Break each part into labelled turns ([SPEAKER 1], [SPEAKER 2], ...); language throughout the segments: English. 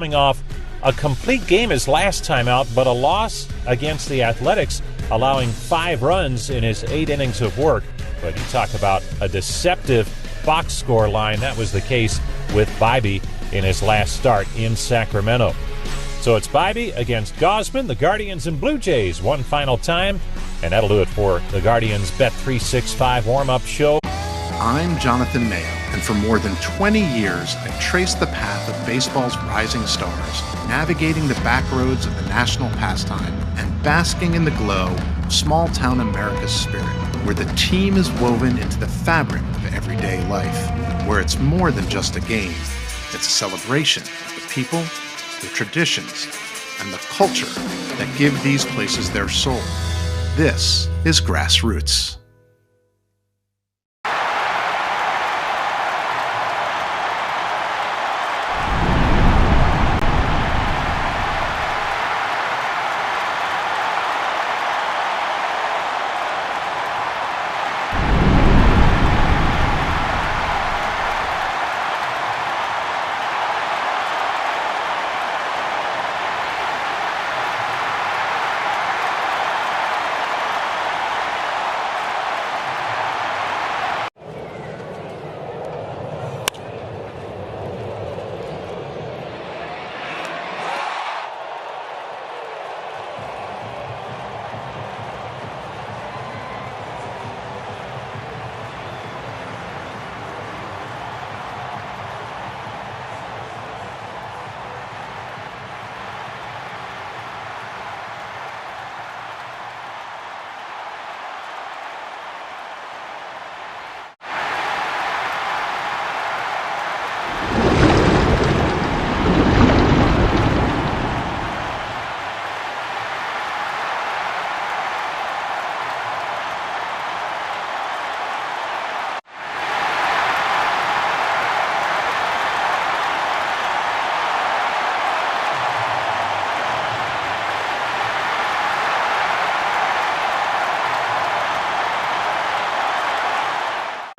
[SPEAKER 1] coming off a complete game his last time out, but a loss against the Athletics, allowing 5 runs in his 8 innings of work. But you talk about a deceptive box score line. That was the case with Bibee in his last start in Sacramento. So it's Bibee against Gausman, the Guardians and Blue Jays, one final time. And that'll do it for the Guardians Bet365 warm-up show.
[SPEAKER 2] I'm Jonathan Mayo, and for more than 20 years, I've traced the path of baseball's rising stars, navigating the back roads of the national pastime and basking in the glow of small-town America's spirit, where the team is woven into the fabric of everyday life, where it's more than just a game. It's a celebration of the people, the traditions, and the culture that give these places their soul. This is Grassroots.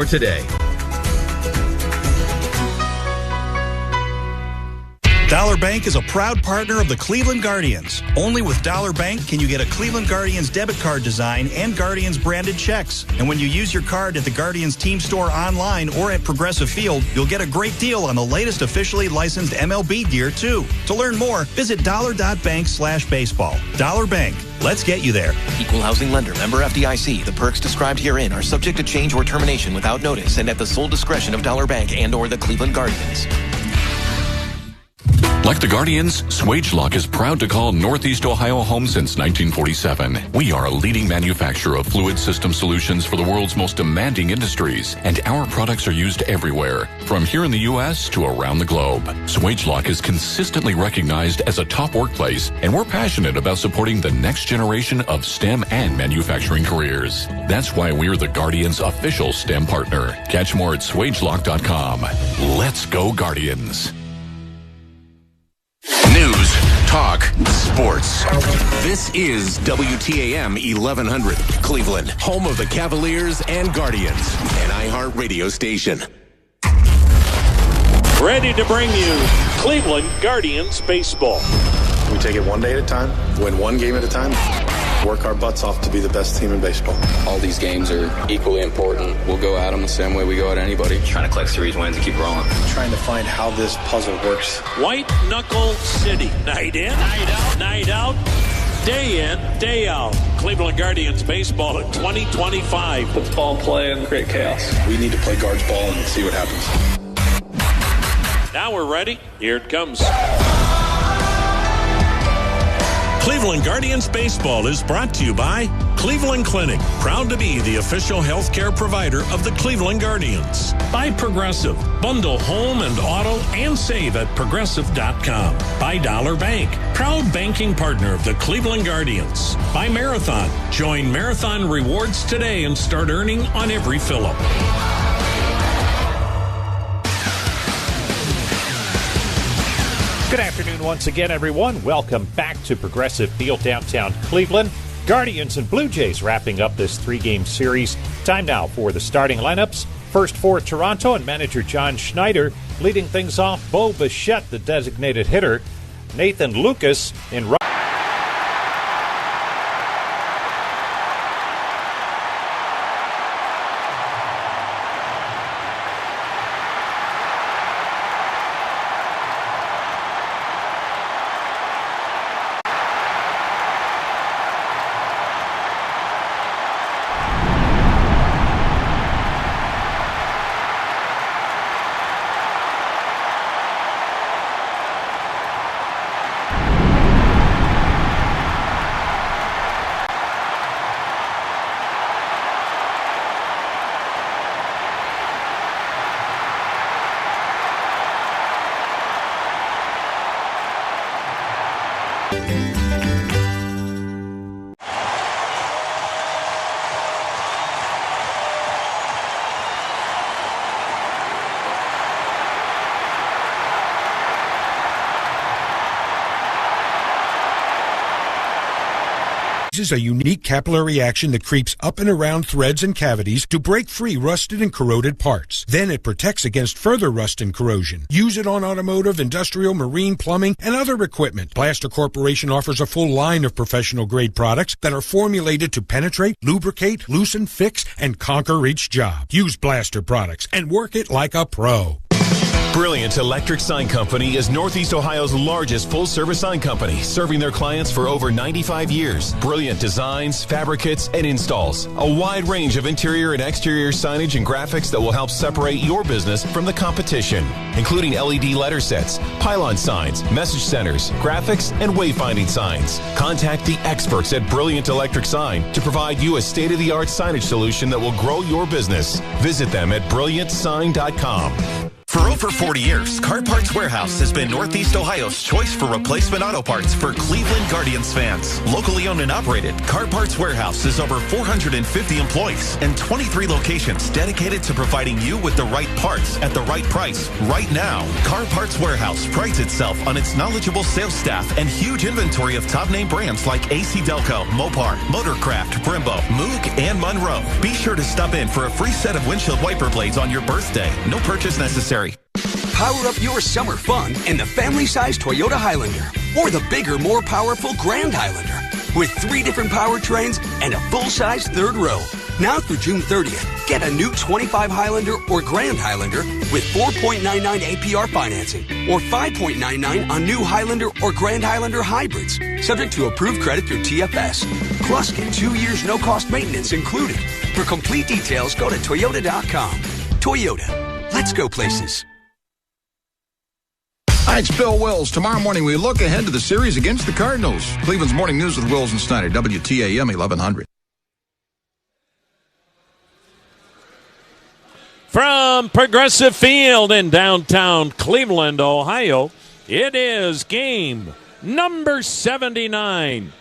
[SPEAKER 3] Today.
[SPEAKER 4] Dollar Bank is a proud partner of the Cleveland Guardians. Only with Dollar Bank can you get a Cleveland Guardians debit card design and Guardians branded checks. And when you use your card at the Guardians team store online or at Progressive Field, you'll get a great deal on the latest officially licensed MLB gear too. To learn more, visit dollar.bank/baseball. Dollar Bank. Let's get you there.
[SPEAKER 5] Equal housing lender. Member FDIC. The perks described herein are subject to change or termination without notice and at the sole discretion of Dollar Bank and or the Cleveland Guardians.
[SPEAKER 6] Like the Guardians, Swagelok is proud to call Northeast Ohio home since 1947. We are a leading manufacturer of fluid system solutions for the world's most demanding industries, and our products are used everywhere, from here in the U.S. to around the globe. Swagelok is consistently recognized as a top workplace, and we're passionate about supporting the next generation of STEM and manufacturing careers. That's why we're the Guardians' official STEM partner. Catch more at swagelok.com. Let's go Guardians.
[SPEAKER 3] News, talk, sports. This is WTAM 1100, Cleveland, home of the Cavaliers and Guardians, an iHeartRadio station.
[SPEAKER 7] Ready to bring you Cleveland Guardians baseball.
[SPEAKER 8] We take it one day at a time, win one game at a time, work our butts off to be the best team in baseball.
[SPEAKER 9] All these games are equally important. We'll go at them the same way we go at anybody.
[SPEAKER 10] Trying to collect series wins and keep rolling.
[SPEAKER 8] Trying to find how this puzzle works.
[SPEAKER 7] White Knuckle City. Night in, night out, day in, day out. Cleveland Guardians baseball in 2025.
[SPEAKER 10] Puts ball play and create chaos.
[SPEAKER 8] We need to play guards ball and see what happens.
[SPEAKER 7] Now we're ready. Here it comes. Cleveland Guardians baseball is brought to you by Cleveland Clinic, proud to be the official healthcare provider of the Cleveland Guardians. By Progressive, bundle home and auto and save at progressive.com. By Dollar Bank, proud banking partner of the Cleveland Guardians. By Marathon, join Marathon Rewards today and start earning on every fill-up.
[SPEAKER 1] Good afternoon once again, everyone. Welcome back to Progressive Field downtown Cleveland. Guardians and Blue Jays wrapping up this 3-game series. Time now for the starting lineups. First for Toronto and manager John Schneider. Leading things off, Bo Bichette, the designated hitter. Nathan Lucas in right.
[SPEAKER 11] Is a unique capillary action that creeps up and around threads and cavities to break free rusted and corroded parts. Then it protects against further rust and corrosion. Use it on automotive, industrial, marine, plumbing, and other equipment. Blaster Corporation offers a full line of professional-grade products that are formulated to penetrate, lubricate, loosen, fix, and conquer each job. Use Blaster products and work it like a pro.
[SPEAKER 12] Brilliant Electric Sign Company is Northeast Ohio's largest full-service sign company, serving their clients for over 95 years. Brilliant designs, fabricates, and installs. A wide range of interior and exterior signage and graphics that will help separate your business from the competition, including LED letter sets, pylon signs, message centers, graphics, and wayfinding signs. Contact the experts at Brilliant Electric Sign to provide you a state-of-the-art signage solution that will grow your business. Visit them at brilliantsign.com.
[SPEAKER 5] For over 40 years, Car Parts Warehouse has been Northeast Ohio's choice for replacement auto parts for Cleveland Guardians fans. Locally owned and operated, Car Parts Warehouse is over 450 employees and 23 locations dedicated to providing you with the right parts at the right price right now. Car Parts Warehouse prides itself on its knowledgeable sales staff and huge inventory of top-name brands like AC Delco, Mopar, Motorcraft, Brembo, Moog, and Monroe. Be sure to stop in for a free set of windshield wiper blades on your birthday. No purchase necessary.
[SPEAKER 13] Power up your summer fun in the family-sized Toyota Highlander or the bigger, more powerful Grand Highlander with 3 different powertrains and a full-size third row. Now through June 30th, get a new 25 Highlander or Grand Highlander with 4.99 APR financing or 5.99 on new Highlander or Grand Highlander hybrids, subject to approved credit through TFS. Plus, get 2 years no-cost maintenance included. For complete details, go to Toyota.com. Toyota. Let's go places.
[SPEAKER 14] Hi, it's Bill Wills. Tomorrow morning, we look ahead to the series against the Cardinals. Cleveland's Morning News with Wills and Snyder, WTAM 1100.
[SPEAKER 7] From Progressive Field in downtown Cleveland, Ohio, it is game number 79.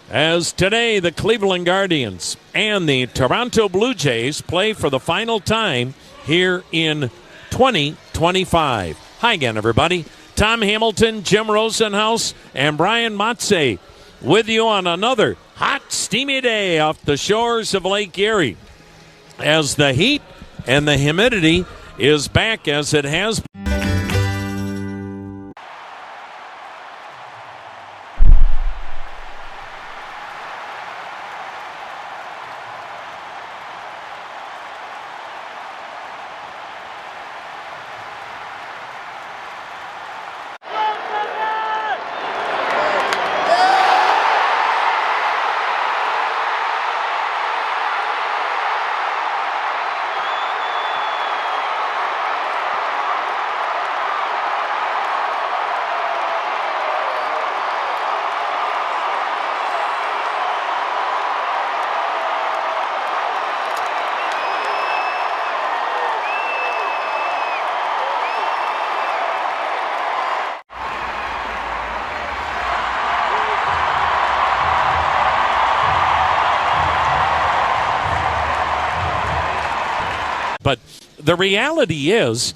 [SPEAKER 7] As today, the Cleveland Guardians and the Toronto Blue Jays play for the final time here in 2025. Hi again, everybody. Tom Hamilton, Jim Rosenhaus, and Brian Matze with you on another hot, steamy day off the shores of Lake Erie. As the heat and the humidity is back as it has been. But the reality is,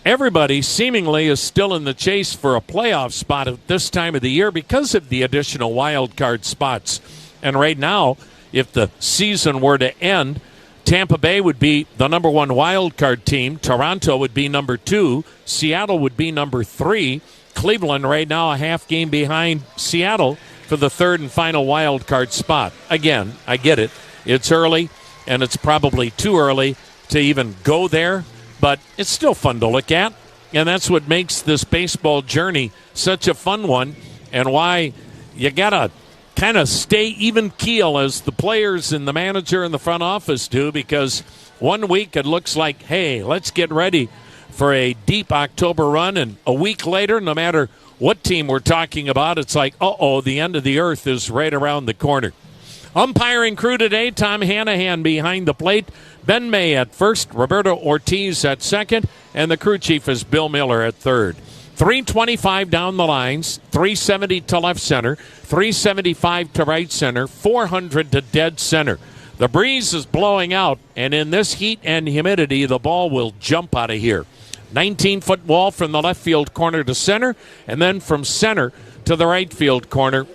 [SPEAKER 7] everybody seemingly is still in the chase for a playoff spot at this time of the year because of the additional wild card spots. And right now, if the season were to end
[SPEAKER 15] Tampa Bay would be the number 1 wild card team. Toronto would be number 2. Seattle would be number 3. Cleveland right now a half game behind Seattle for the 3rd and final wild card spot. Again, I get it. It's early, and it's probably too early to even go there, but it's still fun to look at, and that's what makes this baseball journey such a fun one, and why you got to kind of stay even keel as the players and the manager and the front office do, because one week it looks like, hey, let's get ready for a deep October run, and a week later, no matter what team we're talking about, it's like, the end of the earth is right around the corner. Umpiring crew today, Tom Hanahan behind the plate, Ben May at first, Roberto Ortiz at second, and the crew chief is Bill Miller at third. 325 down the lines, 370 to left center, 375 to right center, 400 to dead center. The breeze is blowing out, and in this heat and humidity, the ball will jump out of here. 19-foot wall from the left field corner to center, and then from center to the right field corner,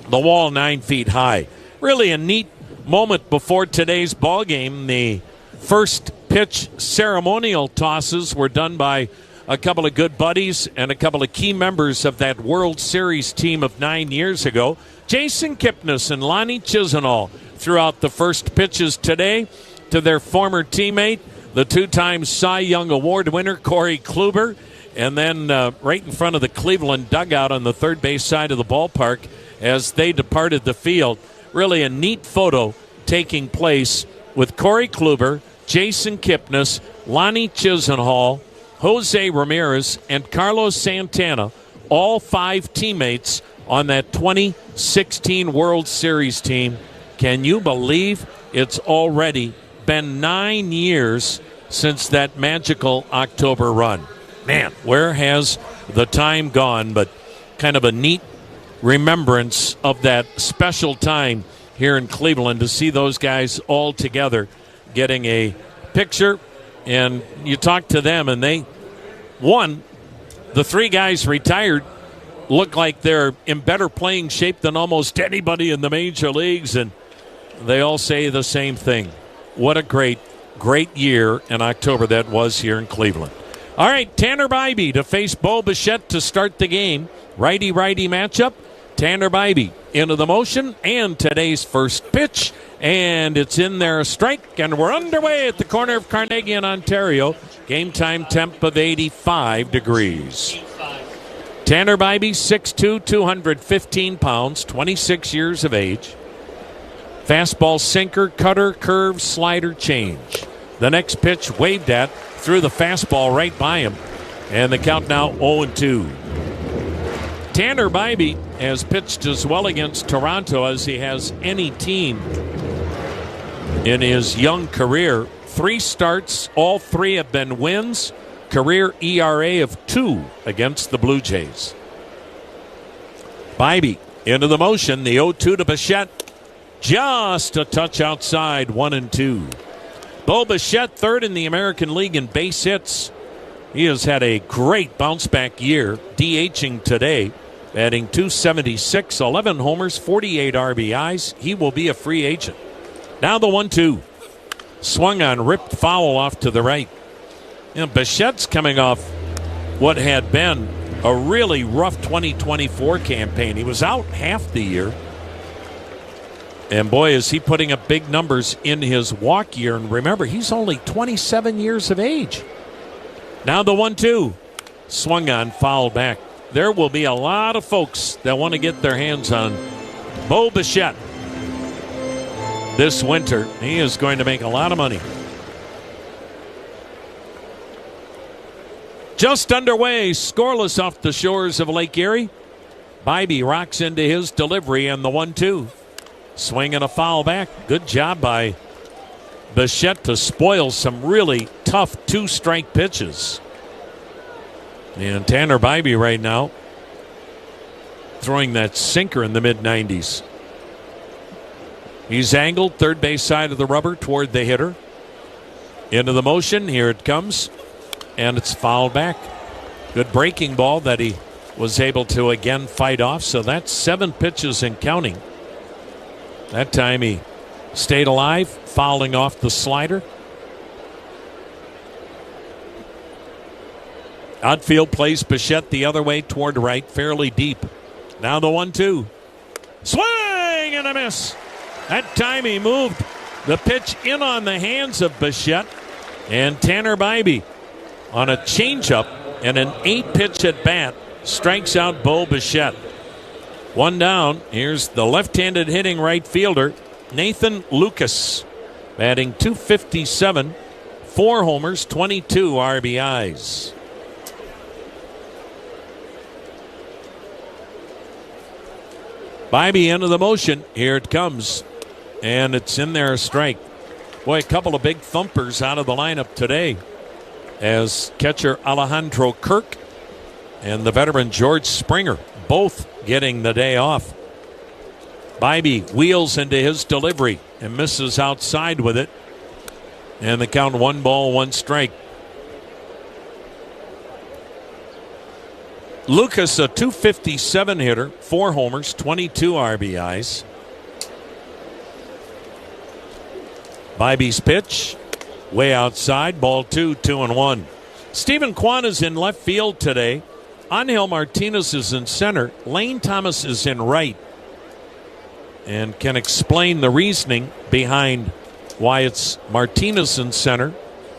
[SPEAKER 15] the wall 9 feet high. Really a neat moment before today's ball game. The first pitch ceremonial tosses were done by a couple of good buddies and a couple of key members of that World Series team of 9 years ago. Jason Kipnis and Lonnie Chisenhall threw out the first pitches today to their former teammate, the 2-time Cy Young Award winner, Corey Kluber. And then right in front of the Cleveland dugout on the third base side of the ballpark as they departed the field. Really a neat photo taking place with Corey Kluber, Jason Kipnis, Lonnie Chisenhall, Jose Ramirez, and Carlos Santana, all 5 teammates on that 2016 World Series team. Can you believe it's already been 9 years since that magical October run? Man, where has the time gone? But kind of a neat remembrance of that special time here in Cleveland to see those guys all together getting a picture. And you talk to them, and they won. The 3 guys retired look like they're in better playing shape than almost anybody in the major leagues, and they all say the same thing. What a great year in October that was here in Cleveland. All right, Tanner Bybee to face Bo Bichette to start the game. Righty-righty matchup. Tanner Bybee into the motion, and today's first pitch, and it's in there, a strike, and we're underway at the corner of Carnegie and Ontario. Game time temp of 85 degrees. Tanner Bybee, 6'2", 215 pounds, 26 years of age. Fastball, sinker, cutter, curve, slider, change. The next pitch waved at, threw the fastball right by him, and the count now 0-2. Tanner Bybee has pitched as well against Toronto as he has any team in his young career. 3 starts, all 3 have been wins. Career ERA of 2 against the Blue Jays. Bybee into the motion, the 0-2 to Bichette. Just a touch outside, 1-2. Bo Bichette, 3rd in the American League in base hits. He has had a great bounce-back year, DHing today, batting .276, 11 homers, 48 RBIs. He will be a free agent. Now the 1-2. Swung on, ripped foul off to the right. Bichette's coming off what had been a really rough 2024 campaign. He was out half the year. And boy, is he putting up big numbers in his walk year. And remember, he's only 27 years of age. Now the 1-2. Swung on, foul back. There will be a lot of folks that want to get their hands on Bo Bichette this winter. He is going to make a lot of money. Just underway, scoreless off the shores of Lake Erie. Bybee rocks into his delivery and the 1-2. Swing and a foul back. Good job by Bichette to spoil some really tough 2-strike pitches. And Tanner Bybee right now throwing that sinker in the mid-90s. He's angled third base side of the rubber toward the hitter. Into the motion. Here it comes. And it's fouled back. Good breaking ball that he was able to again fight off. So that's 7 pitches and counting. That time he stayed alive, fouling off the slider. Outfield plays Bichette the other way toward right, fairly deep. Now the 1-2. Swing and a miss. That time he moved the pitch in on the hands of Bichette. And Tanner Bybee on a changeup and an 8-pitch at bat strikes out Bo Bichette. One down. Here's the left-handed hitting right fielder, Nathan Lucas, batting .257, 4 homers, 22 RBIs. Bybee into the motion. Here it comes. And it's in there, a strike. Boy, a couple of big thumpers out of the lineup today as catcher Alejandro Kirk and the veteran George Springer both getting the day off. Bybee wheels into his delivery and misses outside with it. And the count 1 ball, 1 strike. Lucas, a .257 hitter, 4 homers, 22 RBIs. Bybee's pitch, way outside, ball 2, 2-1. Stephen Kwan is in left field today. Angel Martinez is in center. Lane Thomas is in right. And can explain the reasoning behind why it's Martinez in center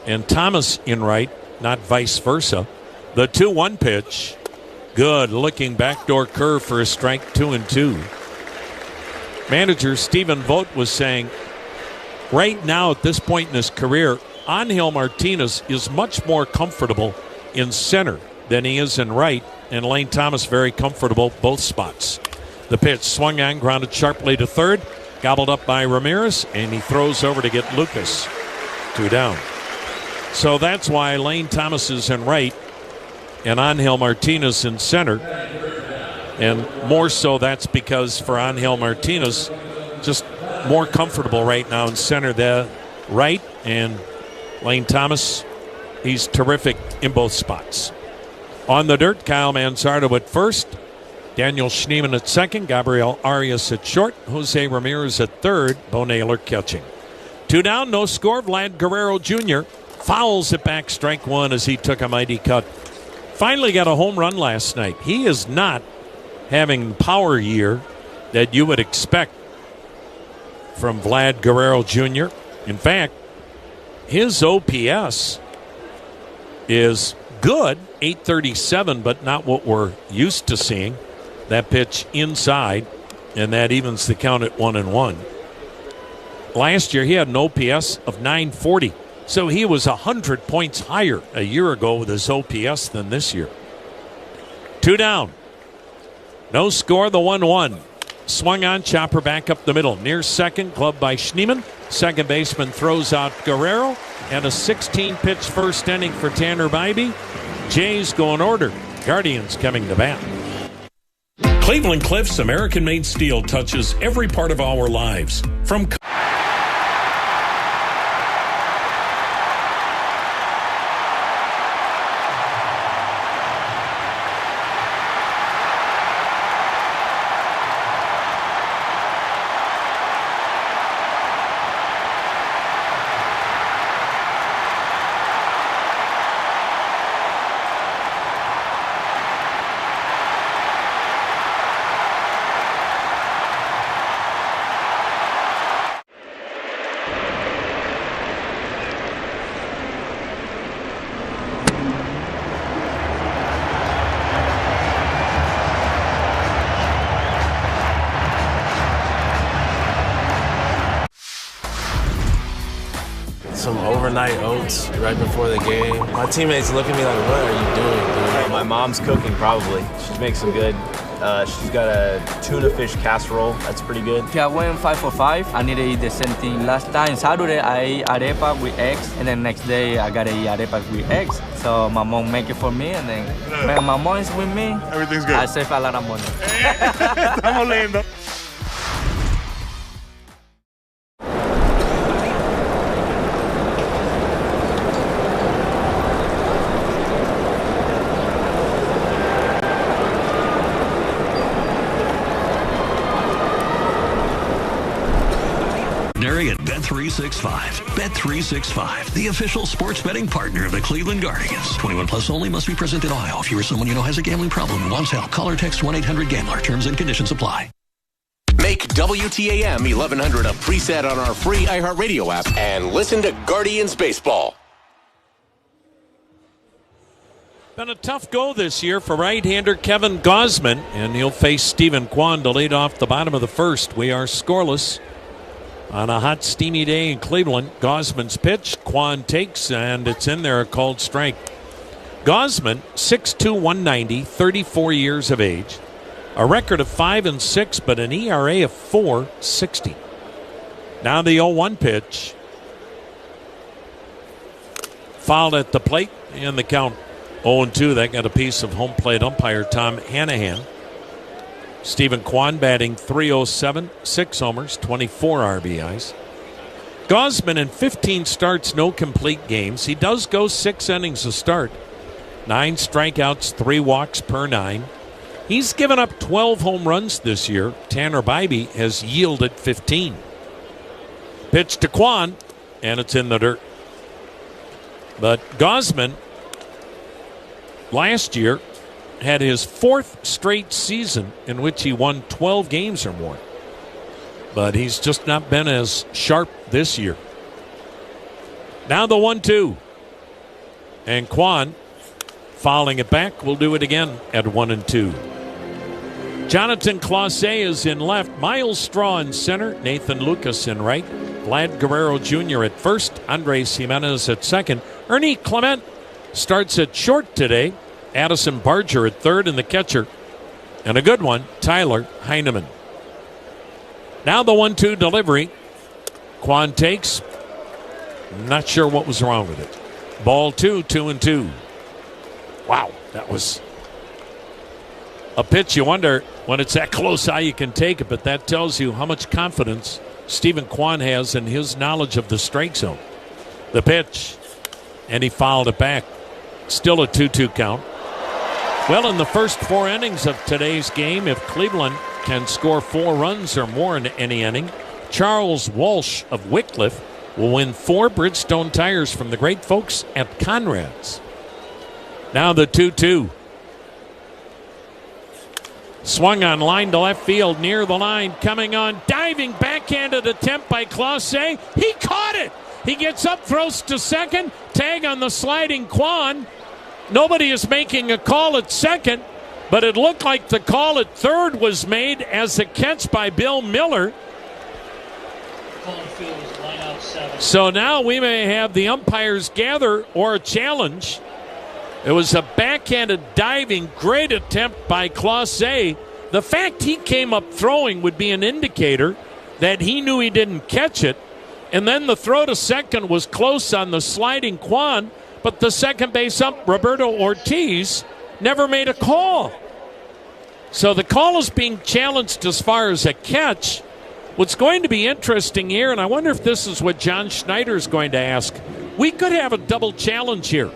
[SPEAKER 15] and Thomas in right, not vice versa. The 2-1 pitch. Good looking backdoor curve for a strike, 2-2. Manager Stephen Vogt was saying, right now at this point in his career, Angel Martinez is much more comfortable in center than he is in right, and Lane Thomas very comfortable both spots. The pitch swung on, grounded sharply to third, gobbled up by Ramirez, and he throws over to get Lucas. 2 down. So that's why Lane Thomas is in right and Angel Martinez in center. And more so that's because for Angel Martinez, just more comfortable right now in center the right, and Lane Thomas, he's terrific in both spots. On the dirt, Kyle Manzardo at first, Daniel Schneemann at second, Gabriel Arias at short, Jose Ramirez at third, Bo Naylor catching. 2 down, no score. Vlad Guerrero Jr. fouls it back, strike 1 as he took a mighty cut. Finally got a home run last night. He is not having the power year that you would expect from Vlad Guerrero Jr. In fact, his OPS is good, 837, but not what we're used to seeing. That pitch inside, and that evens the count at 1-1. Last year, he had an OPS of 940. So he was 100 points higher a year ago with his OPS than this year. 2 down. No score, the 1-1. Swung on, chopper back up the middle. Near second, gloved by Schneemann. Second baseman throws out Guerrero. And a 16-pitch first inning for Tanner Bybee. Jays go in order. Guardians coming to bat.
[SPEAKER 7] Cleveland Cliffs American-made steel touches every part of our lives. From
[SPEAKER 16] some overnight oats right before the game. My teammates look at me like, what are you doing, dude?
[SPEAKER 17] My mom's cooking, probably. She makes some good. She's got a tuna fish casserole. That's pretty good.
[SPEAKER 18] Okay, I went 5 for 5. I need to eat the same thing. Last time, Saturday, I ate arepa with eggs, and then next day, I gotta eat arepa with eggs. So my mom make it for me, and then when my mom is with me,
[SPEAKER 19] everything's good.
[SPEAKER 18] I save a lot of money.
[SPEAKER 19] Estamos lindo.
[SPEAKER 20] Bet365. Bet365, the official sports betting partner of the Cleveland Guardians. 21 plus only. Must be present in Ohio. If you or someone you know has a gambling problem and wants help, call or text 1-800-GAMBLER. Terms and conditions apply.
[SPEAKER 3] Make WTAM 1100 a preset on our free iHeartRadio app and listen to Guardians Baseball.
[SPEAKER 15] Been a tough go this year for right-hander Kevin Gausman, and he'll face Stephen Kwan to lead off the bottom of the first. We are scoreless on a hot, steamy day in Cleveland. Gausman's pitch, Kwan takes, and it's in there, a called strike. Gausman, 6'2", 190, 34 years of age. A record of 5-6, but an ERA of 4.60. Now the 0-1 pitch. Fouled at the plate, and the count 0-2. That got a piece of home plate umpire Tom Hanahan. Stephen Kwan batting .307, 6 homers, 24 RBIs. Gausman in 15 starts, no complete games. He does go 6 innings a start. 9 strikeouts, 3 walks per 9. He's given up 12 home runs this year. Tanner Bybee has yielded 15. Pitch to Kwan, and it's in the dirt. But Gausman, last year, had his 4th straight season in which he won 12 games or more. But he's just not been as sharp this year. Now the 1-2. And Kwan, fouling it back, will do it again at 1-2. Jonathan Clase is in left. Miles Straw in center. Nathan Lucas in right. Vlad Guerrero Jr. at first. Andres Jimenez at second. Ernie Clement starts at short today. Addison Barger at third, and the catcher, and a good one, Tyler Heineman. Now the 1-2 delivery. Kwan takes. Not sure what was wrong with it. Ball 2, 2-2. Wow, that was a pitch. You wonder when it's that close how you can take it, but that tells you how much confidence Stephen Kwan has in his knowledge of the strike zone. The pitch, and he fouled it back. Still a 2-2 count. Well, in the first 4 innings of today's game, if Cleveland can score 4 runs or more in any inning, Charles Walsh of Wycliffe will win 4 Bridgestone tires from the great folks at Conrad's. Now the 2-2. Swung on line to left field, near the line, coming on, diving backhanded attempt by Clase. He caught it. He gets up, throws to second, tag on the sliding Kwan. Nobody is making a call at second, but it looked like the call at third was made as a catch by Bill Miller. So now we may have the umpires gather or a challenge. It was a backhanded diving, great attempt by Clase. The fact he came up throwing would be an indicator that he knew he didn't catch it. And then the throw to second was close on the sliding Kwan, but the second base ump, Roberto Ortiz, never made a call. So the call is being challenged as far as a catch. What's going to be interesting here, and I wonder if this is what John Schneider is going to ask, we could have a double challenge here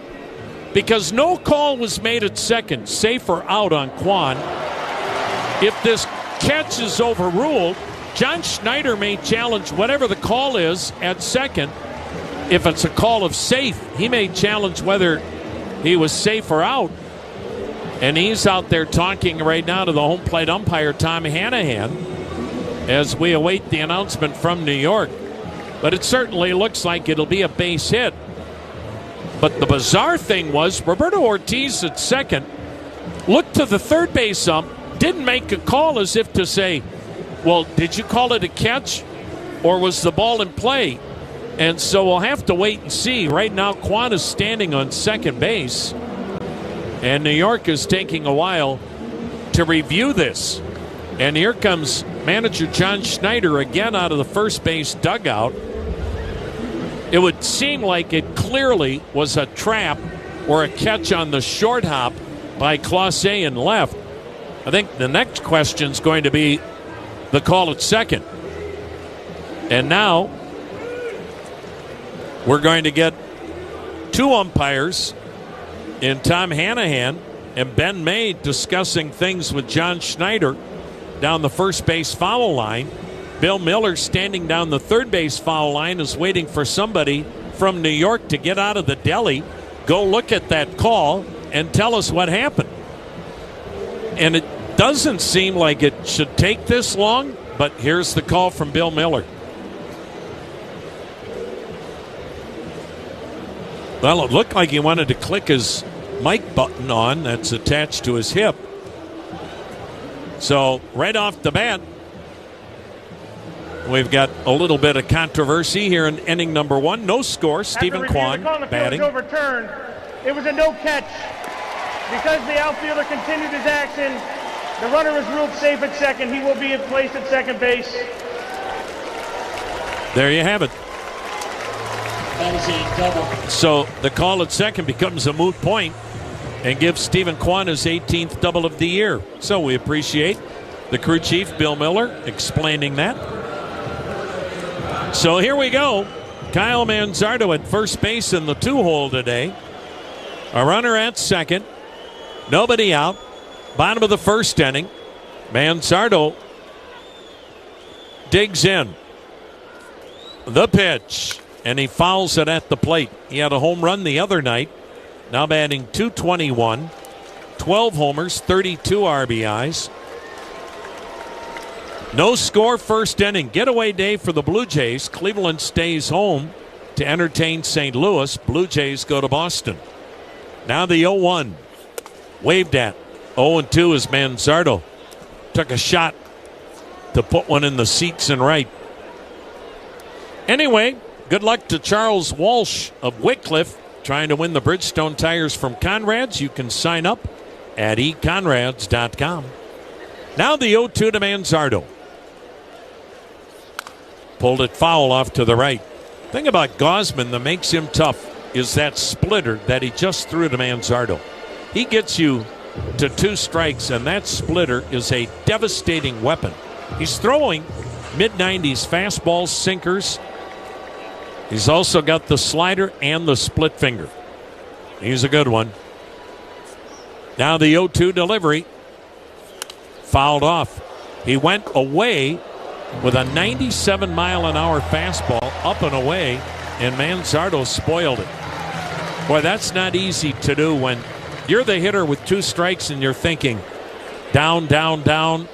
[SPEAKER 15] because no call was made at second, safe or out on Kwan. If this catch is overruled, John Schneider may challenge whatever the call is at second. If it's a call of safe, he may challenge whether he was safe or out. And he's out there talking right now to the home plate umpire, Tom Hanahan, as we await the announcement from New York. But it certainly looks like it'll be a base hit. But the bizarre thing was Roberto Ortiz at second looked to the third base ump, didn't make a call as if to say, well, did you call it a catch or was the ball in play? And so we'll have to wait and see. Right now, Kwan is standing on second base, and New York is taking a while to review this. And here comes manager John Schneider again out of the first base dugout. It would seem like it clearly was a trap or a catch on the short hop by Clase in left. I think the next question is going to be the call at second. And now we're going to get 2 umpires in Tom Hanahan and Ben May discussing things with John Schneider down the first base foul line. Bill Miller, standing down the third base foul line, is waiting for somebody from New York to get out of the deli, go look at that call, and tell us what happened. And it doesn't seem like it should take this long, but here's the call from Bill Miller. Well, it looked like he wanted to click his mic button on that's attached to his hip. So right off the bat, we've got a little bit of controversy here in inning number 1. No score. Stephen Kwan batting.
[SPEAKER 19] Was overturned. It was a no catch. Because the outfielder continued his action, the runner is ruled safe at second. He will be in place at second base.
[SPEAKER 15] There you have it.
[SPEAKER 21] That is a double.
[SPEAKER 15] So the call at second becomes a moot point and gives Stephen Kwan his 18th double of the year. So we appreciate the crew chief, Bill Miller, explaining that. So here we go. Kyle Manzardo at first base in the 2-hole today. A runner at second. Nobody out. Bottom of the first inning. Manzardo digs in. The pitch. And he fouls it at the plate. He had a home run the other night. Now batting .221. 12 homers, 32 RBIs. No score first inning. Getaway day for the Blue Jays. Cleveland stays home to entertain St. Louis. Blue Jays go to Boston. Now the 0-1. Waved at. 0-2 is Manzardo. Took a shot to put one in the seats and right. Anyway, good luck to Charles Walsh of Wycliffe trying to win the Bridgestone tires from Conrad's. You can sign up at econrads.com. Now the 0-2 to Manzardo. Pulled it foul off to the right. Thing about Gausman that makes him tough is that splitter that he just threw to Manzardo. He gets you to 2 strikes, and that splitter is a devastating weapon. He's throwing mid-90s fastballs, sinkers. He's also got the slider and the split finger. He's a good one. Now the 0-2 delivery. Fouled off. He went away with a 97-mile-an-hour fastball up and away, and Manzardo spoiled it. Boy, that's not easy to do when you're the hitter with 2 strikes and you're thinking down, down, down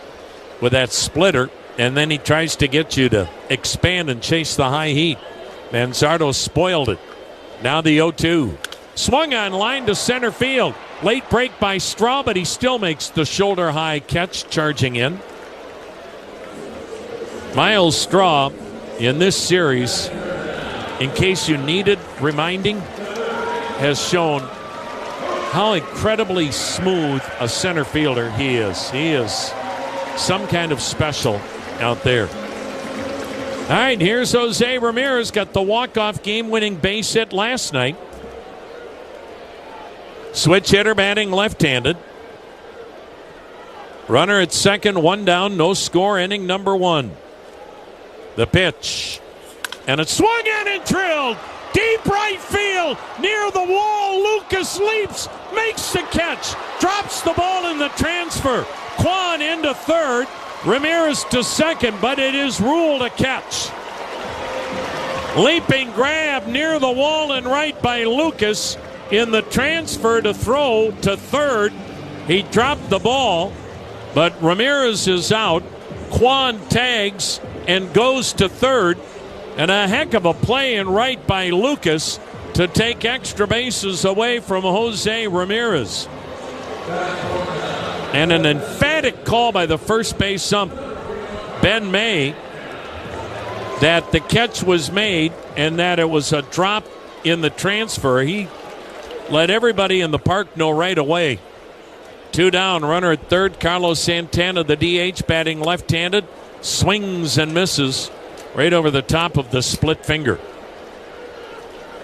[SPEAKER 15] with that splitter, and then he tries to get you to expand and chase the high heat. Manzardo spoiled it. Now the 0-2. Swung on line to center field. Late break by Straw, but he still makes the shoulder-high catch, charging in. Miles Straw, in this series, in case you needed reminding, has shown how incredibly smooth a center fielder he is. He is some kind of special out there. All right, here's Jose Ramirez. Got the walk-off game-winning base hit last night. Switch hitter batting left-handed. Runner at second, 1 down, no score, inning number 1. The pitch. And it's swung in and drilled. Deep right field, near the wall. Lucas leaps, makes the catch, drops the ball in the transfer. Kwan into third, Ramirez to second, but it is ruled a catch. Leaping grab near the wall and right by Lucas in the transfer to throw to third. He dropped the ball, but Ramirez is out. Kwan tags and goes to third. And a heck of a play in right by Lucas to take extra bases away from Jose Ramirez. And an emphatic call by the first base ump, Ben May, that the catch was made and that it was a drop in the transfer. He let everybody in the park know right away. 2 down, runner at third. Carlos Santana, the DH, batting left-handed, swings and misses right over the top of the split finger.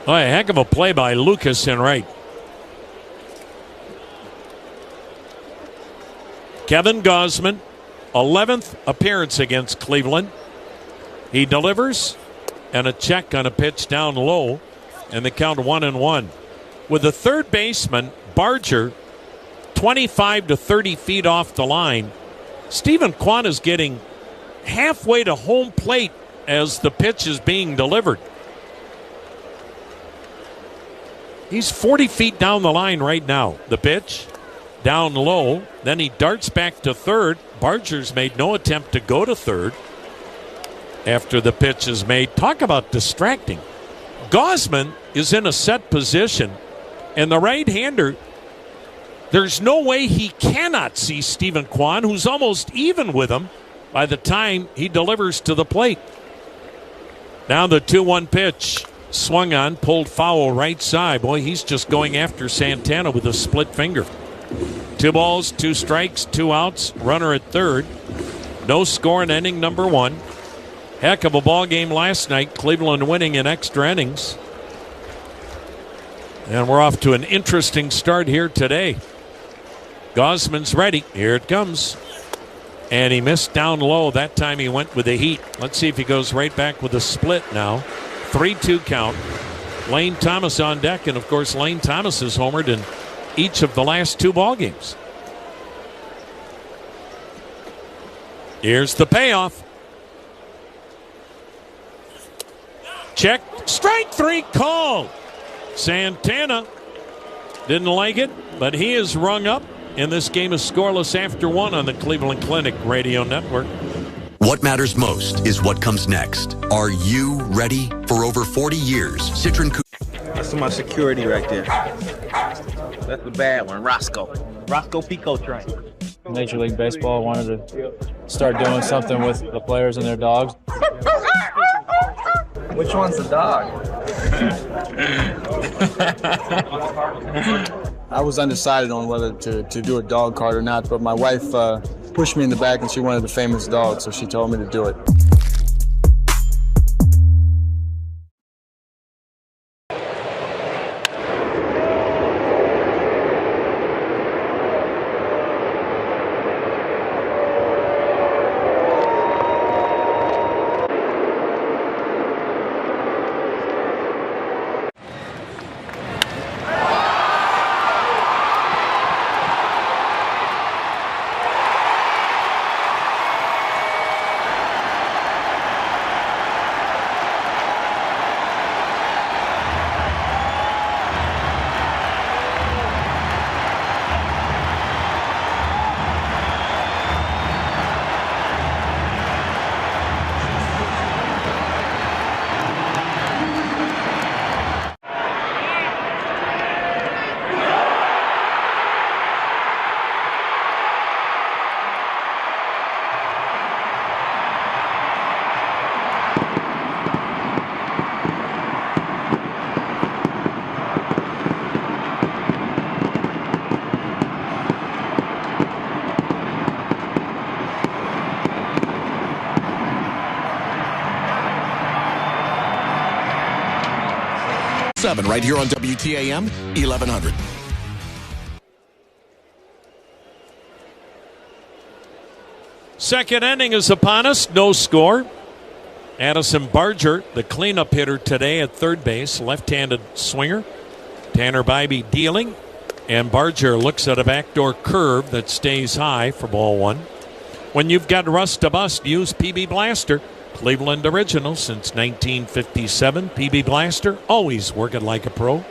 [SPEAKER 15] Oh, a heck of a play by Lucas in right. Kevin Gausman, 11th appearance against Cleveland. He delivers, and a check on a pitch down low, and the count 1-1. With the third baseman, Barger, 25 to 30 feet off the line, Stephen Kwan is getting halfway to home plate as the pitch is being delivered. He's 40 feet down the line right now. The pitch down low. Then he darts back to third. Barger's made no attempt to go to third after the pitch is made. Talk about distracting. Gausman is in a set position, and the right-hander, there's no way he cannot see Stephen Kwan, who's almost even with him by the time he delivers to the plate. Now the 2-1 pitch. Swung on, pulled foul right side. Boy, he's just going after Santana with a split finger. 2 balls, 2 strikes, 2 outs. Runner at third. No score in inning number 1. Heck of a ball game last night. Cleveland winning in extra innings. And we're off to an interesting start here today. Gausman's ready. Here it comes. And he missed down low. That time he went with the heat. Let's see if he goes right back with a split now. 3-2 count. Lane Thomas on deck, and of course Lane Thomas has homered in each of the last 2 ball games. Here's the payoff. Check. Strike 3 call. Santana didn't like it, but he is rung up, and this game is scoreless after 1 on the Cleveland Clinic Radio Network.
[SPEAKER 2] What matters most is what comes next. Are you ready? For over 40 years, Citroen.
[SPEAKER 22] That's my security right there. That's the bad one, Roscoe Pico train.
[SPEAKER 23] Major League Baseball wanted to start doing something with the players and their dogs.
[SPEAKER 22] Which one's the dog?
[SPEAKER 23] I was undecided on whether to do a dog card or not, but my wife pushed me in the back and she wanted a famous dog, so she told me to do it.
[SPEAKER 3] Right here on WTAM 1100.
[SPEAKER 15] Second inning is upon us. No score. Addison Barger, the cleanup hitter today at third base, left-handed swinger. Tanner Bybee dealing, and Barger looks at a backdoor curve that stays high for ball 1. When you've got rust to bust, use PB Blaster. Cleveland original since 1957. PB Blaster, always working like a pro.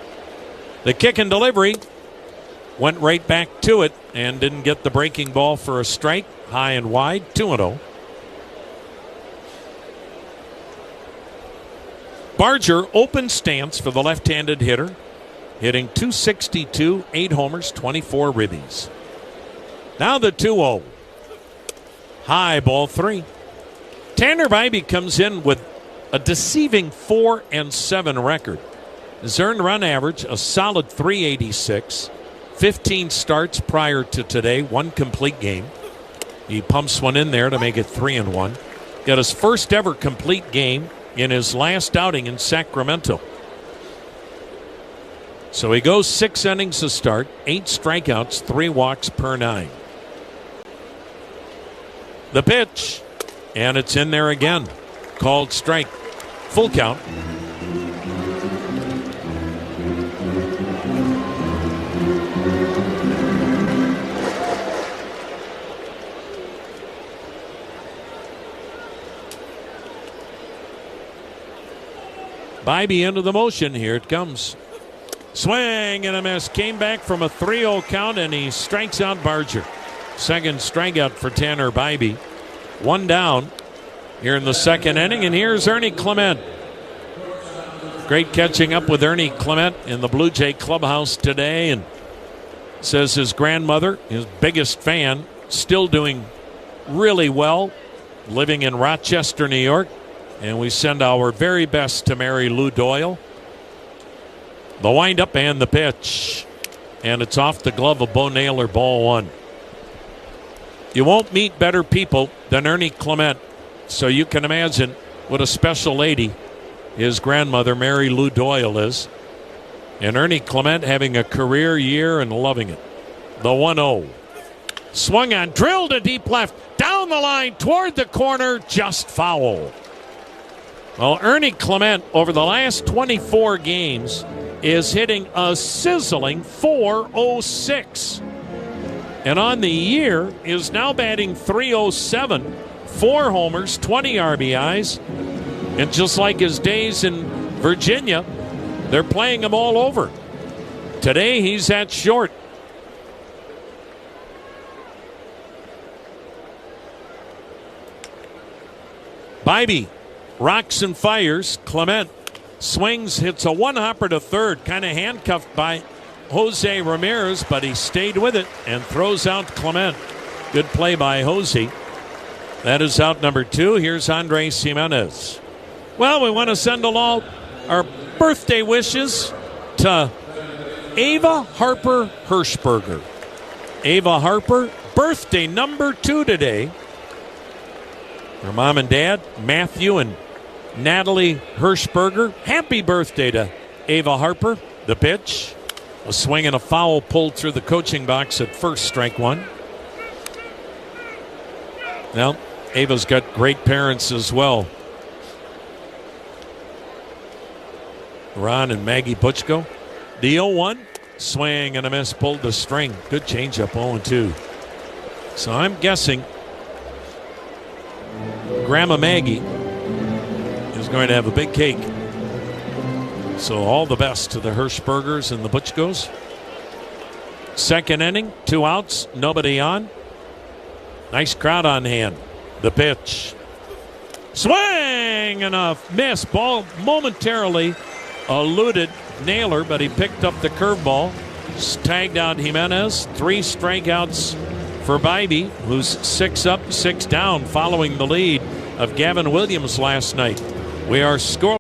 [SPEAKER 15] The kick and delivery went right back to it and didn't get the breaking ball for a strike. High and wide, 2-0. Barger, open stance for the left-handed hitter. Hitting .262, 8 homers, 24 ribbies. Now the 2-0. High, ball 3. Tanner Bybee comes in with a deceiving 4-7 record. His earned run average, a solid .386. 15 starts prior to today, 1 complete game. He pumps one in there to make it 3-1. Got his first ever complete game in his last outing in Sacramento. So he goes 6 innings to start, 8 strikeouts, 3 walks per 9. The pitch. And it's in there again. Called strike. Full count. Bybee into the motion. Here it comes. Swing and a miss. Came back from a 3-0 count, and he strikes out Barger. Second strikeout for Tanner Bybee. 1 down here in the second inning, and here's Ernie Clement. Great catching up with Ernie Clement in the Blue Jay clubhouse today, and says his grandmother, his biggest fan, still doing really well, living in Rochester, New York. And we send our very best to Mary Lou Doyle. The windup and the pitch. And it's off the glove of Bo Naylor, ball 1. You won't meet better people than Ernie Clement. So you can imagine what a special lady his grandmother, Mary Lou Doyle, is. And Ernie Clement having a career year and loving it. The 1-0. Swung on, drilled to deep left. Down the line, toward the corner, just foul. Well, Ernie Clement, over the last 24 games, is hitting a sizzling .406. And on the year is now batting .307. 4 homers, 20 RBIs. And just like his days in Virginia, they're playing him all over. Today, he's at short. Bybee rocks and fires. Clement swings, hits a one-hopper to third, kind of handcuffed by Jose Ramirez, but he stayed with it and throws out Clement. Good play by Jose. That is out number 2. Here's Andres Jimenez. Well, we want to send along our birthday wishes to Ava Harper Hirschberger. Ava Harper, birthday number 2 today. Her mom and dad, Matthew and Natalie Hirschberger. Happy birthday to Ava Harper. The pitch. A swing and a foul pulled through the coaching box at first, strike 1. Well, Ava's got great parents as well. Ron and Maggie Butchko. The 0-1. Swing and a miss, pulled the string. Good changeup, 0-2. So I'm guessing Grandma Maggie is going to have a big cake. So all the best to the Hirschbergers and the Butchkos. Second inning, 2 outs, nobody on. Nice crowd on hand. The pitch. Swing and a miss. Ball momentarily eluded Naylor, but he picked up the curveball. Tagged out Jimenez. 3 strikeouts for Bybee, who's 6 up, 6 down, following the lead of Gavin Williams last night. We are scoring.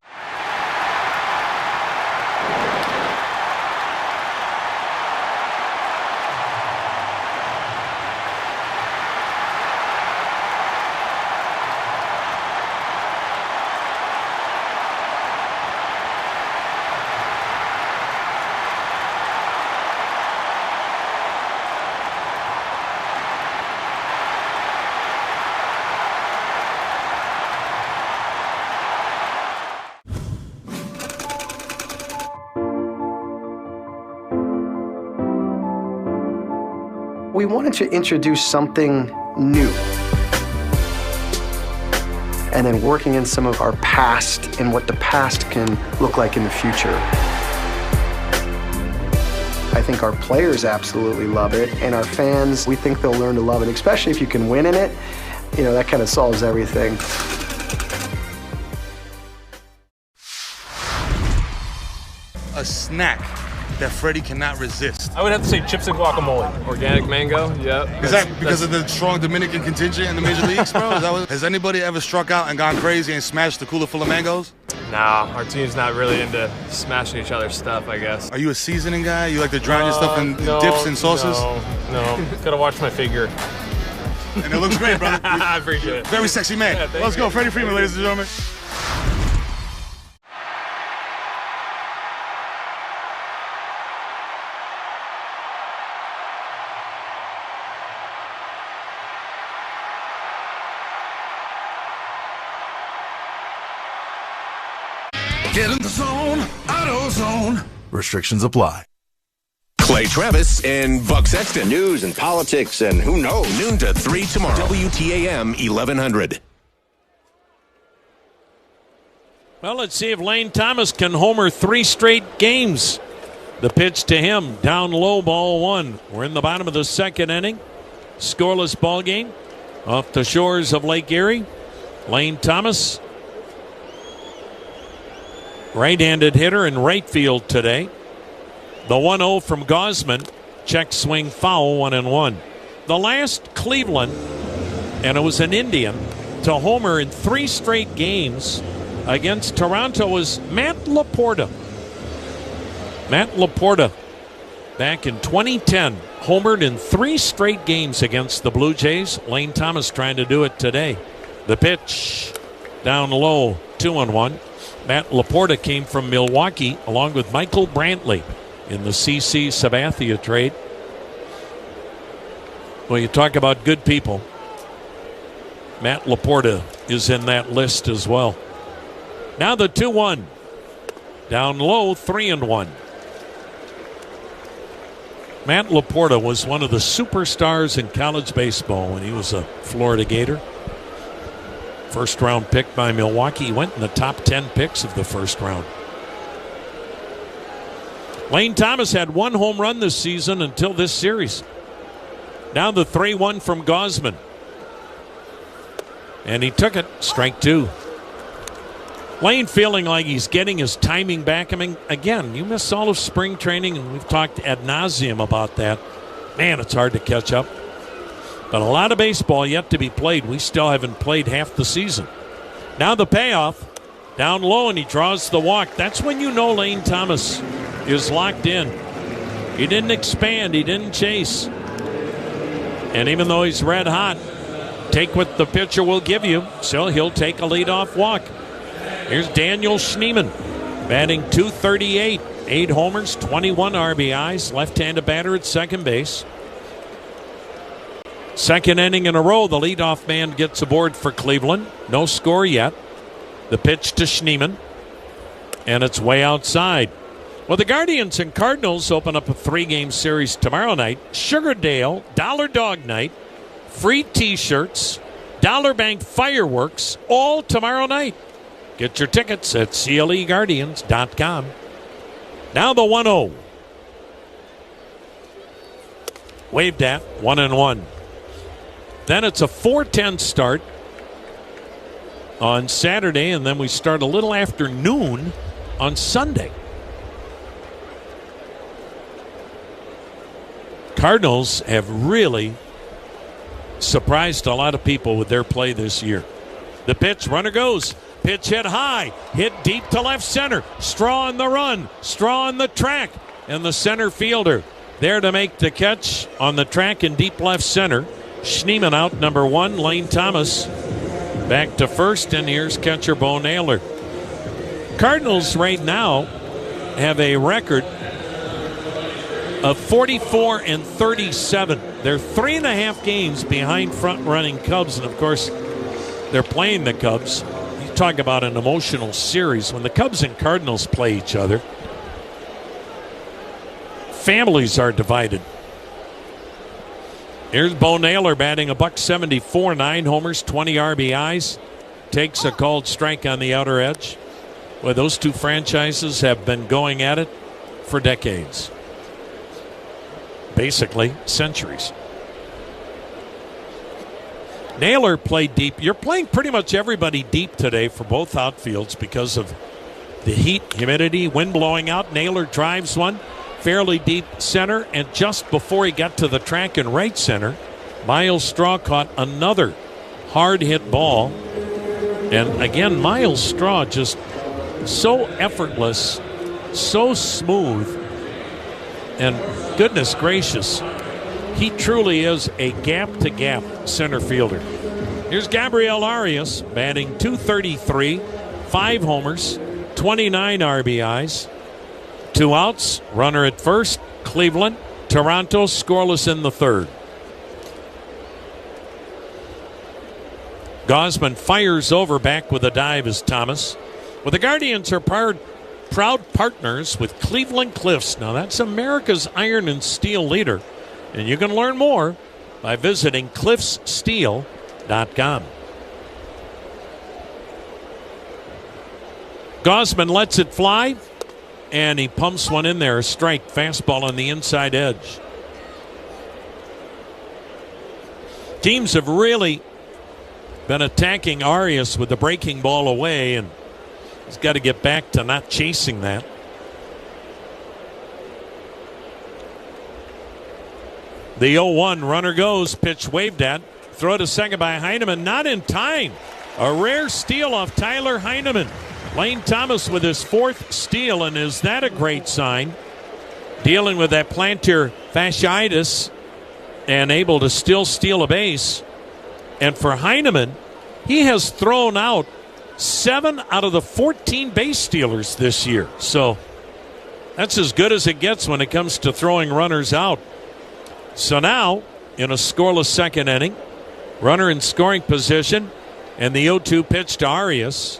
[SPEAKER 4] We wanted to introduce something new. And then working in some of our past and what the past can look like in the future. I think our players absolutely love it, and our fans, we think they'll learn to love it, especially if you can win in it. You know, that kind of solves everything.
[SPEAKER 6] A snack that Freddie cannot resist.
[SPEAKER 9] I would have to say chips and guacamole. Organic mango, yep.
[SPEAKER 6] Is that because of the strong Dominican contingent in the major leagues, bro? Has anybody ever struck out and gone crazy and smashed the cooler full of mangoes?
[SPEAKER 9] Nah, our team's not really into smashing each other's stuff, I guess.
[SPEAKER 6] Are you a seasoning guy? You like to drown your stuff in dips and sauces?
[SPEAKER 9] No. Gotta watch my figure.
[SPEAKER 6] And it looks great, brother.
[SPEAKER 9] I appreciate it.
[SPEAKER 6] Very sexy man.
[SPEAKER 9] Yeah,
[SPEAKER 6] Let's go, Freddie Freeman, ladies and gentlemen.
[SPEAKER 24] Get in the zone, AutoZone. Restrictions apply.
[SPEAKER 3] Clay Travis and Buck Sexton.
[SPEAKER 25] News and politics and who knows.
[SPEAKER 3] Noon to 3 tomorrow. WTAM 1100.
[SPEAKER 15] Well, let's see if Lane Thomas can homer 3 straight games. The pitch to him, down low, ball 1. We're in the bottom of the second inning. Scoreless ball game off the shores of Lake Erie. Lane Thomas, right-handed hitter in right field today. The 1-0 from Gausman. Check swing foul, 1-1. The last Cleveland, and it was an Indian, to homer in 3 straight games against Toronto was Matt Laporta. Matt Laporta, back in 2010, homered in 3 straight games against the Blue Jays. Lane Thomas trying to do it today. The pitch, down low, 2-1. Matt Laporta came from Milwaukee along with Michael Brantley in the CC Sabathia trade. Well, you talk about good people. Matt Laporta is in that list as well. Now the 2-1. Down low, 3-1. Matt Laporta was one of the superstars in college baseball when he was a Florida Gator. First round pick by Milwaukee. He went in the top 10 picks of the first round. Lane Thomas had 1 home run this season until this series. Now the 3-1 from Gausman. And he took it, strike 2. Lane feeling like he's getting his timing back. I mean, again, you miss all of spring training, and we've talked ad nauseum about that. Man, it's hard to catch up. But a lot of baseball yet to be played. We still haven't played half the season. Now the payoff, down low, and he draws the walk. That's when you know Lane Thomas is locked in. He didn't expand. He didn't chase. And even though he's red hot, take what the pitcher will give you. So he'll take a leadoff walk. Here's Daniel Schneemann, batting .238, 8 homers, 21 RBIs, left-handed batter at second base. Second inning in a row, the leadoff man gets aboard for Cleveland. No score yet. The pitch to Schneemann, and it's way outside. Well, the Guardians and Cardinals open up a 3-game series tomorrow night. Sugardale, Dollar Dog Night, free T-shirts, Dollar Bank fireworks, all tomorrow night. Get your tickets at CLEGuardians.com. Now the 1-0. Waved at, 1-1. Then it's a 4:10 start on Saturday, and then we start a little after noon on Sunday. Cardinals have really surprised a lot of people with their play this year. The pitch, runner goes. Pitch hit high, hit deep to left center. Straw on the run, Straw on the track. And the center fielder there to make the catch on the track in deep left center. Schneemann out, number 1. Lane Thomas back to first, and here's catcher Bo Naylor. Cardinals right now have a record of 44-37. They're 3.5 games behind front-running Cubs, and of course, they're playing the Cubs. You talk about an emotional series. When the Cubs and Cardinals play each other, families are divided. Here's Bo Naylor batting $174, 9 homers, 20 RBIs. Takes a called strike on the outer edge. Well, those two franchises have been going at it for decades. Basically, centuries. Naylor played deep. You're playing pretty much everybody deep today for both outfields because of the heat, humidity, wind blowing out. Naylor drives one fairly deep center, and just before he got to the track in right center, Miles Straw caught another hard hit ball. And again, Miles Straw just so effortless, so smooth, and goodness gracious, he truly is a gap-to-gap center fielder. Here's Gabriel Arias batting .233, 5 homers, 29 RBIs. 2 outs, runner at first. Cleveland, Toronto scoreless in the third. Gausman fires over, back with a dive is Thomas. Well, the Guardians are proud partners with Cleveland Cliffs. Now, that's America's iron and steel leader. And you can learn more by visiting cliffssteel.com. Gausman lets it fly, and he pumps one in there. A strike, fastball on the inside edge. Teams have really been attacking Arias with the breaking ball away, and he's got to get back to not chasing that. The 0-1 runner goes, pitch waved at. Throw to second by Heineman, not in time. A rare steal off Tyler Heineman. Lane Thomas with his 4th steal, and is that a great sign? Dealing with that plantar fasciitis and able to still steal a base. And for Heineman, he has thrown out 7 out of the 14 base stealers this year. So that's as good as it gets when it comes to throwing runners out. So now, in a scoreless second inning, runner in scoring position, and the 0-2 pitch to Arias.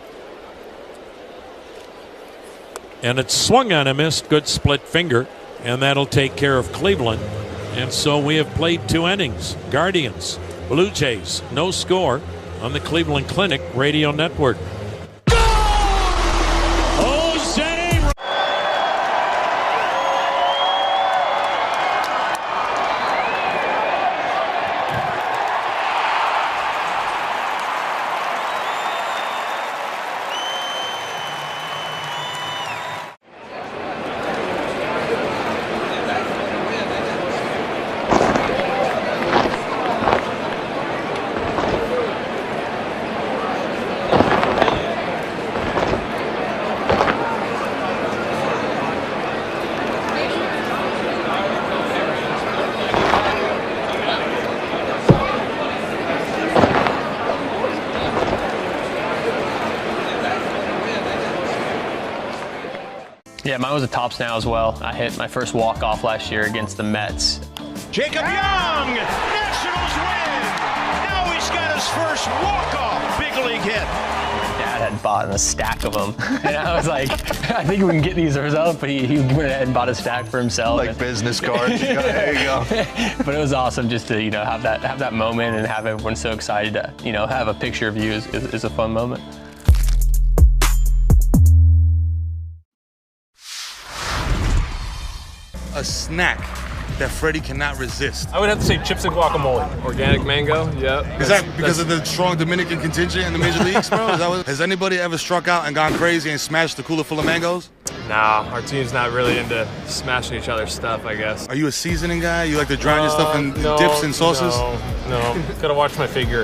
[SPEAKER 15] And it's swung on a missed, good split finger, and that'll take care of Cleveland. And so we have played 2 innings. Guardians, Blue Jays, no score on the Cleveland Clinic Radio Network.
[SPEAKER 9] Yeah, mine was a tops now as well. I hit my first walk-off last year against the Mets.
[SPEAKER 1] Jacob Young, Nationals win! Now he's got his first walk-off big league hit.
[SPEAKER 9] Dad had bought a stack of them. And I was like, I think we can get these results, but he went ahead and bought a stack for himself.
[SPEAKER 8] Like business cards. There you go.
[SPEAKER 9] But it was awesome just to, have that moment and have everyone so excited to, have a picture of you is a fun moment.
[SPEAKER 6] A snack that Freddie cannot resist.
[SPEAKER 9] I would have to say chips and guacamole. Organic mango, yep.
[SPEAKER 6] Is that because of the strong Dominican contingent in the major leagues, bro? Has anybody ever struck out and gone crazy and smashed the cooler full of mangoes?
[SPEAKER 9] Nah, our team's not really into smashing each other's stuff, I guess.
[SPEAKER 6] Are you a seasoning guy? You like to drown your stuff in dips and sauces?
[SPEAKER 9] No. Gotta watch my figure.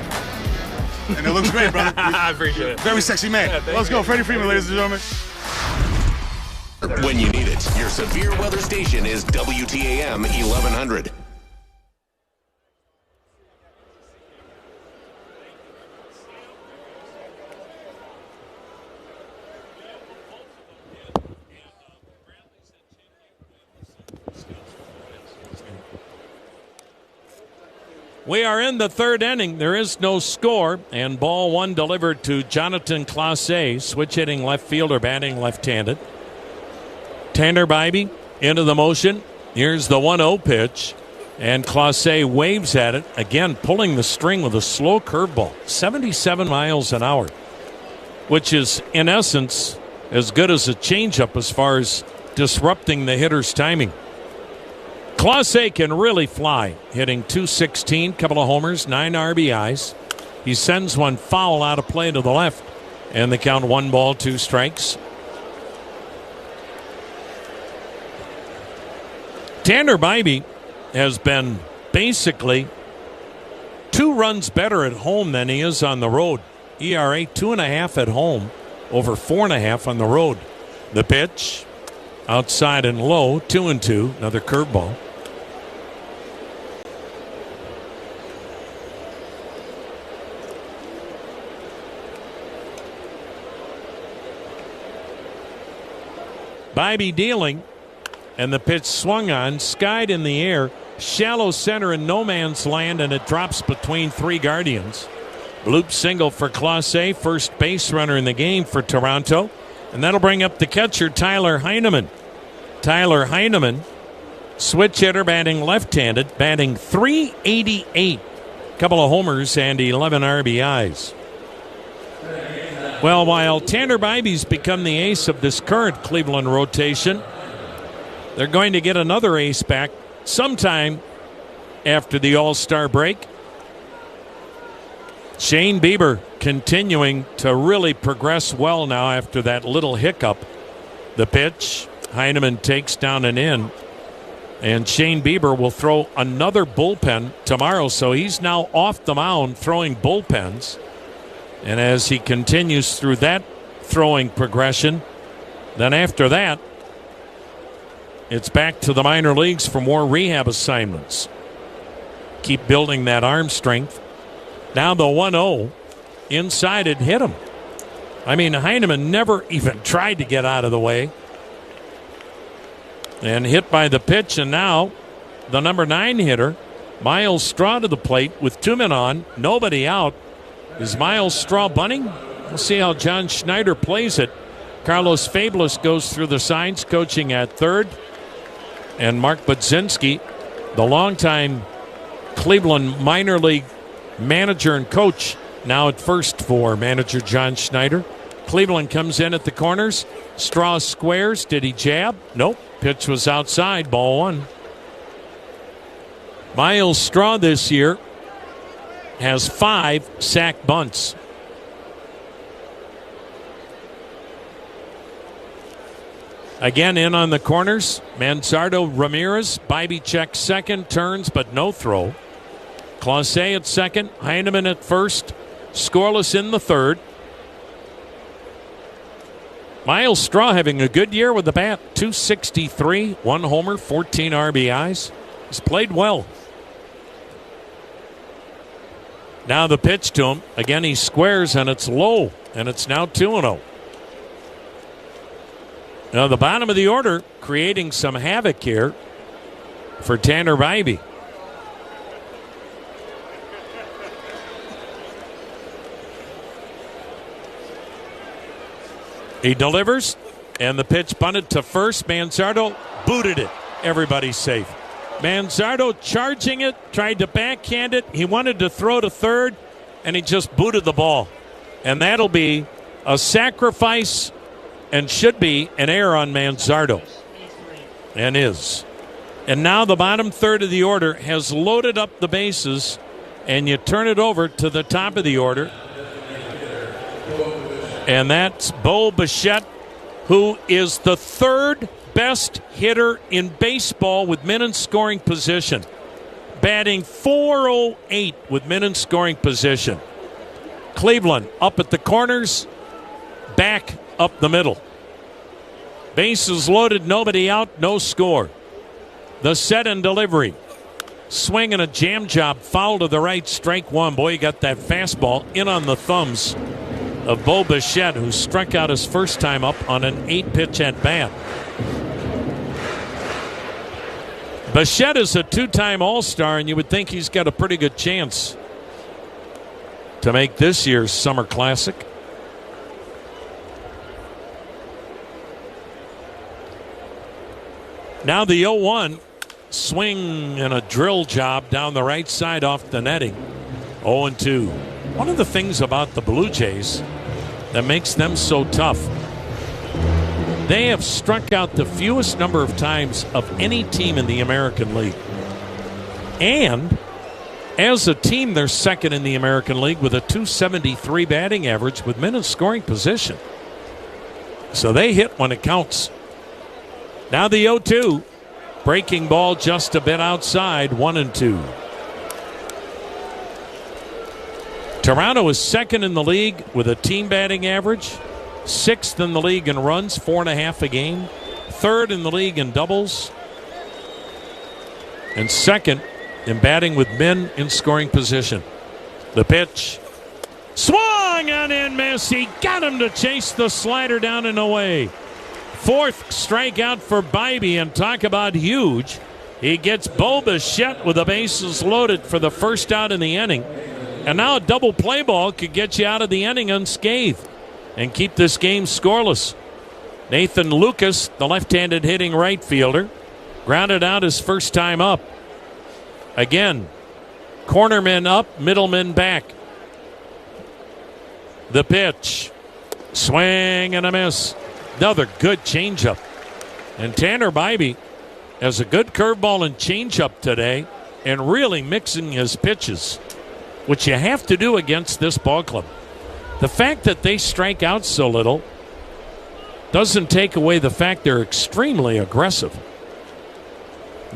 [SPEAKER 6] And it looks great, brother.
[SPEAKER 9] I appreciate it.
[SPEAKER 6] Very sexy man. Yeah, let's go, Freddie Freeman, ladies and gentlemen.
[SPEAKER 3] When you need it, your severe weather station is WTAM 1100.
[SPEAKER 15] We are in the 3rd inning. There is no score, and ball 1 delivered to Jonathan Clase, switch hitting left fielder, batting left-handed. Tanner Bibee into the motion. Here's the 1-0 pitch, and Clase waves at it, again pulling the string with a slow curveball, 77 miles an hour, which is, in essence, as good as a changeup as far as disrupting the hitter's timing. Clase can really fly, hitting .216, couple of homers, 9 RBIs. He sends one foul out of play to the left, and the count 1 ball, 2 strikes. Tanner Bibee has been basically 2 runs better at home than he is on the road. ERA 2.5 at home, over 4.5 on the road. The pitch, outside and low, 2-2, another curveball. Bibee dealing. And the pitch swung on, skied in the air, shallow center in no man's land, and it drops between 3 Guardians. Loop single for Clase, first base runner in the game for Toronto. And that'll bring up the catcher, Tyler Heineman. Tyler Heineman, switch hitter, batting left-handed, batting .388. Couple of homers and 11 RBIs. Well, while Tanner Bibey's become the ace of this current Cleveland rotation, they're going to get another ace back sometime after the All-Star break. Shane Bieber continuing to really progress well now after that little hiccup. The pitch, Heineman takes down and in. And Shane Bieber will throw another bullpen tomorrow, so he's now off the mound throwing bullpens. And as he continues through that throwing progression, then after that, it's back to the minor leagues for more rehab assignments. Keep building that arm strength. Now the 1-0 inside it hit him. I mean, Heineman never even tried to get out of the way. And hit by the pitch, and now the number 9 hitter, Miles Straw, to the plate with 2 men on, nobody out. Is Miles Straw bunting? We'll see how John Schneider plays it. Carlos Fabulous goes through the signs, coaching at third. And Mark Budzinski, the longtime Cleveland minor league manager and coach, now at first for manager John Schneider. Cleveland comes in at the corners. Straw squares. Did he jab? Nope. Pitch was outside. Ball 1. Miles Straw this year has 5 sack bunts. Again in on the corners. Manzardo Ramirez. Bibey checks second. Turns but no throw. Clase at second. Heineman at first. Scoreless in the third. Miles Straw having a good year with the bat. 263, 1 homer, 14 RBIs. He's played well. Now the pitch to him. Again, he squares, and it's low, and it's now 2-0. Now the bottom of the order creating some havoc here for Tanner Bibey. He delivers, and the pitch bunted to first. Manzardo booted it. Everybody's safe. Manzardo charging it, tried to backhand it. He wanted to throw to third, and he just booted the ball. And that'll be a sacrifice and should be an error on Manzardo. And is. And now the bottom third of the order has loaded up the bases, and you turn it over to the top of the order. And that's Bo Bichette, who is the 3rd best hitter in baseball with men in scoring position. Batting .408 with men in scoring position. Cleveland up at the corners, back up the middle. Bases loaded, nobody out, no score. The set and delivery. Swing and a jam job, foul to the right, strike 1. Boy, he got that fastball in on the thumbs of Bo Bichette, who struck out his first time up on an 8-pitch at bat. Bichette is a 2-time All-Star, and you would think he's got a pretty good chance to make this year's Summer Classic. Now the 0-1 swing and a drill job down the right side off the netting. 0-2. One of the things about the Blue Jays that makes them so tough, they have struck out the fewest number of times of any team in the American League. And as a team, they're second in the American League with a .273 batting average with men in scoring position. So they hit when it counts. Now the 0-2. Breaking ball just a bit outside, 1-2. Toronto is second in the league with a team batting average, 6th in the league in runs, 4.5 a game, 3rd in the league in doubles, and 2nd in batting with men in scoring position. The pitch. Swung on and miss. He got him to chase the slider down and away. 4th strikeout for Bibey, and talk about huge. He gets Bo Bichette with the bases loaded for the first out in the inning. And now a double play ball could get you out of the inning unscathed and keep this game scoreless. Nathan Lucas, the left-handed hitting right fielder, grounded out his first time up. Again, cornermen up, middlemen back. The pitch. Swing and a miss. Another good changeup. And Tanner Bibee has a good curveball and changeup today and really mixing his pitches, which you have to do against this ball club. The fact that they strike out so little doesn't take away the fact they're extremely aggressive.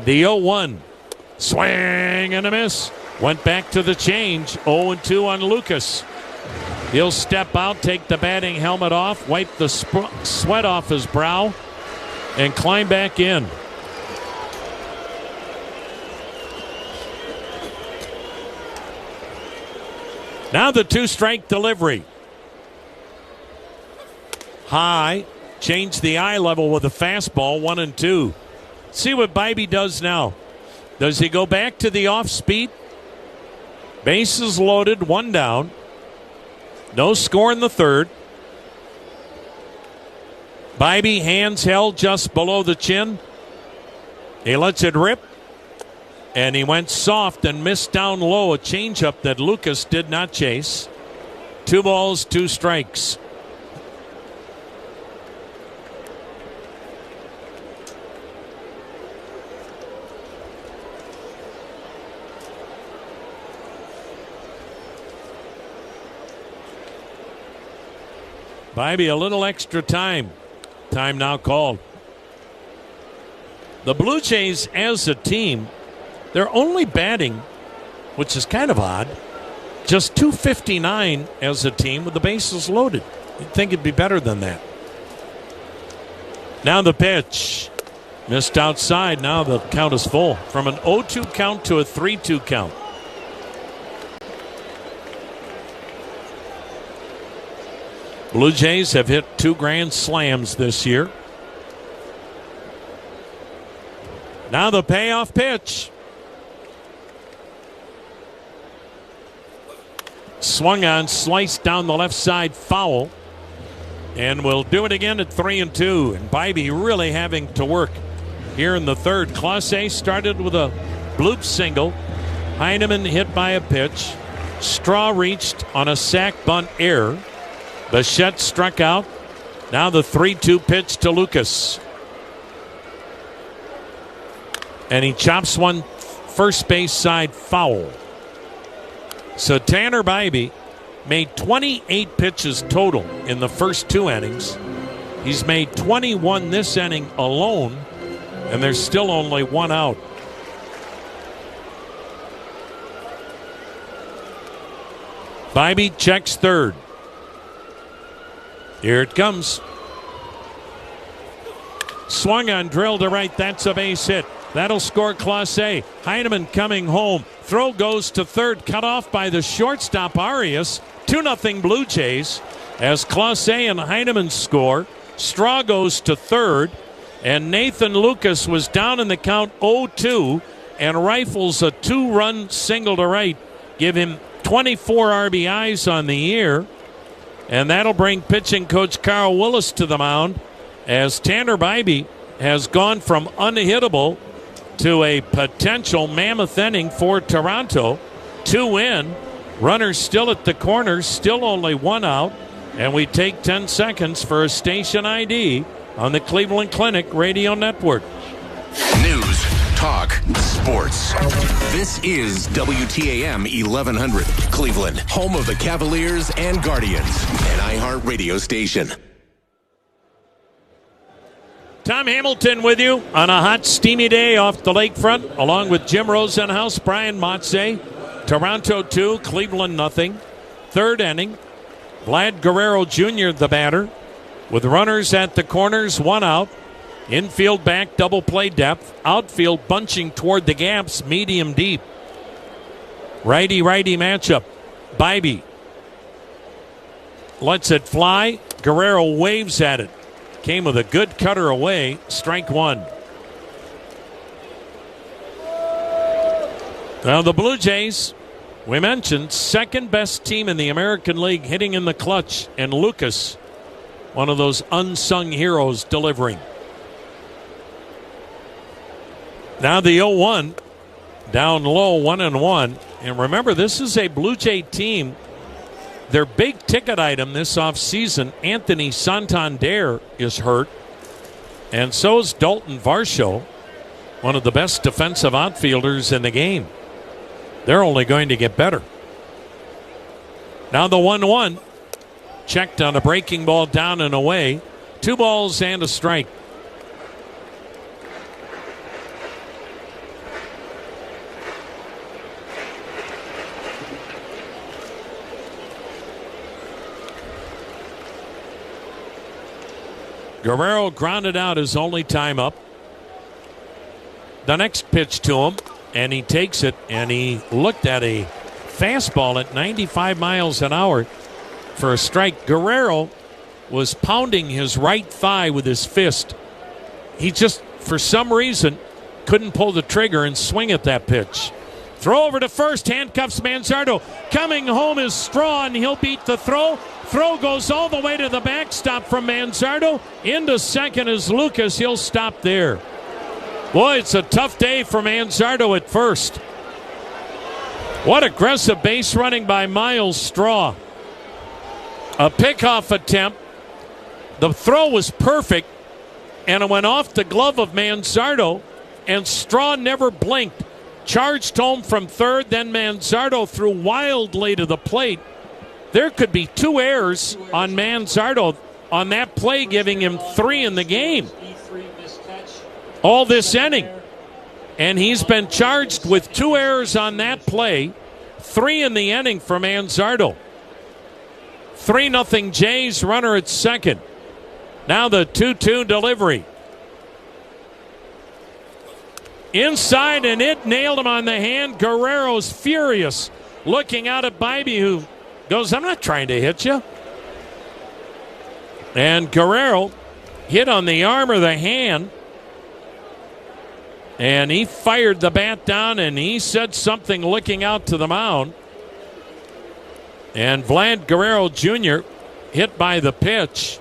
[SPEAKER 15] The 0-1. Swing and a miss. Went back to the change. 0-2 on Lucas. He'll step out, take the batting helmet off, wipe the sweat off his brow, and climb back in. Now the 2-strike delivery. High. Change the eye level with a fastball, 1-2. See what Bibee does now. Does he go back to the off speed? Bases loaded, 1 down. No score in the third. Bibee, hands held just below the chin. He lets it rip. And he went soft and missed down low a changeup that Lucas did not chase. 2 balls, 2 strikes. Bibee a little extra time. Time now called. The Blue Jays as a team, they're only batting, which is kind of odd, just .259 as a team with the bases loaded. You'd think it'd be better than that. Now the pitch. Missed outside. Now the count is full. From an 0-2 count to a 3-2 count. Blue Jays have hit 2 grand slams this year. Now the payoff pitch. Swung on, sliced down the left side, foul. And we'll do it again at 3-2. And Bibee really having to work here in the third. Clase started with a bloop single. Heineman hit by a pitch. Straw reached on a sac bunt error. Bichette struck out. Now the 3-2 pitch to Lucas. And he chops one first base side foul. So Tanner Bibee made 28 pitches total in the first 2 innings. He's made 21 this inning alone, and there's still only 1 out. Bibee checks third. Here it comes. Swung on, drilled to right. That's a base hit. That'll score Clase. Heineman coming home. Throw goes to third. Cut off by the shortstop Arias. 2-0 Blue Jays as Clase and Heineman score. Straw goes to third. And Nathan Lucas was down in the count 0-2 and rifles a 2-run single to right. Give him 24 RBIs on the year. And that'll bring pitching coach Carl Willis to the mound as Tanner Bibee has gone from unhittable to a potential mammoth inning for Toronto. 2 in. Runners still at the corners, still only 1 out. And we take 10 seconds for a station ID on the Cleveland Clinic Radio Network.
[SPEAKER 3] News, talk, sports. This is WTAM 1100, Cleveland, home of the Cavaliers and Guardians, an iHeart radio station.
[SPEAKER 15] Tom Hamilton with you on a hot, steamy day off the lakefront, along with Jim Rosenhaus, Brian Motze. Toronto 2, Cleveland nothing. Third inning, Vlad Guerrero Jr., the batter, with runners at the corners, 1 out. Infield back, double play depth. Outfield bunching toward the gaps, medium deep. Righty-righty matchup. Bibee lets it fly. Guerrero waves at it. Came with a good cutter away. Strike 1. Now the Blue Jays, we mentioned, second best team in the American League hitting in the clutch. And Lucas, one of those unsung heroes, delivering. Now the 0-1, down low, 1-1. And remember, this is a Blue Jay team their big ticket item this offseason, Anthony Santander, is hurt. And so is Dalton Varsho, one of the best defensive outfielders in the game. They're only going to get better. Now the 1-1. Checked on a breaking ball down and away. 2 balls and a strike. Guerrero grounded out his only time up. The next pitch to him, and he takes it, and he looked at a fastball at 95 miles an hour for a strike. Guerrero was pounding his right thigh with his fist. He just, for some reason, couldn't pull the trigger and swing at that pitch. Throw over to first, handcuffs Manzardo. Coming home is Straw, and he'll beat the throw. Throw goes all the way to the backstop from Manzardo. Into second is Lucas. He'll stop there. Boy, it's a tough day for Manzardo at first. What aggressive base running by Miles Straw. A pickoff attempt. The throw was perfect, and it went off the glove of Manzardo, and Straw never blinked. Charged home from third, then Manzardo threw wildly to the plate. There could be 2 errors on Manzardo on that play, giving him 3 in the game. All this inning. And he's been charged with 2 errors on that play, 3 in the inning for Manzardo. 3-0 Jays, runner at second. Now the 2-2 delivery. Inside, and it nailed him on the hand. Guerrero's furious, looking out at Bybee, who goes, I'm not trying to hit you. And Guerrero hit on the arm or the hand, and he fired the bat down, and he said something looking out to the mound. And Vlad Guerrero Jr. hit by the pitch.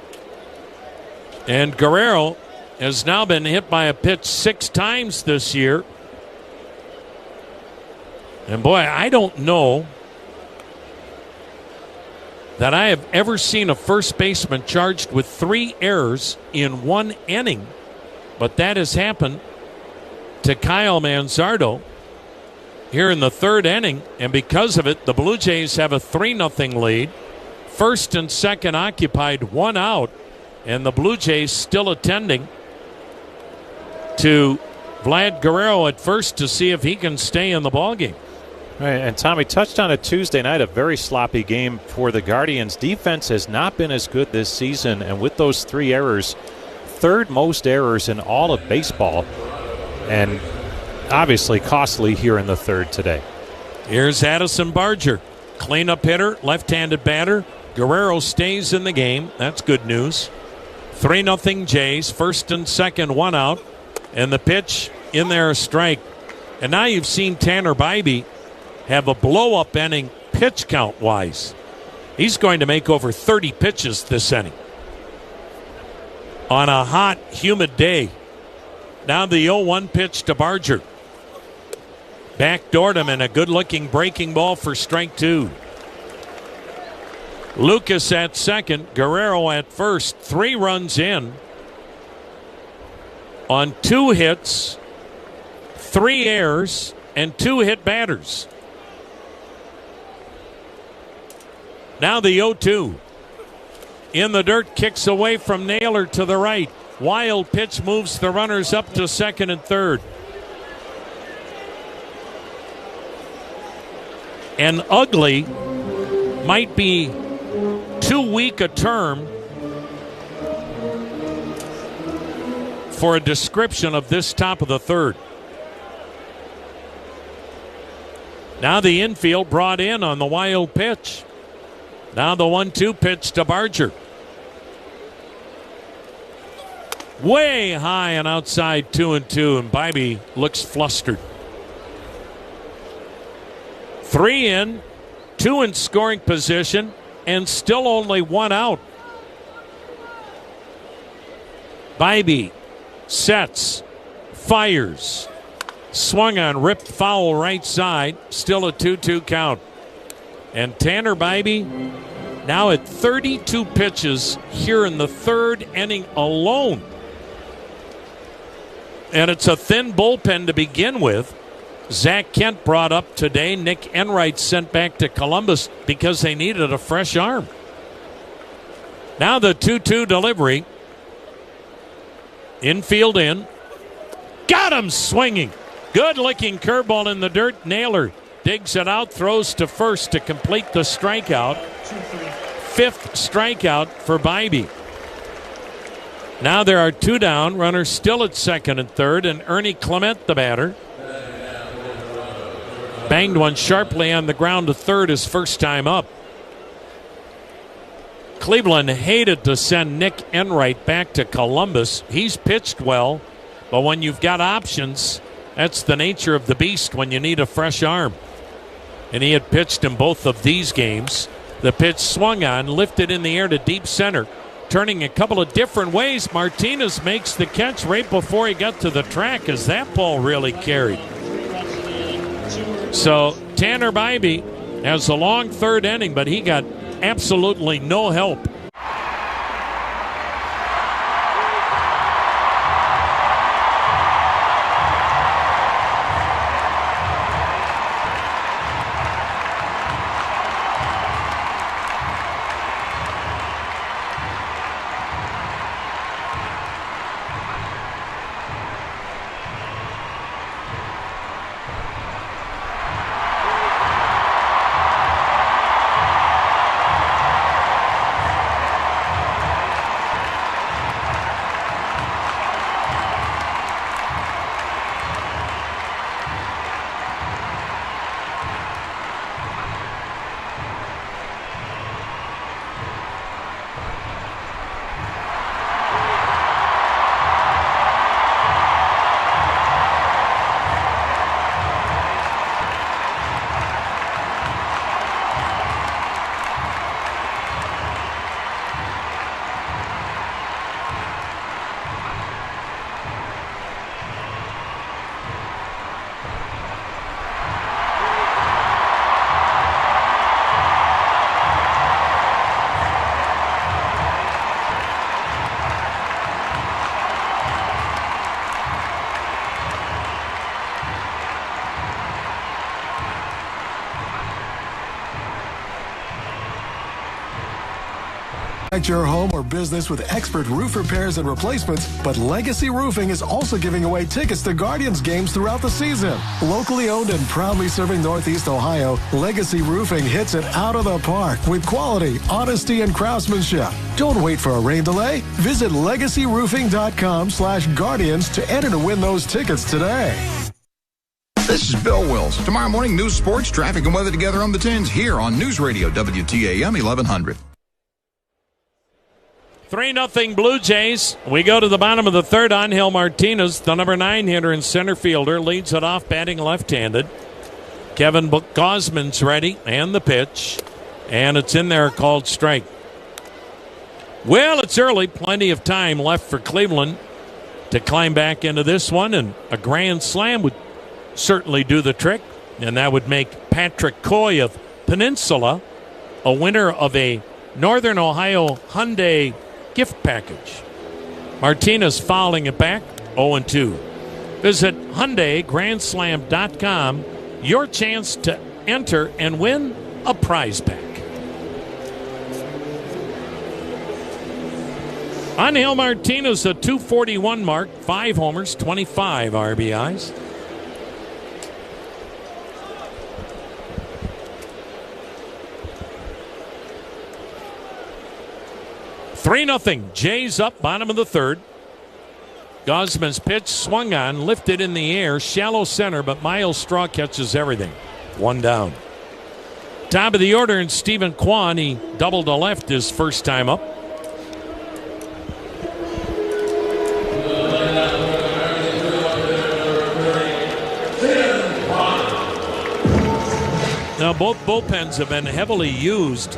[SPEAKER 15] And Guerrero has now been hit by a pitch 6 times this year. And boy, I don't know that I have ever seen a first baseman charged with 3 errors in 1 inning. But that has happened to Kyle Manzardo here in the 3rd inning. And because of it, the Blue Jays have a 3-0 lead. First and second occupied, 1 out. And the Blue Jays still attending to Vlad Guerrero at first to see if he can stay in the ballgame.
[SPEAKER 5] Right, and Tommy touched on it Tuesday night, a very sloppy game for the Guardians. Defense has not been as good this season, and with those 3 errors, 3rd most errors in all of baseball, and obviously costly here in the 3rd today.
[SPEAKER 15] Here's Addison Barger, cleanup hitter, left-handed batter. Guerrero stays in the game. That's good news. 3-0 Jays, first and second, 1 out. And the pitch in there, a strike. And now you've seen Tanner Bybee have a blow-up inning pitch count-wise. He's going to make over 30 pitches this inning on a hot, humid day. Now the 0-1 pitch to Barger. Backdoored him, and a good-looking breaking ball for strike 2. Lucas at second, Guerrero at first. 3 runs in on 2 hits, 3 errors, and 2 hit batters. Now the 0-2. In the dirt, kicks away from Naylor to the right. Wild pitch moves the runners up to second and third. And ugly might be too weak a term for a description of this top of the 3rd. Now the infield brought in on the wild pitch. Now the 1-2 pitch to Barger. Way high and outside 2-2, and Bybee looks flustered. 3 in, 2 in scoring position, and still only 1 out. Bybee sets, fires, swung on, ripped foul right side, still a 2-2 count. And Tanner Bybee now at 32 pitches here in the third inning alone. And it's a thin bullpen to begin with. Zach Kent brought up today. Nick Enright sent back to Columbus because they needed a fresh arm. Now the 2-2 delivery. Infield in. Got him swinging. Good-looking curveball in the dirt. Naylor digs it out, throws to first to complete the strikeout. Fifth strikeout for Bybee. Now there are 2 down. Runners still at second and third, and Ernie Clement, the batter, banged one sharply on the ground to third his first time up. Cleveland hated to send Nick Enright back to Columbus. He's pitched well, but when you've got options, that's the nature of the beast when you need a fresh arm. And he had pitched in both of these games. The pitch swung on, lifted in the air to deep center, turning a couple of different ways. Martinez makes the catch right before he got to the track as that ball really carried. So Tanner Bybee has a long third inning, but he got absolutely no help.
[SPEAKER 10] Your home or business with expert roof repairs and replacements, but Legacy Roofing is also giving away tickets to Guardians games throughout the season. Locally owned and proudly serving Northeast Ohio, Legacy Roofing hits it out of the park with quality, honesty, and craftsmanship. Don't wait for a rain delay. Visit legacyroofing.com/Guardians to enter to win those tickets today.
[SPEAKER 11] This is Bill Wills. Tomorrow morning, news, sports, traffic, and weather together on the 10s here on News Radio WTAM 1100.
[SPEAKER 15] 3-0 Blue Jays. We go to the bottom of the third. Angel Martinez, the number 9 hitter and center fielder, leads it off batting left-handed. Kevin Gausman's ready, and the pitch. And it's in there, called strike. Well, it's early. Plenty of time left for Cleveland to climb back into this one, and a grand slam would certainly do the trick. And that would make Patrick Coy of Peninsula a winner of a Northern Ohio Hyundai gift package. Martinez fouling it back, 0-2. Visit HyundaiGrandSlam.com. Your chance to enter and win a prize pack. Angel Martinez, a .241 mark, 5 homers, 25 RBIs. Three-0. Jays up, bottom of the third. Gausman's pitch swung on, lifted in the air, shallow center, but Miles Straw catches everything. 1 down. Top of the order, and Stephen Kwan, he doubled to left his first time up. Now, both bullpens have been heavily used.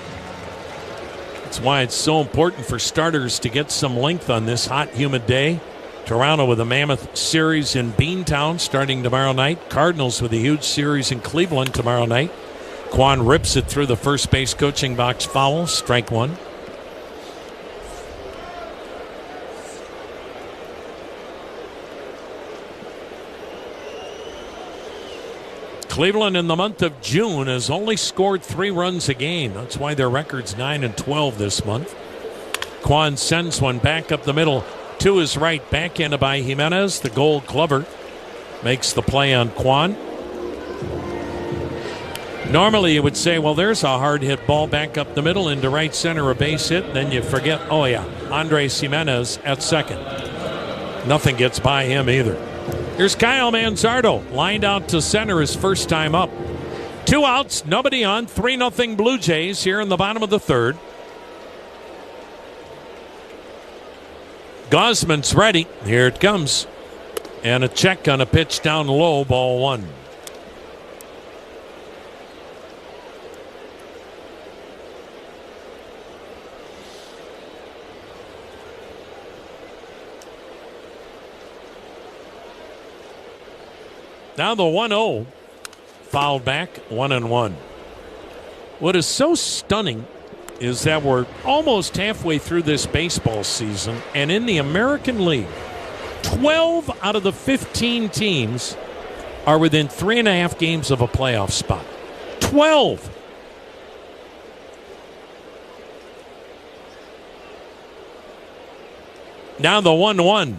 [SPEAKER 15] That's why it's so important for starters to get some length on this hot, humid day. Toronto with a mammoth series in Beantown starting tomorrow night. Cardinals with a huge series in Cleveland tomorrow night. Kwan rips it through the first base coaching box. Foul. Strike one. Cleveland in the month of June has only scored 3 runs a game. That's why their record's 9-12 this month. Kwan sends one back up the middle to his right, backhanded by Jimenez. The Gold Glover makes the play on Kwan. Normally you would say, well, there's a hard hit ball back up the middle into right center, a base hit, and then you forget, oh yeah, Andres Jimenez at second. Nothing gets by him either. Here's Kyle Manzardo, lined out to center his first time up. 2 outs, nobody on, 3-0 Blue Jays here in the bottom of the third. Gosman's ready. Here it comes. And a check on a pitch down low, ball 1. Now the 1-0, fouled back, 1-1. What is so stunning is that we're almost halfway through this baseball season, and in the American League, 12 out of the 15 teams are within 3.5 games of a playoff spot. 12! Now the 1-1.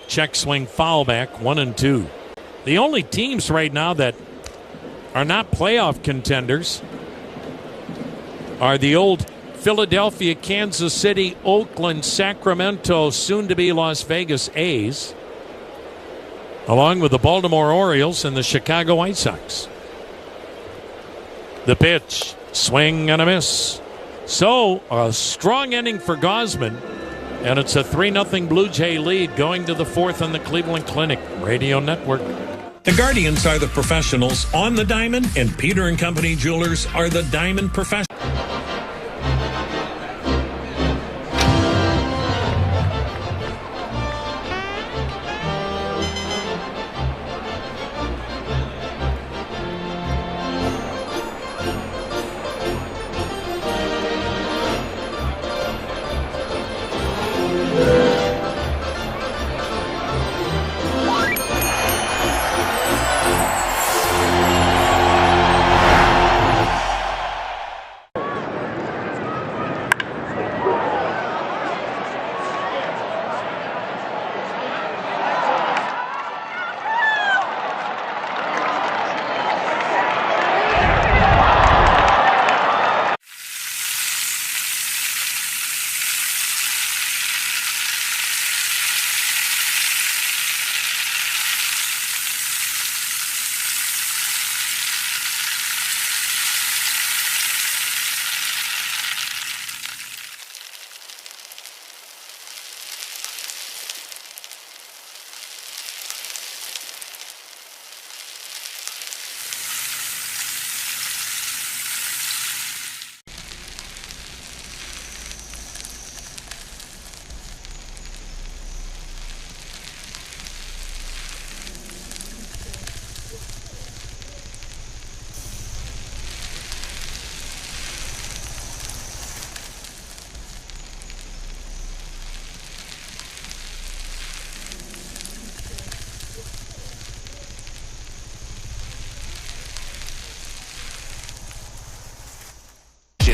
[SPEAKER 15] Check swing, foul back, 1-2. The only teams right now that are not playoff contenders are the old Philadelphia, Kansas City, Oakland, Sacramento, soon-to-be Las Vegas A's, along with the Baltimore Orioles and the Chicago White Sox. The pitch, swing and a miss. So, a strong inning for Gausman, and it's a 3-0 Blue Jay lead going to the 4th on the Cleveland Clinic Radio Network.
[SPEAKER 20] The Guardians are the professionals on the diamond, and Peter & Company Jewelers are the diamond professionals.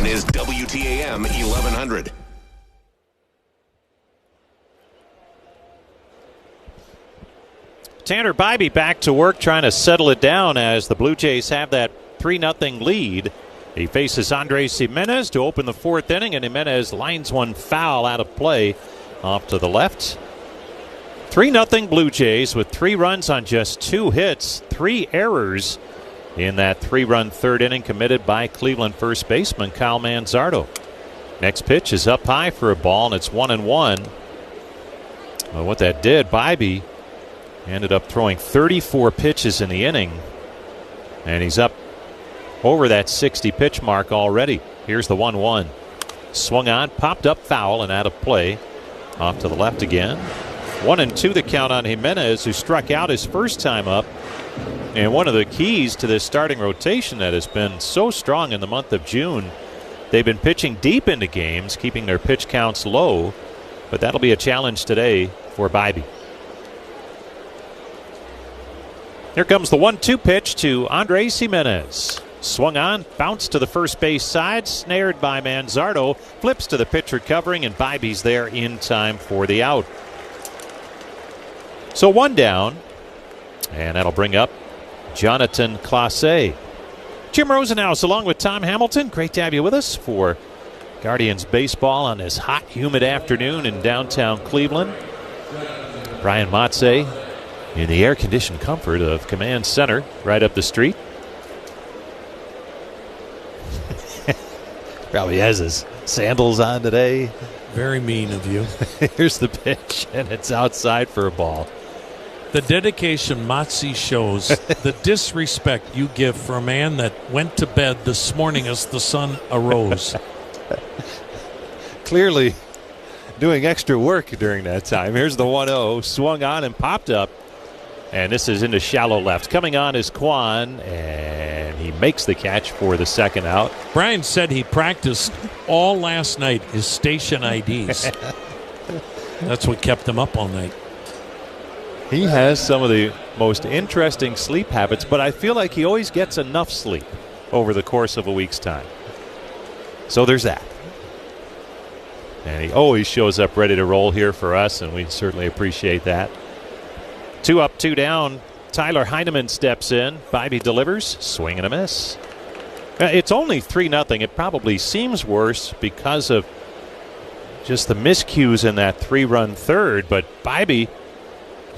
[SPEAKER 3] Is WTAM 1100.
[SPEAKER 5] Tanner Bibee back to work trying to settle it down as the Blue Jays have that 3-0 lead. He faces Andres Jimenez to open the 4th inning, and Jimenez lines one foul out of play off to the left. 3-0 Blue Jays with 3 runs on just 2 hits, 3 errors in that 3-run 3rd inning committed by Cleveland first baseman Kyle Manzardo. Next pitch is up high for a ball, and it's 1-1. Well, what that did, Bibee ended up throwing 34 pitches in the inning, and he's up over that 60-pitch mark already. Here's the 1-1. Swung on, popped up foul, and out of play. Off to the left again. 1-2 the count on Jimenez, who struck out his first time up And one of the keys to this starting rotation that has been so strong in the month of June, they've been pitching deep into games, keeping their pitch counts low, but that'll be a challenge today for Bibee. Here comes the 1-2 pitch to Andres Gimenez. Swung on, bounced to the first base side, snared by Manzardo, flips to the pitcher covering, and Bibee's there in time for the out. So one down, and that'll bring up Jonathan Clase. Jim Rosenhaus along with Tom Hamilton. Great to have you with us for Guardians baseball on this hot, humid afternoon in downtown Cleveland. Brian Motze in the air-conditioned comfort of Command Center right up the street. Probably has his sandals on today.
[SPEAKER 15] Very mean of you.
[SPEAKER 5] Here's the pitch, and it's outside for a ball.
[SPEAKER 15] The dedication Motze shows, the disrespect you give for a man that went to bed this morning as the sun arose.
[SPEAKER 5] Clearly doing extra work during that time. Here's the 1-0, swung on and popped up. And this is into shallow left. Coming on is Kwan, and he makes the catch for the second out.
[SPEAKER 15] Brian said he practiced all last night his station IDs. That's what kept him up all night.
[SPEAKER 5] He has some of the most interesting sleep habits, but I feel like he always gets enough sleep over the course of a week's time. So there's that. And he always shows up ready to roll here for us, and we certainly appreciate that. 2 up, 2 down. Tyler Heineman steps in. Bibee delivers. Swing and a miss. It's only 3-0. It probably seems worse because of just the miscues in that 3-run third. But Bibee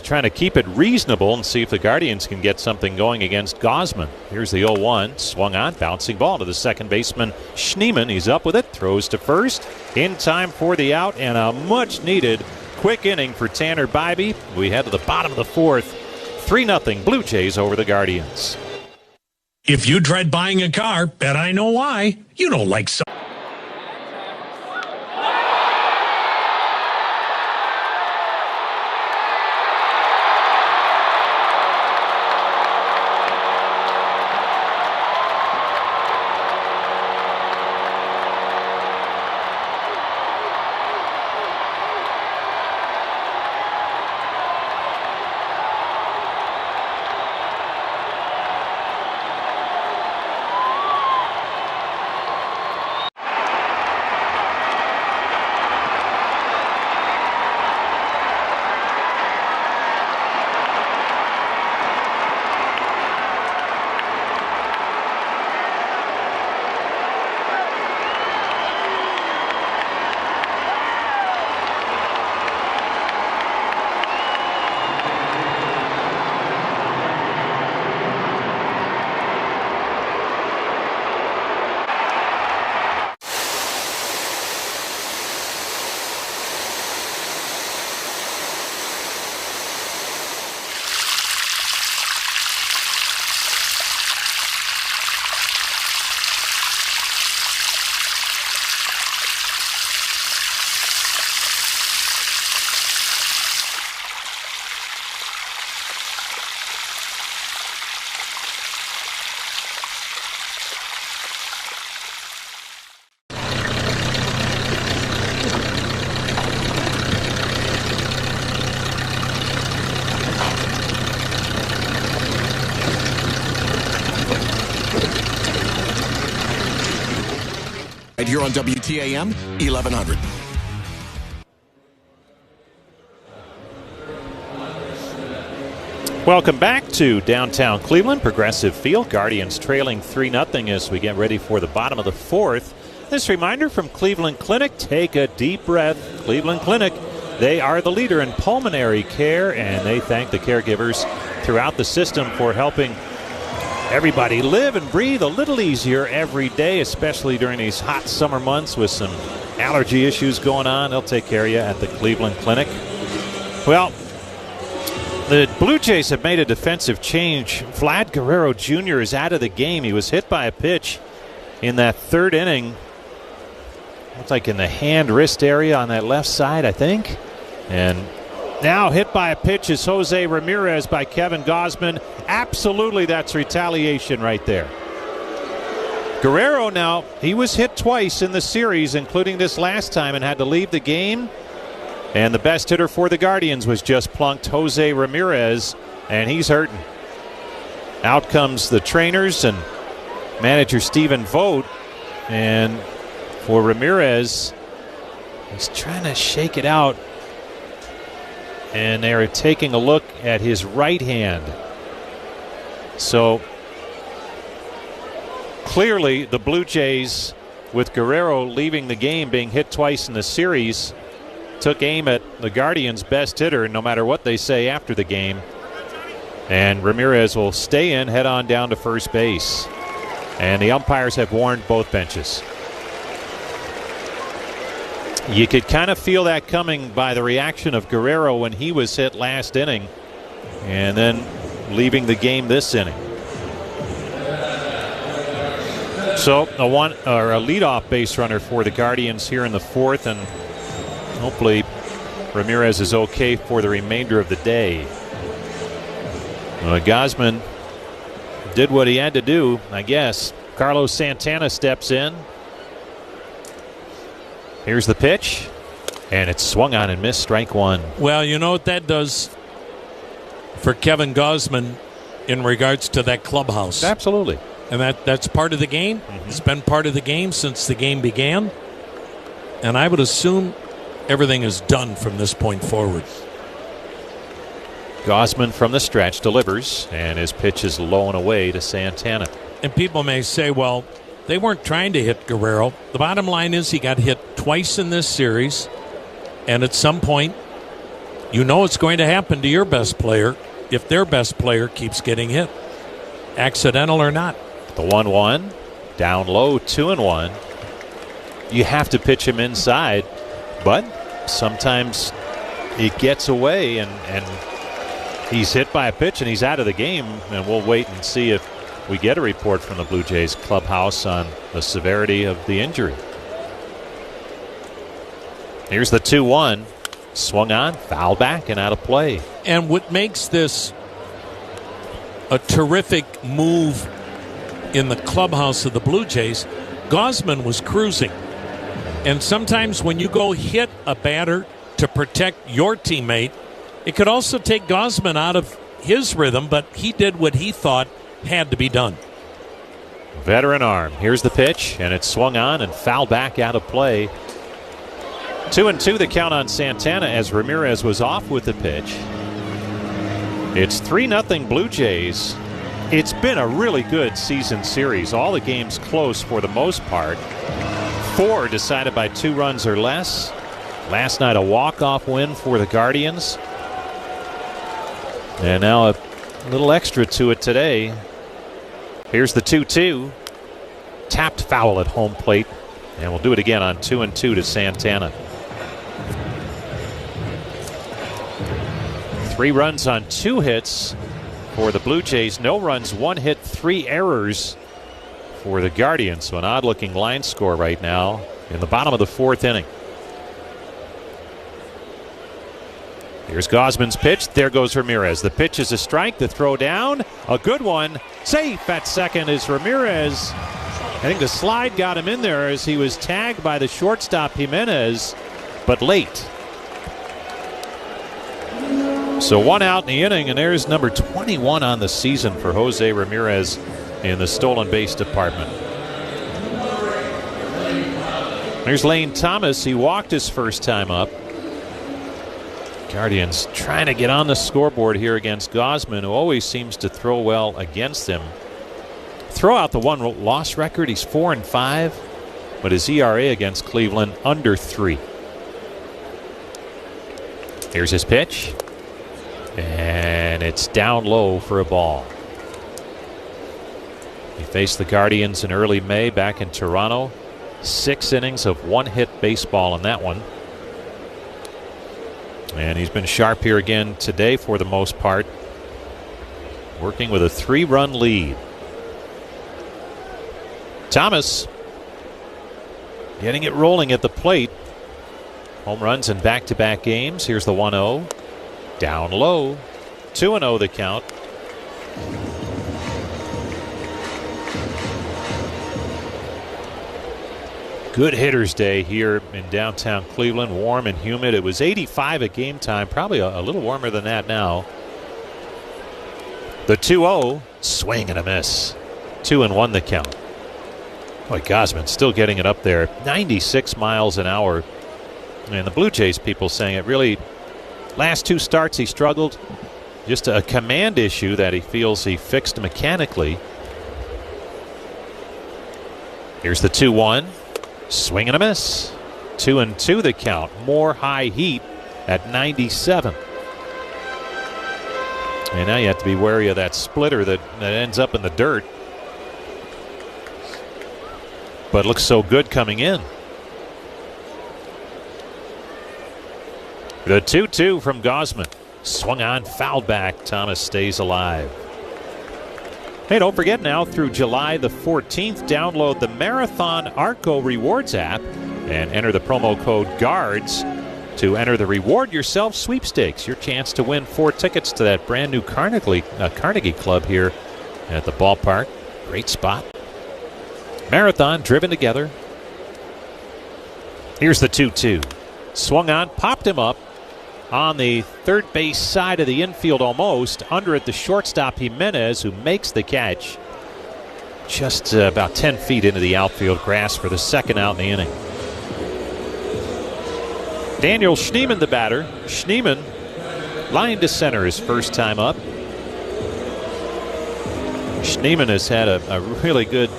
[SPEAKER 5] trying to keep it reasonable and see if the Guardians can get something going against Gausman. Here's the 0-1. Swung on. Bouncing ball to the second baseman, Schneemann. He's up with it. Throws to first. In time for the out, and a much-needed quick inning for Tanner Bibee. We head to the bottom of the fourth. 3-0 Blue Jays over the Guardians.
[SPEAKER 7] If you dread buying a car, bet I know why. You don't like so.
[SPEAKER 3] Right here on WTAM 1100.
[SPEAKER 5] Welcome back to downtown Cleveland, Progressive Field. Guardians trailing 3-0 as we get ready for the bottom of the fourth. This reminder from Cleveland Clinic, take a deep breath. Cleveland Clinic, they are the leader in pulmonary care, and they thank the caregivers throughout the system for helping everybody live and breathe a little easier every day, especially during these hot summer months with some allergy issues going on. They'll take care of you at the Cleveland Clinic. Well, the Blue Jays have made a defensive change. Vlad Guerrero Jr. is out of the game. He was hit by a pitch in that third inning. It's like in the hand-wrist area on that left side, I think. And Now hit by a pitch is Jose Ramirez by Kevin Gausman. Absolutely, that's retaliation right there. Guerrero now, he was hit twice in the series, including this last time, and had to leave the game. And the best hitter for the Guardians was just plunked, Jose Ramirez, and he's hurting. Out comes the trainers and manager Stephen Vogt. And for Ramirez, he's trying to shake it out. And they're taking a look at his right hand. So clearly the Blue Jays, with Guerrero leaving the game, being hit twice in the series, took aim at the Guardians' best hitter, no matter what they say after the game. And Ramirez will stay in, head on down to first base. And the umpires have warned both benches. You could kind of feel that coming by the reaction of Guerrero when he was hit last inning, and then leaving the game this inning. So a leadoff base runner for the Guardians here in the fourth, and hopefully Ramirez is okay for the remainder of the day. Gausman did what he had to do, I guess. Carlos Santana steps in. Here's the pitch, and it's swung on and missed, strike one.
[SPEAKER 15] Well, you know what that does for Kevin Gausman in regards to that clubhouse.
[SPEAKER 5] Absolutely.
[SPEAKER 15] And that's part of the game. Mm-hmm. It's been part of the game since the game began. And I would assume everything is done from this point forward.
[SPEAKER 5] Gausman from the stretch delivers, and his pitch is low and away to Santana.
[SPEAKER 15] And people may say, well, they weren't trying to hit Guerrero. The bottom line is he got hit twice in this series, and at some point, you know it's going to happen to your best player if their best player keeps getting hit, accidental or not.
[SPEAKER 5] The 1-1, down low, 2-1. You have to pitch him inside, but sometimes it gets away, and he's hit by a pitch, and he's out of the game, and we'll wait and see if we get a report from the Blue Jays clubhouse on the severity of the injury. Here's the 2-1. Swung on, foul back, and out of play.
[SPEAKER 15] And what makes this a terrific move in the clubhouse of the Blue Jays, Gausman was cruising. And sometimes when you go hit a batter to protect your teammate, it could also take Gausman out of his rhythm, but he did what he thought had to be done.
[SPEAKER 5] Veteran arm. Here's the pitch, and it's swung on and foul back, out of play. 2-2 the count on Santana as Ramirez was off with the pitch. It's 3-0 Blue Jays. It's been a really good season series. All the games close for the most part. 4 decided by 2 runs or less. Last night a walk-off win for the Guardians. And now a little extra to it today. Here's the 2-2. Tapped foul at home plate. And we'll do it again on 2-2 to Santana. 3 runs on 2 hits for the Blue Jays. No runs, 1 hit, 3 errors for the Guardians. So an odd-looking line score right now in the bottom of the 4th inning. Here's Gausman's pitch. There goes Ramirez. The pitch is a strike. The throw down. A good one. Safe at second is Ramirez. I think the slide got him in there as he was tagged by the shortstop Jimenez, but late. So 1 out in the inning, and there's number 21 on the season for Jose Ramirez in the stolen base department. There's Lane Thomas. He walked his first time up. Guardians trying to get on the scoreboard here against Gausman, who always seems to throw well against them. Throw out the 1-loss record. He's 4-5, but his ERA against Cleveland under 3. Here's his pitch, and it's down low for a ball. He faced the Guardians in early May back in Toronto. 6 innings of 1-hit baseball in that one. And he's been sharp here again today for the most part, working with a 3-run lead. Thomas getting it rolling at the plate. Home runs in back-to-back games. Here's the 1-0. Down low. 2-0 the count. Good hitter's day here in downtown Cleveland. Warm and humid. It was 85 at game time. Probably a little warmer than that now. The 2-0. Swing and a miss. 2-1 the count. Boy, Gausman still getting it up there. 96 miles an hour. And the Blue Jays people saying it really, last 2 starts he struggled. Just a command issue that he feels he fixed mechanically. Here's the 2-1. Swing and a miss. 2-2 the count. More high heat at 97. And now you have to be wary of that splitter that ends up in the dirt. But looks so good coming in. The 2-2 from Gausman. Swung on, fouled back. Thomas stays alive. Hey, don't forget now through July the 14th, download the Marathon Arco Rewards app and enter the promo code GUARDS to enter the Reward Yourself sweepstakes. Your chance to win 4 tickets to that brand new Carnegie Club here at the ballpark. Great spot. Marathon driven together. Here's the 2-2. Swung on, popped him up on the third base side of the infield almost. Under it, the shortstop Jimenez, who makes the catch. Just about 10 feet into the outfield grass for the second out in the inning. Daniel Schneemann, the batter. Schneemann, line to center his first time up. Schneemann has had a really good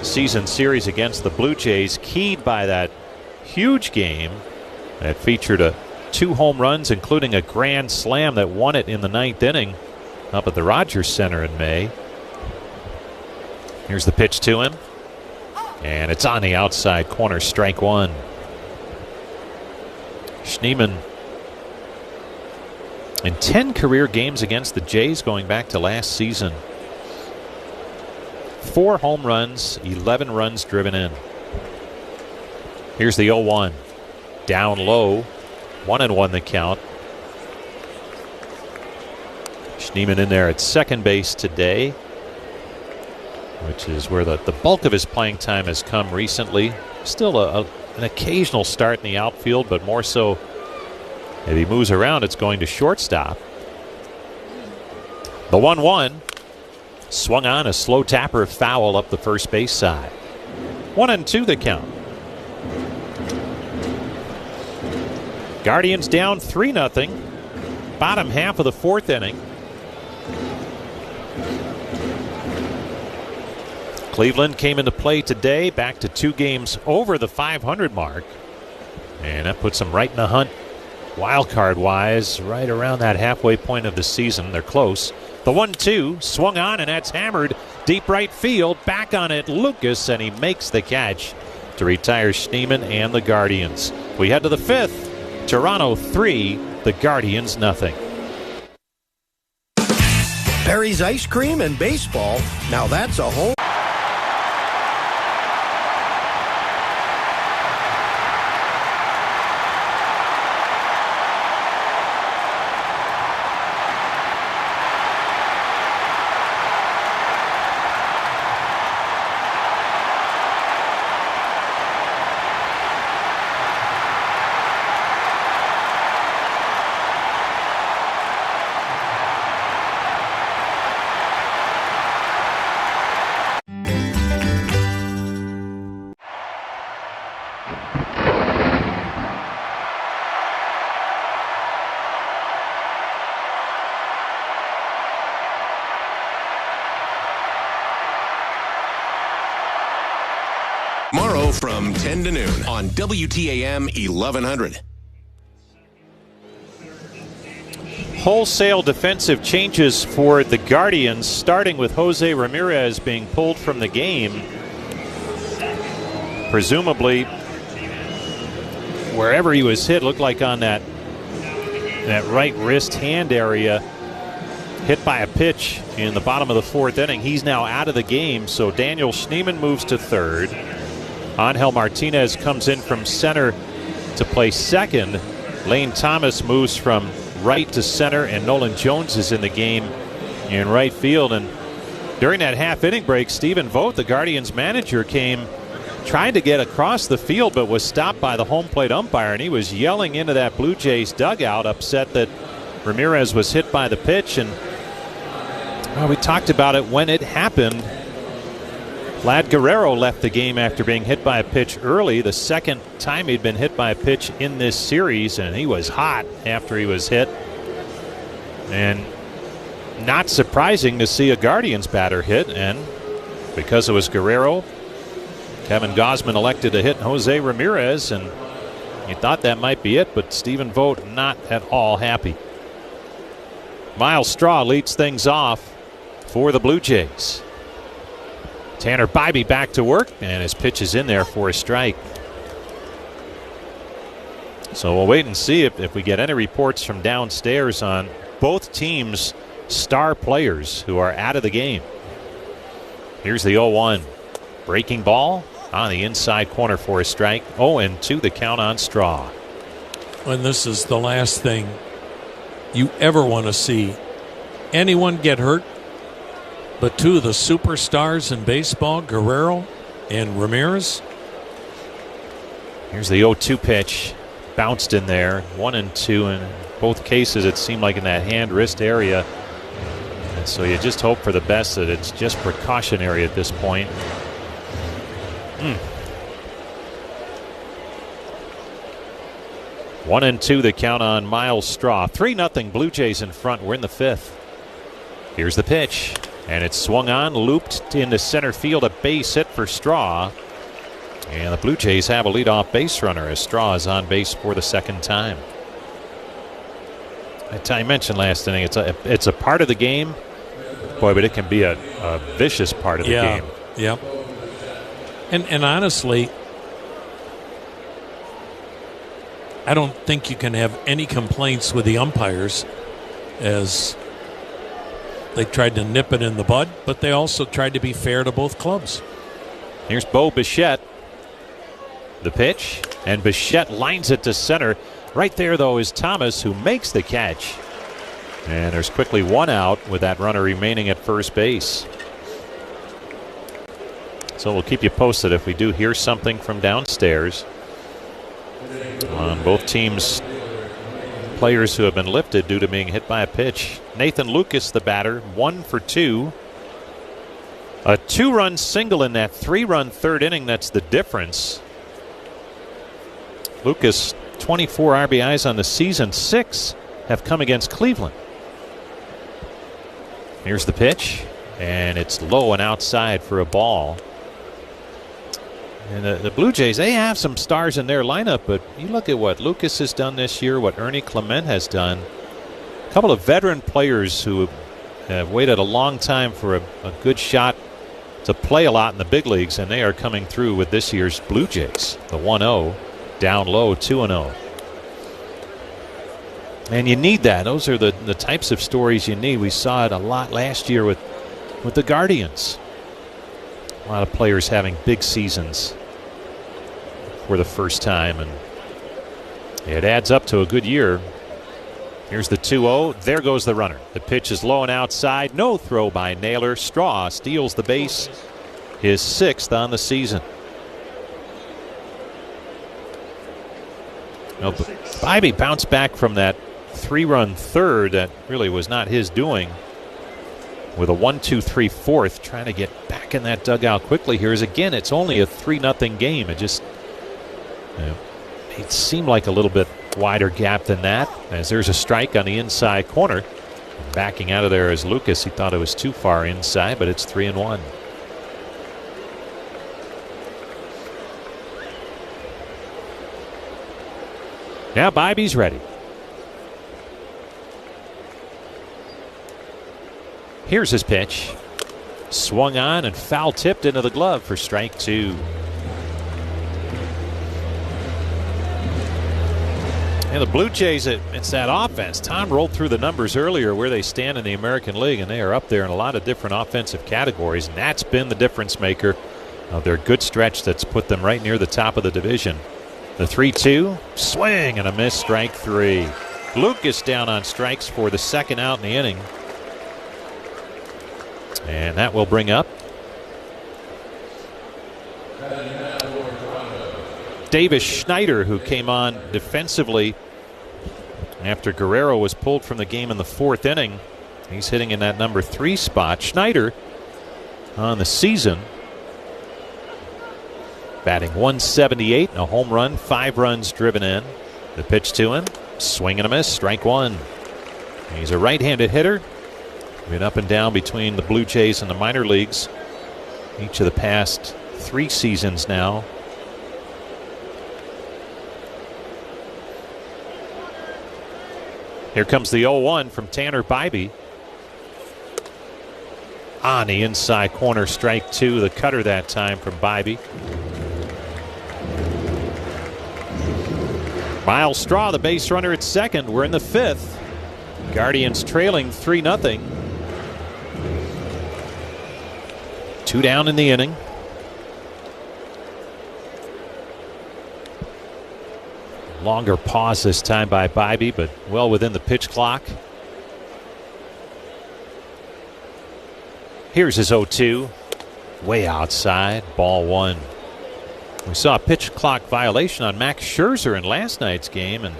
[SPEAKER 5] season series against the Blue Jays, keyed by that huge game that featured 2 home runs, including a grand slam that won it in the 9th inning up at the Rogers Center in May. Here's the pitch to him, and it's on the outside corner, strike 1. Schneemann in 10 career games against the Jays going back to last season. 4 home runs, 11 runs driven in. Here's the 0-1. Down low. 1-1 the count. Schneemann in there at second base today, which is where the bulk of his playing time has come recently. Still an occasional start in the outfield, but more so if he moves around, it's going to shortstop. The 1-1. Swung on, a slow tapper foul up the first base side. 1-2 the count. Guardians down 3-0. Bottom half of the 4th inning. Cleveland came into play today, back to 2 games over the 500 mark. And that puts them right in the hunt, wild card wise, right around that halfway point of the season. They're close. The 1-2 swung on, and that's hammered deep right field. Back on it, Lucas, and he makes the catch to retire Schneemann and the Guardians. We head to the 5th. Toronto 3, the Guardians 0.
[SPEAKER 12] Perry's Ice Cream and Baseball. Now that's a home.
[SPEAKER 3] Tomorrow from 10 to noon on WTAM 1100.
[SPEAKER 5] Wholesale defensive changes for the Guardians, starting with Jose Ramirez being pulled from the game. Presumably, wherever he was hit, looked like on that right wrist hand area, hit by a pitch in the bottom of the 4th inning. He's now out of the game, so Daniel Schneemann moves to third. Angel Martinez comes in from center to play second. Lane Thomas moves from right to center, and Nolan Jones is in the game in right field. And during that half-inning break, Stephen Vogt, the Guardians manager, came trying to get across the field but was stopped by the home plate umpire, and he was yelling into that Blue Jays dugout, upset that Ramirez was hit by the pitch. And we talked about it when it happened. Vlad Guerrero left the game after being hit by a pitch early, the second time he'd been hit by a pitch in this series, and he was hot after he was hit. And not surprising to see a Guardians batter hit, and because it was Guerrero, Kevin Gausman elected to hit Jose Ramirez, and you thought that might be it, but Stephen Vogt not at all happy. Miles Straw leads things off for the Blue Jays. Tanner Bibee back to work, and his pitch is in there for a strike. So we'll wait and see if we get any reports from downstairs on both teams' star players who are out of the game. Here's the 0-1. Breaking ball on the inside corner for a strike. 0-2 the count on Straw.
[SPEAKER 15] And this is the last thing you ever want to see anyone get hurt. But two of the superstars in baseball, Guerrero and Ramirez.
[SPEAKER 5] Here's the 0-2 pitch. Bounced in there. 1-2. In both cases, it seemed like in that hand-wrist area. And so you just hope for the best that it's just precautionary at this point. 1-2 the count on Miles Straw. 3-0 Blue Jays in front. We're in the fifth. Here's the pitch. And it's swung on, looped into center field, a base hit for Straw. And the Blue Jays have a leadoff base runner as Straw is on base for the second time. I mentioned last inning, it's a part of the game, boy, but it can be a vicious part of the game.
[SPEAKER 15] Yep. And honestly, I don't think you can have any complaints with the umpires, as they tried to nip it in the bud, but they also tried to be fair to both clubs.
[SPEAKER 5] Here's Bo Bichette. The pitch, and Bichette lines it to center. Right there, though, is Thomas, who makes the catch. And there's quickly one out with that runner remaining at first base. So we'll keep you posted if we do hear something from downstairs on both teams' players who have been lifted due to being hit by a pitch. Nathan Lucas, the batter, 1 for 2. A 2-run single in that 3-run third inning. That's the difference. Lucas, 24 RBIs on the season. 6 have come against Cleveland. Here's the pitch, and it's low and outside for a ball. And the Blue Jays, they have some stars in their lineup, but you look at what Lucas has done this year, what Ernie Clement has done. A couple of veteran players who have waited a long time for a good shot to play a lot in the big leagues, and they are coming through with this year's Blue Jays. The 1-0, down low, 2-0. And you need that. Those are the types of stories you need. We saw it a lot last year with the Guardians. A lot of players having big seasons for the first time, and it adds up to a good year. Here's the 2-0. There goes the runner. The pitch is low and outside. No throw by Naylor. Straw steals the base, his 6th on the season. Bibee bounced back from that 3-run third that really was not his doing, with a 1-2-3 fourth, trying to get back in that dugout quickly. Here's again, it's only a 3-0 game. It just it seemed like a little bit wider gap than that, as there's a strike on the inside corner. Backing out of there is Lucas. He thought it was too far inside, but it's 3-1. Now Bibee's ready. Here's his pitch. Swung on and foul tipped into the glove for strike 2. And the Blue Jays, it's that offense. Tom rolled through the numbers earlier where they stand in the American League, and they are up there in a lot of different offensive categories, and that's been the difference maker of their good stretch that's put them right near the top of the division. The 3-2, swing and a miss, strike 3. Lucas down on strikes for the second out in the inning. And that will bring up Davis Schneider, who came on defensively after Guerrero was pulled from the game in the fourth inning. He's hitting in that number 3 spot. Schneider on the season batting .178 and a home run, 5 runs driven in. The pitch to him, swing and a miss, strike 1. He's a right-handed hitter. Been up and down between the Blue Jays and the minor leagues each of the past 3 seasons now. Here comes the 0-1 from Tanner Bybee. On the inside corner, strike 2. The cutter that time from Bybee. Miles Straw, the base runner at second. We're in the 5th. Guardians trailing 3-0. 2 down in the inning. Longer pause this time by Bybee, but well within the pitch clock. Here's his 0-2. Way outside. Ball 1. We saw a pitch clock violation on Max Scherzer in last night's game, and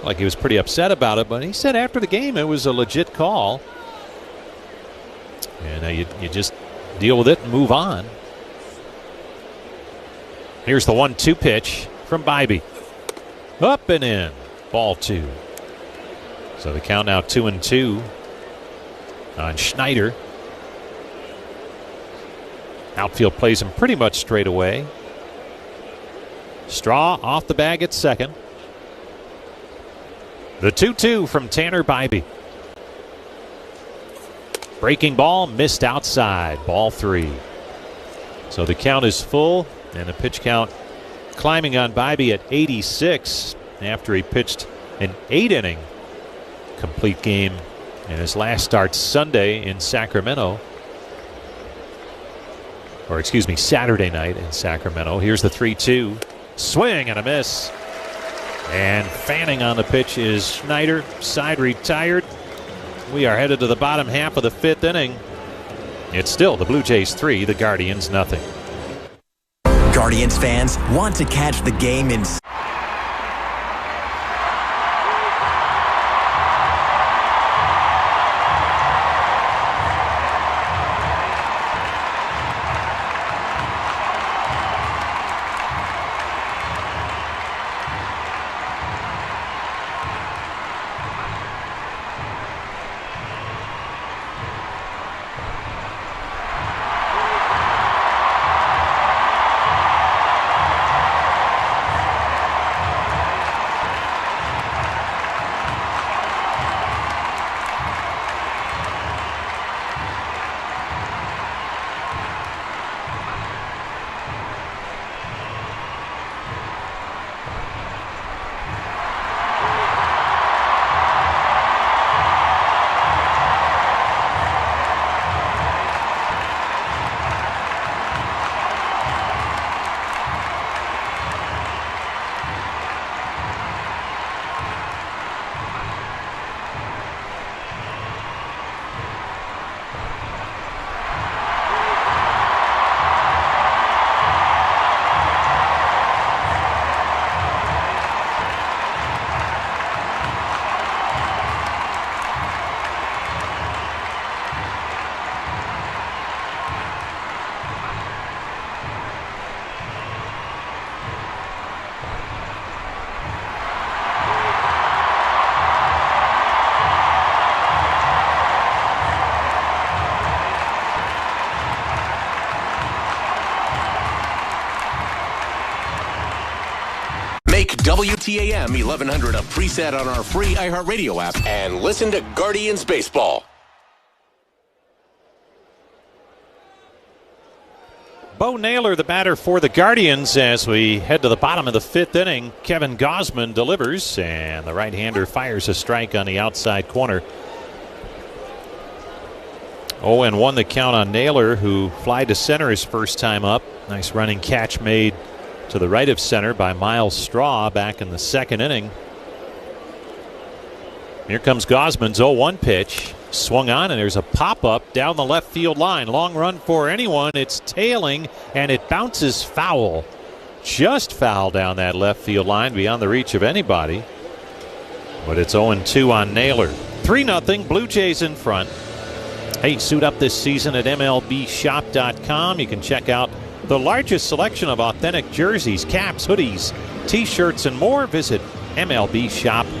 [SPEAKER 5] like he was pretty upset about it, but he said after the game it was a legit call. And you just deal with it and move on. Here's the 1-2 pitch from Bybee. Up and in. Ball 2. So the count now 2-2 on Schneider. Outfield plays him pretty much straight away. Straw off the bag at second. The 2-2 from Tanner Bybee. Breaking ball missed outside. Ball 3. So the count is full, and the pitch count climbing on Bybee at 86 after he pitched an 8-inning complete game in his last start Sunday in Sacramento. Or excuse me, Saturday night in Sacramento. Here's the 3-2. Swing and a miss. And fanning on the pitch is Schneider. Side retired. We are headed to the bottom half of the 5th inning. It's still the Blue Jays 3, the Guardians nothing.
[SPEAKER 13] Guardians fans want to catch the game in
[SPEAKER 3] Make WTAM 1100 a preset on our free iHeartRadio app and listen to Guardians Baseball.
[SPEAKER 5] Bo Naylor, the batter for the Guardians, as we head to the bottom of the 5th inning. Kevin Gausman delivers, and the right-hander fires a strike on the outside corner. 0-1 the count on Naylor, who flied to center his first time up. Nice running catch made to the right of center by Miles Straw back in the 2nd inning. Here comes Gosman's 0-1 pitch. Swung on, and there's a pop-up down the left field line. Long run for anyone. It's tailing, and it bounces foul. Just foul down that left field line, beyond the reach of anybody. But it's 0-2 on Naylor. 3-0, Blue Jays in front. Hey, suit up this season at MLBshop.com. You can check out the largest selection of authentic jerseys, caps, hoodies, T-shirts, and more. Visit MLBshop.com.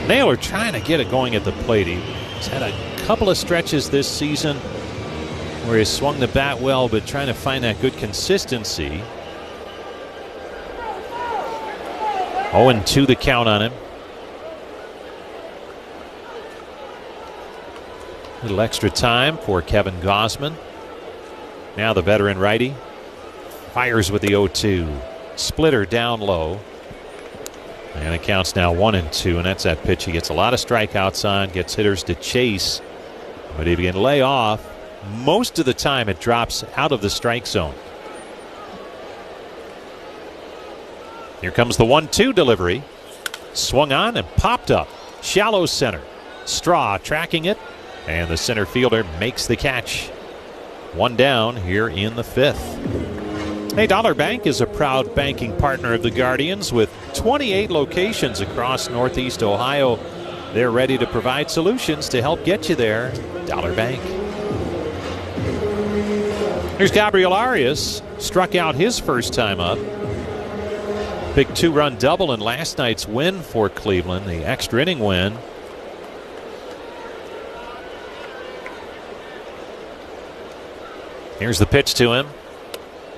[SPEAKER 5] Naylor trying to get it going at the plate. He's had a couple of stretches this season where he's swung the bat well, but trying to find that good consistency. 0-2 the count on him. A little extra time for Kevin Gausman. Now the veteran righty fires with the 0-2. Splitter down low. And it counts now 1-2, and that's that pitch he gets a lot of strikeouts on, gets hitters to chase. But if he can lay off, most of the time it drops out of the strike zone. Here comes the 1-2 delivery. Swung on and popped up. Shallow center. Straw tracking it, and the center fielder makes the catch. One down here in the fifth. Hey, Dollar Bank is a proud banking partner of the Guardians with 28 locations across Northeast Ohio. They're ready to provide solutions to help get you there. Dollar Bank. Here's Gabriel Arias. Struck out his first time up. Big 2-run double in last night's win for Cleveland, the extra inning win. Here's the pitch to him.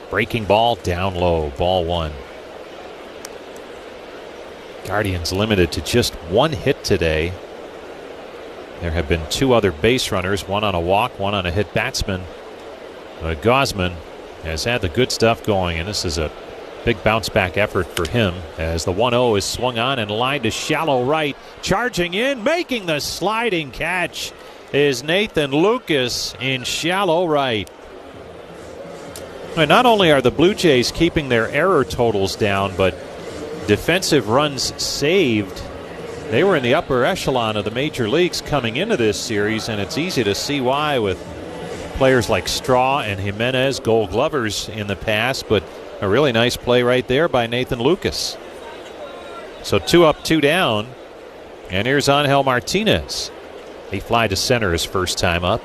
[SPEAKER 5] Breaking ball down low, ball one. Guardians limited to just one hit today. There have been two other base runners, one on a walk, one on a hit batsman. But Gausman has had the good stuff going, and this is a big bounce back effort for him as the 1-0 is swung on and lined to shallow right. Charging in, making the sliding catch is Nathan Lucas in shallow right. Not only are the Blue Jays keeping their error totals down, but defensive runs saved. They were in the upper echelon of the major leagues coming into this series, and it's easy to see why with players like Straw and Jimenez, Gold Glovers in the past, but a really nice play right there by Nathan Lucas. So 2 up, 2 down, and here's Angel Martinez. He fly to center his first time up.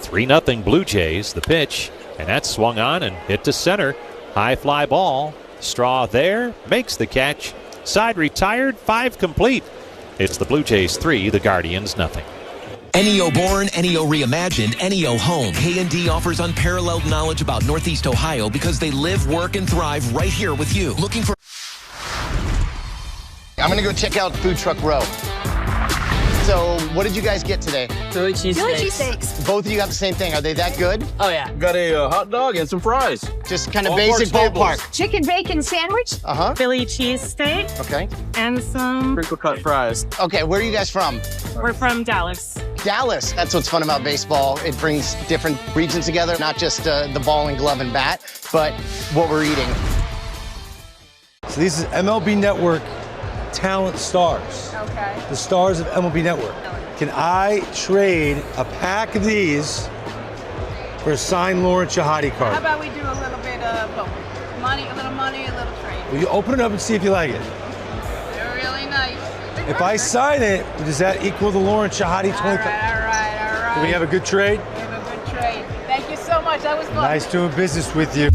[SPEAKER 5] 3-0 Blue Jays, the pitch. And that's swung on and hit to center. High fly ball. Straw there. Makes the catch. Side retired. 5 complete. It's the Blue Jays 3, the Guardians nothing.
[SPEAKER 13] NEO Born, NEO Reimagined, NEO Home. K&D offers unparalleled knowledge about Northeast Ohio because they live, work, and thrive right here with you. Looking for...
[SPEAKER 14] I'm going to go check out Food Truck Row. So, what did you guys get today?
[SPEAKER 16] Philly cheesesteaks.
[SPEAKER 14] Both of you got the same thing. Are they that good?
[SPEAKER 16] Oh, yeah.
[SPEAKER 23] Got a hot dog and some fries.
[SPEAKER 14] Just kind of basic ballpark.
[SPEAKER 17] Chicken bacon sandwich.
[SPEAKER 14] Uh-huh.
[SPEAKER 17] Philly cheesesteak.
[SPEAKER 14] Okay.
[SPEAKER 17] And some...
[SPEAKER 23] crinkle cut fries.
[SPEAKER 14] Okay, where are you guys from?
[SPEAKER 17] We're from Dallas.
[SPEAKER 14] Dallas. That's what's fun about baseball. It brings different regions together, not just the ball and glove and bat, but what we're eating.
[SPEAKER 18] So this is MLB Network Talent Stars.
[SPEAKER 17] Okay.
[SPEAKER 18] The stars of MLB Network. Can I trade a pack of these for a signed Lauren Shahadi card?
[SPEAKER 17] How about we do a little bit of both? Money, a little trade.
[SPEAKER 18] Will you open it up and see if you like it?
[SPEAKER 17] They're really nice.
[SPEAKER 18] If I sign it, does that equal the Lauren Shahadi 20?
[SPEAKER 17] All right.
[SPEAKER 18] Do we have a good trade?
[SPEAKER 17] We have a good trade. Thank you so much. That was fun.
[SPEAKER 18] Nice doing business with you.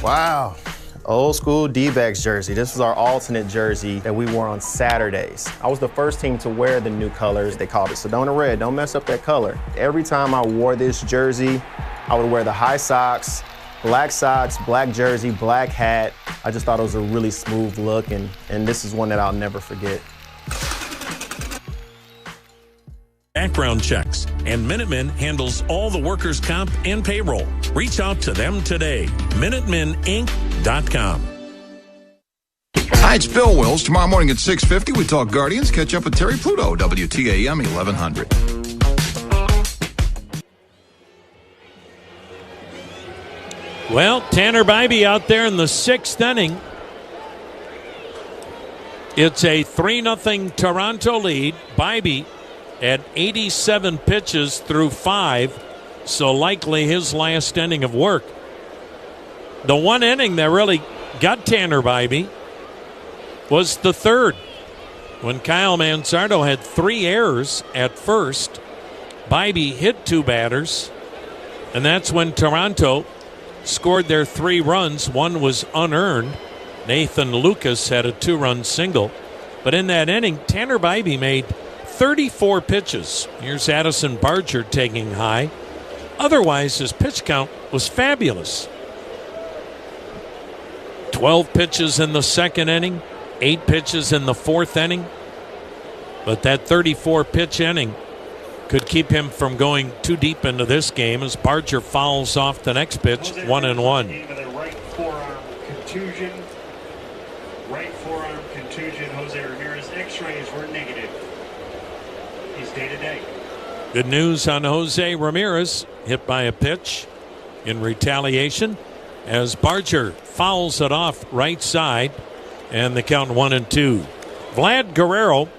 [SPEAKER 19] Wow. Old school D-backs jersey. This was our alternate jersey that we wore on Saturdays. I was the first team to wear the new colors. They called it Sedona Red. Don't mess up that color. Every time I wore this jersey, I would wear the high socks, black jersey, black hat. I just thought it was a really smooth look, and this is one that I'll never forget.
[SPEAKER 7] Background checks, and Minutemen handles all the workers' comp and payroll. Reach out to them today. MinutemenInc.com.
[SPEAKER 11] Hi, it's Bill Wills. Tomorrow morning at 6:50, we talk Guardians. Catch up with Terry Pluto, WTAM 1100.
[SPEAKER 15] Well, Tanner Bybee out there in the 6th inning. It's a 3-0 Toronto lead. Bybee at 87 pitches through 5, so likely his last inning of work. The one inning that really got Tanner Bybee was the 3rd, when Kyle Manzardo had 3 errors at first. Bybee hit 2 batters, and that's when Toronto scored their 3 runs. One was unearned. Nathan Lucas had a 2-run single. But in that inning, Tanner Bybee made 34 pitches. Here's Addison Barger taking high. Otherwise, his pitch count was fabulous. 12 pitches in the 2nd inning, 8 pitches in the 4th inning. But that 34-pitch inning could keep him from going too deep into this game as Barger fouls off the next pitch, 1-1.
[SPEAKER 2] Right forearm contusion. Right forearm contusion. Jose Ramirez X-rays were negative. He's day-to-day.
[SPEAKER 15] Good news on Jose Ramirez, hit by a pitch in retaliation as Barger fouls it off right side, and the count 1-2. Vlad Guerrero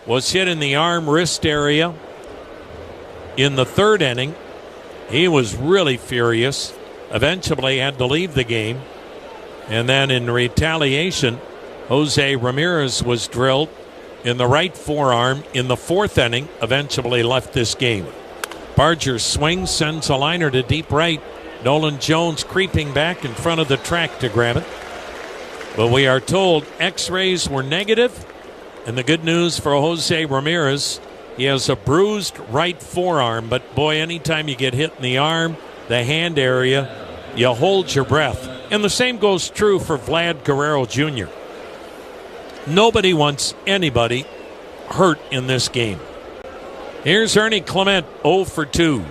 [SPEAKER 15] was hit in the arm wrist area in the 3rd inning. He was really furious. Eventually had to leave the game. And then in retaliation, Jose Ramirez was drilled in the right forearm in the 4th inning. Eventually left this game. Barger swings, sends a liner to deep right. Nolan Jones creeping back in front of the track to grab it. But we are told X-rays were negative. And the good news for Jose Ramirez, he has a bruised right forearm. But boy, anytime you get hit in the arm, the hand area, you hold your breath. And the same goes true for Vlad Guerrero Jr. Nobody wants anybody hurt in this game. Here's Ernie Clement, 0 for 2.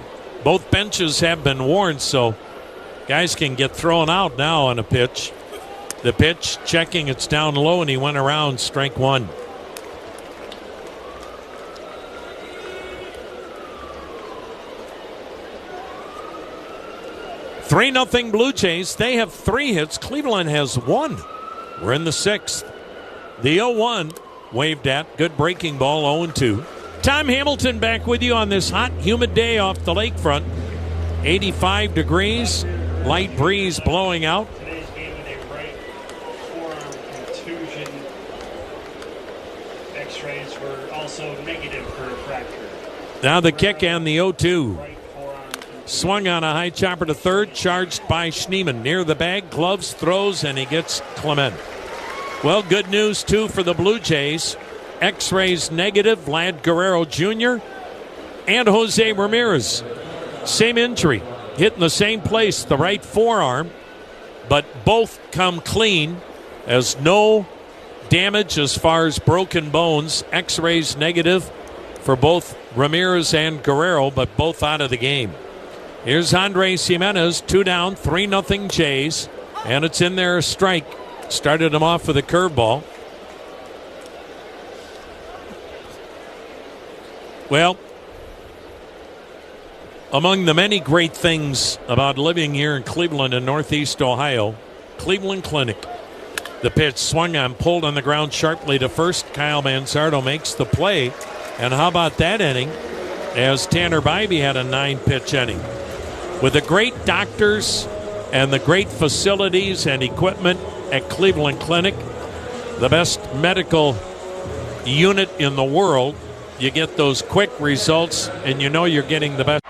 [SPEAKER 15] Both benches have been worn, so guys can get thrown out now on a pitch. The pitch, checking, it's down low, and he went around, strike 1. Three 0 Blue Jays. They have 3 hits. Cleveland has 1. We're in the 6th. The 0-1 waved at. Good breaking ball, 0-2. Tom Hamilton back with you on this hot, humid day off the lakefront. 85 degrees. Light breeze blowing out.
[SPEAKER 2] Today's game with a right forearm contusion. X-rays were also negative for a fracture.
[SPEAKER 15] Now the kick and the 0-2. Swung on a high chopper to third, charged by Schneemann. Near the bag, gloves, throws, and he gets Clement. Well, good news, too, for the Blue Jays. X-rays negative, Vlad Guerrero Jr. and Jose Ramirez. Same injury, hit in the same place, the right forearm, but both come clean as no damage as far as broken bones. X-rays negative for both Ramirez and Guerrero, but both out of the game. Here's Andres Jimenez, 2 down, 3-0 Jays, and it's in there, a strike. Started him off with a curveball. Well, among the many great things about living here in Cleveland and Northeast Ohio, Cleveland Clinic. The pitch swung on, pulled on the ground sharply to first. Kyle Manzardo makes the play. And how about that inning, as Tanner Bybee had a 9-pitch inning. With the great doctors and the great facilities and equipment at Cleveland Clinic, the best medical unit in the world, you get those quick results, and you know you're getting the best.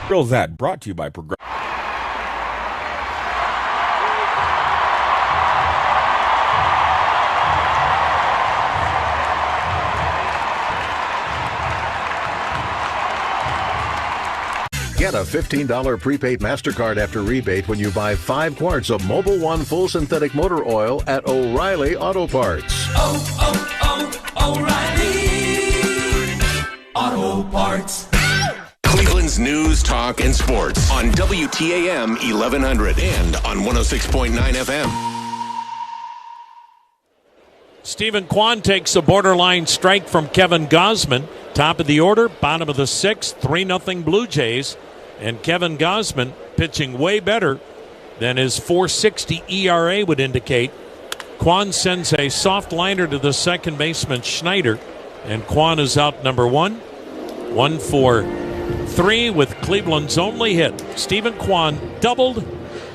[SPEAKER 4] Grill That, brought to you by Progressive.
[SPEAKER 21] Get a $15 prepaid MasterCard after rebate when you buy 5 quarts of Mobil 1 full synthetic motor oil at O'Reilly Auto Parts.
[SPEAKER 3] O'Reilly Auto Parts. Cleveland's news, talk, and sports on WTAM 1100 and on 106.9 FM.
[SPEAKER 15] Stephen Kwan takes a borderline strike from Kevin Gausman. Top of the order, bottom of the 6th, 3-0 Blue Jays. And Kevin Gausman pitching way better than his .460 ERA would indicate. Kwan sends a soft liner to the second baseman Schneider, and Kwan is out number 1. 1 for 3 with Cleveland's only hit. Stephen Kwan doubled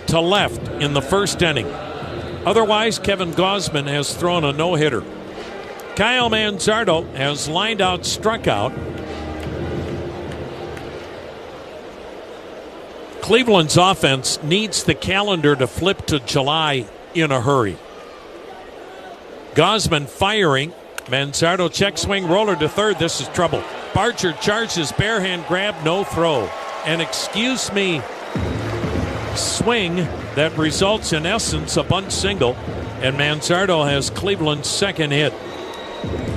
[SPEAKER 15] to left in the first inning. Otherwise, Kevin Gausman has thrown a no-hitter. Kyle Manzardo has lined out, struck out. Cleveland's offense needs the calendar to flip to July in a hurry. Gausman firing. Manzardo check swing roller to third. This is trouble. Barger charges, bare hand grab, no throw. An excuse me swing that results in essence a bunt single, and Manzardo has Cleveland's second hit.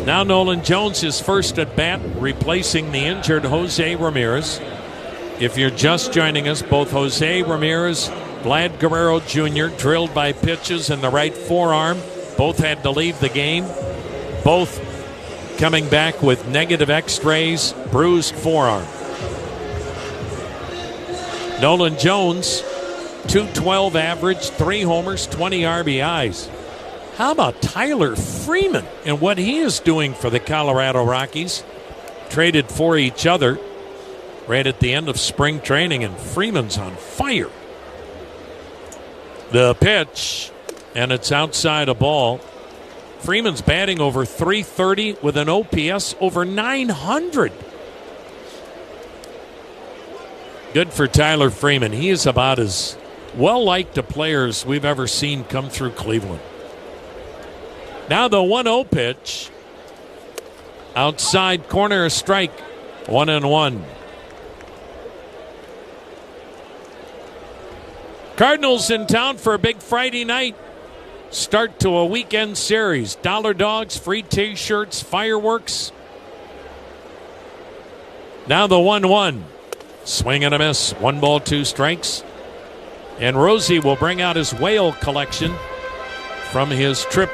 [SPEAKER 15] Now Nolan Jones is first at bat, replacing the injured Jose Ramirez. If you're just joining us, both Jose Ramirez, Vlad Guerrero Jr. drilled by pitches in the right forearm. Both had to leave the game. Both coming back with negative x-rays, bruised forearm. Nolan Jones, .212 average, 3 homers, 20 RBIs. How about Tyler Freeman and what he is doing for the Colorado Rockies? Traded for each other right at the end of spring training, and Freeman's on fire. The pitch, and it's outside a ball. Freeman's batting over .330 with an OPS over .900. Good for Tyler Freeman. He is about as well-liked a player as we've ever seen come through Cleveland. Now the 1-0 pitch. Outside corner, a strike. 1-1. Cardinals in town for a big Friday night start to a weekend series. Dollar dogs, free T-shirts, fireworks. Now the 1-1. Swing and a miss. 1 ball, 2 strikes. And Rosie will bring out his whale collection from his trip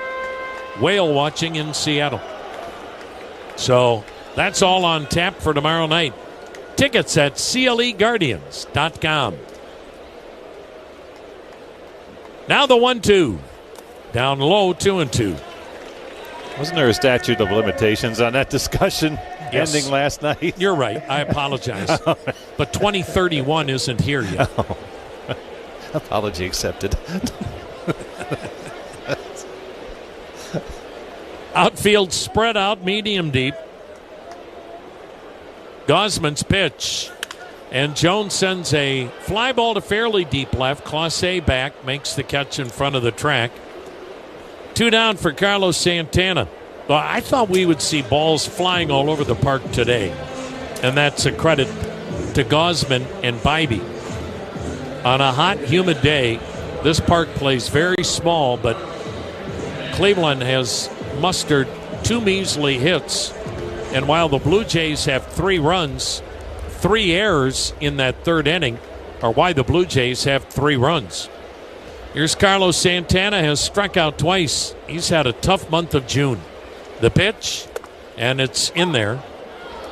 [SPEAKER 15] whale watching in Seattle. So that's all on tap for tomorrow night. Tickets at CLEGuardians.com. Now the 1-2. Down low, 2-2.
[SPEAKER 5] Wasn't there a statute of limitations on that discussion ending last night?
[SPEAKER 15] You're right. I apologize. But 2031 isn't here yet.
[SPEAKER 5] Oh. Apology accepted.
[SPEAKER 15] Outfield spread out, medium deep. Gausman's pitch. And Jones sends a fly ball to fairly deep left. Clase back, makes the catch in front of the track. 2 down for Carlos Santana. Well, I thought we would see balls flying all over the park today. And that's a credit to Gausman and Bybee. On a hot, humid day, this park plays very small, but Cleveland has mustered 2 measly hits. And while the Blue Jays have 3 runs, 3 errors in that third inning are why the Blue Jays have 3 runs. Here's Carlos Santana, has struck out twice. He's had a tough month of June. The pitch, and it's in there.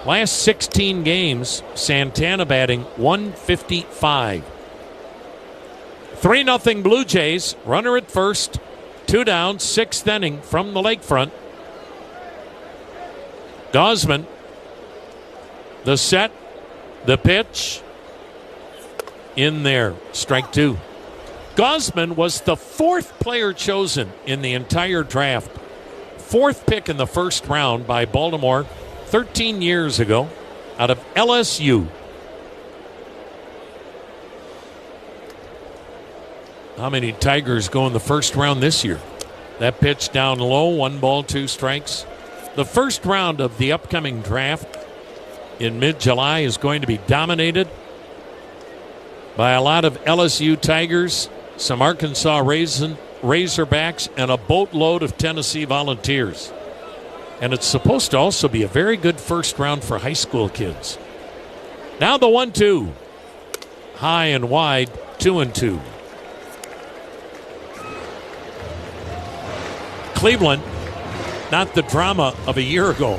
[SPEAKER 15] Last 16 games, Santana batting .155. 3-0 Blue Jays, runner at first, 2 down, 6th inning from the lakefront. Gausman, the set, the pitch, in there, strike 2. Gausman was the 4th player chosen in the entire draft. 4th pick in the first round by Baltimore 13 years ago out of LSU. how many Tigers go in the first round this year. That pitch down low, 1 ball, 2 strikes. The first round of the upcoming draft in mid-July is going to be dominated by a lot of LSU Tigers, some Arkansas Razorbacks, and a boatload of Tennessee Volunteers. And it's supposed to also be a very good first round for high school kids. Now the 1-2. High and wide, 2-2. Cleveland, not the drama of a year ago,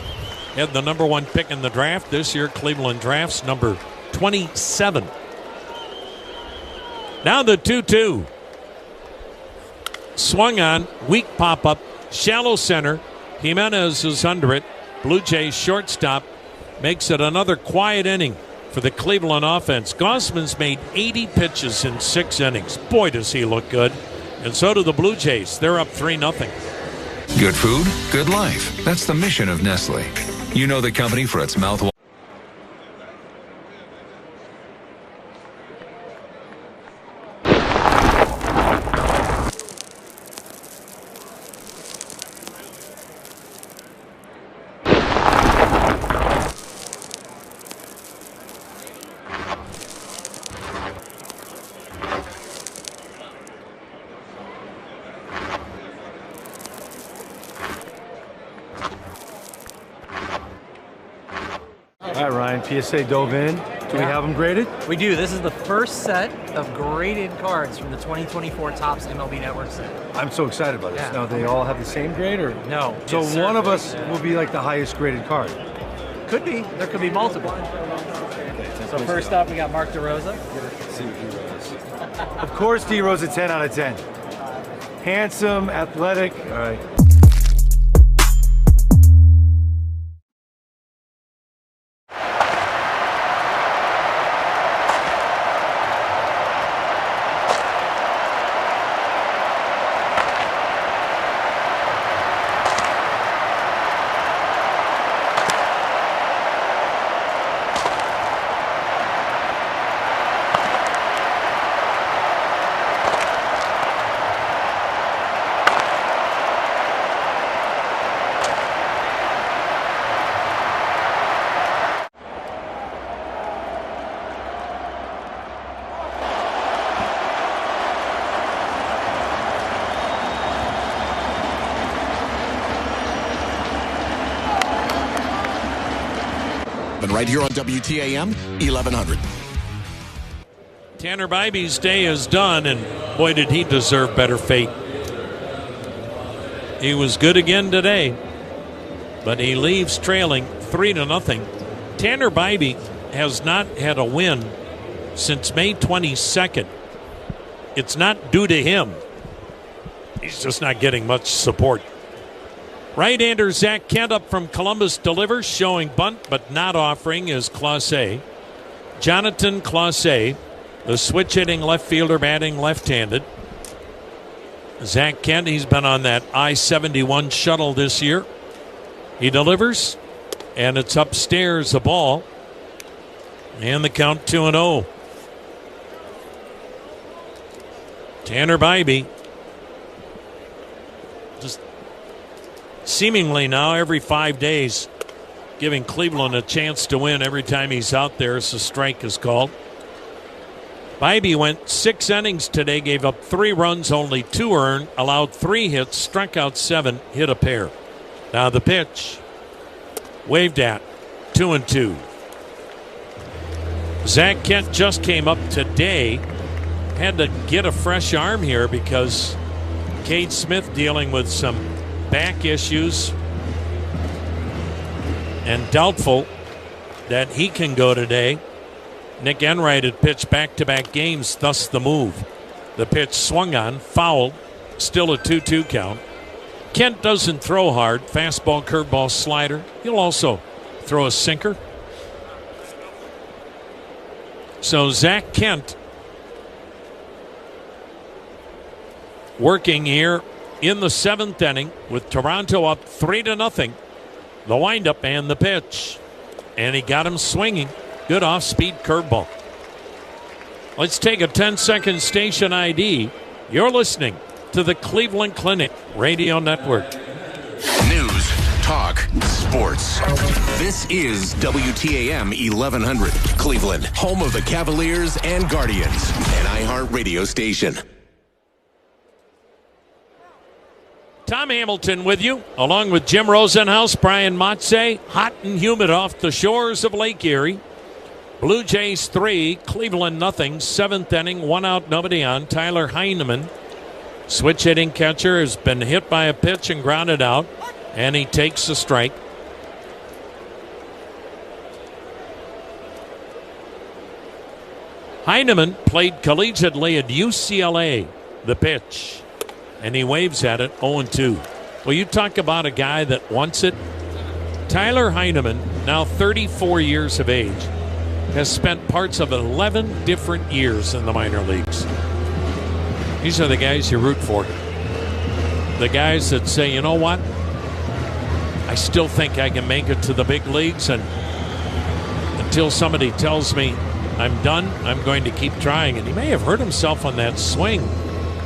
[SPEAKER 15] had the number 1 pick in the draft. This year, Cleveland drafts number 27. Now the 2-2. Swung on, weak pop-up, shallow center. Jimenez is under it. Blue Jays shortstop makes it another quiet inning for the Cleveland offense. Gausman's made 80 pitches in 6 innings. Boy, does he look good. And so do the Blue Jays. They're up 3-0.
[SPEAKER 1] Good food, good life. That's the mission of Nestle. You know the company for its mouthwash.
[SPEAKER 18] All right, Ryan, PSA dove in. Do we have them graded?
[SPEAKER 4] We do. This is the first set of graded cards from the 2024 Topps MLB Network set.
[SPEAKER 18] I'm so excited about this.
[SPEAKER 4] Yeah.
[SPEAKER 18] Now, they all have the same grade, or?
[SPEAKER 4] No.
[SPEAKER 18] So
[SPEAKER 4] Yes,
[SPEAKER 18] one
[SPEAKER 4] sir.
[SPEAKER 18] of us will be like the highest graded card.
[SPEAKER 4] Could be. There could be multiple. So first up, we got Mark DeRosa.
[SPEAKER 18] Of course, D-Rose a 10 out of 10. Handsome, athletic. All right.
[SPEAKER 3] Right here on WTAM 1100.
[SPEAKER 15] Tanner Bybee's day is done, and boy, did he deserve better fate. He was good again today, but he leaves trailing 3-0. Tanner Bybee has not had a win since May 22nd. It's not due to him. He's just not getting much support. Right-hander Zach Kent up from Columbus delivers, showing bunt but not offering is Clase. Jonathan Clase, the switch-hitting left fielder, batting left-handed. Zach Kent, he's been on that I-71 shuttle this year. He delivers, and it's upstairs, a ball. And the count 2-0. Tanner Bybee, just seemingly now every 5 days, giving Cleveland a chance to win every time he's out there as a strike is called. Bybee went 6 innings today, gave up 3 runs, only 2 earned, allowed 3 hits, struck out 7, hit a pair. Now the pitch, waved at, 2-2. Zach Kent just came up today, had to get a fresh arm here because Cade Smith dealing with some back issues and doubtful that he can go today. Nick Enright had pitched back-to-back games, thus the move. The pitch swung on, fouled, still a 2-2 count. Kent doesn't throw hard, fastball, curveball, slider. He'll also throw a sinker. So Zach Kent working here in the 7th inning with Toronto up 3-0. The windup and the pitch. And he got him swinging. Good off-speed curveball. Let's take a 10-second station ID. You're listening to the Cleveland Clinic Radio Network.
[SPEAKER 3] News, talk, sports. This is WTAM 1100, Cleveland, home of the Cavaliers and Guardians, an iHeart radio station.
[SPEAKER 15] Tom Hamilton with you, along with Jim Rosenhaus, Brian Motze, hot and humid off the shores of Lake Erie. Blue Jays 3, Cleveland nothing. 7th inning, 1 out, nobody on. Tyler Heineman, switch hitting catcher, has been hit by a pitch and grounded out, and he takes a strike. Heineman played collegiately at UCLA. The pitch, and he waves at it, 0-2. Well, you talk about a guy that wants it. Tyler Heineman, now 34 years of age, has spent parts of 11 different years in the minor leagues. These are the guys you root for. The guys that say, you know what? I still think I can make it to the big leagues, and until somebody tells me I'm done, I'm going to keep trying. And he may have hurt himself on that swing.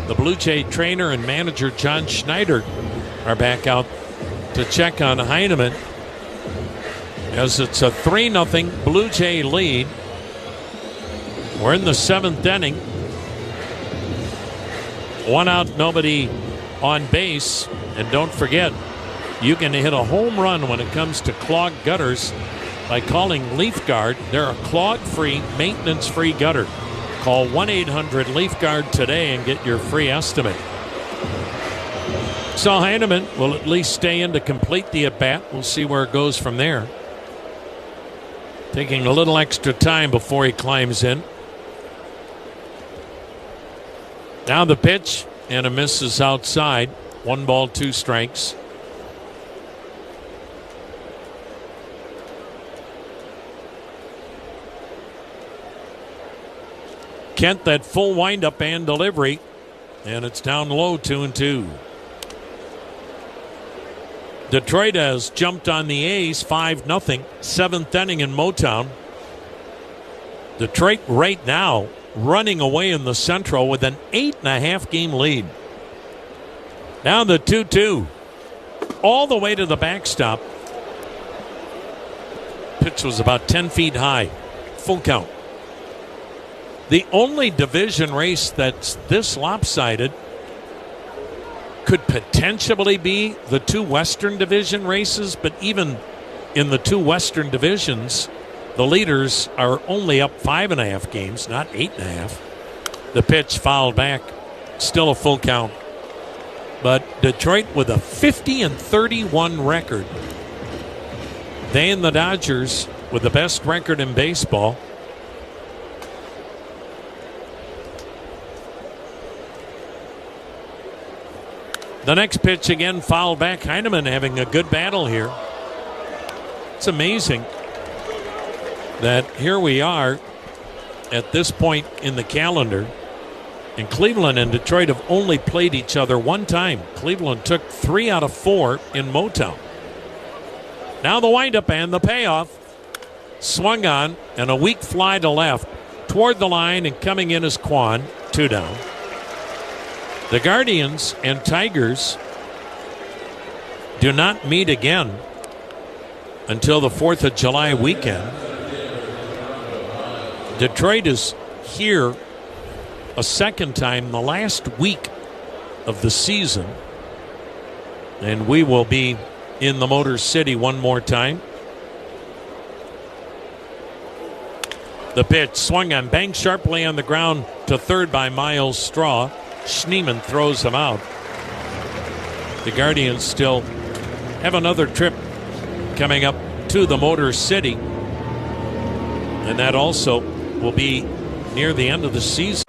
[SPEAKER 15] The Blue Jay trainer and manager John Schneider are back out to check on Heineman as it's a 3-0 Blue Jay lead. We're in the 7th inning. 1 out, nobody on base. And don't forget, you can hit a home run when it comes to clogged gutters by calling Leaf Guard. They're a clog-free, maintenance-free gutter. Call 1-800-LEAF-GUARD today and get your free estimate. So Heineman will at least stay in to complete the at-bat. We'll see where it goes from there. Taking a little extra time before he climbs in. Now the pitch, and a miss is outside. 1 ball, 2 strikes. Kent, that full windup and delivery, and it's down low, 2-2. Detroit has jumped on the A's 5-0, 7th inning in Motown. Detroit right now running away in the Central with an 8.5 game lead. Now the 2-2, all the way to the backstop. Pitch was about 10 feet high, full count. The only division race that's this lopsided could potentially be the 2 Western Division races, but even in the 2 Western Divisions, the leaders are only up 5.5 games, not 8.5. The pitch fouled back, still a full count. But Detroit with a 50-31 record. They and the Dodgers with the best record in baseball. The next pitch again fouled back. Heineman having a good battle here. It's amazing that here we are at this point in the calendar, and Cleveland and Detroit have only played each other 1 time. Cleveland took 3 out of 4 in Motown. Now the windup and the payoff. Swung on, and a weak fly to left toward the line, and coming in is Kwan. 2 down. The Guardians and Tigers do not meet again until the 4th of July weekend. Detroit is here a second time the last week of the season, and we will be in the Motor City one more time. The pitch swung on, banged sharply on the ground to third by Miles Straw. Schneemann throws him out. The Guardians still have another trip coming up to the Motor City, and that also will be near the end of the season.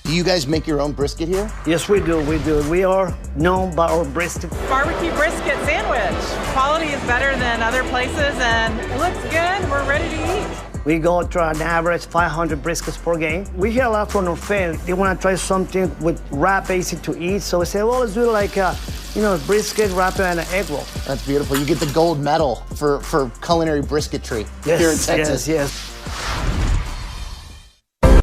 [SPEAKER 14] Do you guys make your own brisket here?
[SPEAKER 8] Yes, we do. We are known by our brisket.
[SPEAKER 17] Barbecue brisket sandwich. Quality is better than other places, and it looks good. We're ready to eat.
[SPEAKER 8] We go to an average 500 briskets per game. We hear a lot from our fans. They want to try something with wrap, easy to eat. So we say, well, let's do like brisket, wrap, and an egg roll.
[SPEAKER 14] That's beautiful. You get the gold medal for culinary brisketry here in Texas.
[SPEAKER 8] Yes.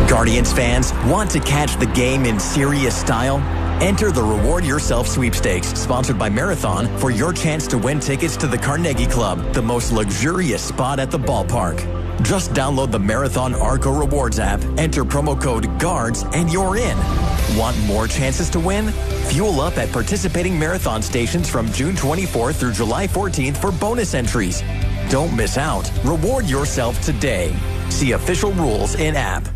[SPEAKER 9] Guardians fans, want to catch the game in serious style? Enter the Reward Yourself Sweepstakes, sponsored by Marathon, for your chance to win tickets to the Carnegie Club, the most luxurious spot at the ballpark. Just download the Marathon Arco Rewards app, enter promo code GUARDS, and you're in. Want more chances to win? Fuel up at participating Marathon stations from June 24th through July 14th for bonus entries. Don't miss out. Reward yourself today. See official rules in-app.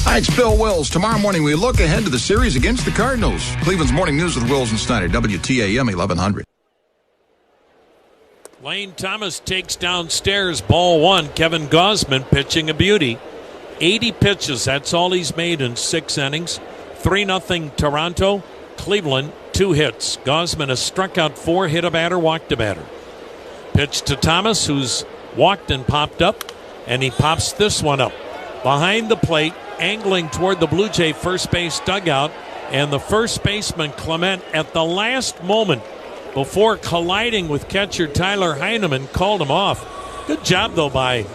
[SPEAKER 11] Hi, it's Bill Wills. Tomorrow morning, we look ahead to the series against the Cardinals. Cleveland's Morning News with Wills and Snyder, WTAM 1100.
[SPEAKER 15] Lane Thomas takes downstairs, ball one. Kevin Gausman pitching a beauty. 80 pitches, that's all he's made in 6 innings. 3-0 Toronto. Cleveland, 2 hits. Gausman has struck out 4, hit a batter, walked a batter. Pitch to Thomas, who's walked and popped up, and he pops this one up. Behind the plate, angling toward the Blue Jay first base dugout, and the first baseman Clement at the last moment before colliding with catcher Tyler Heineman called him off. Good job though by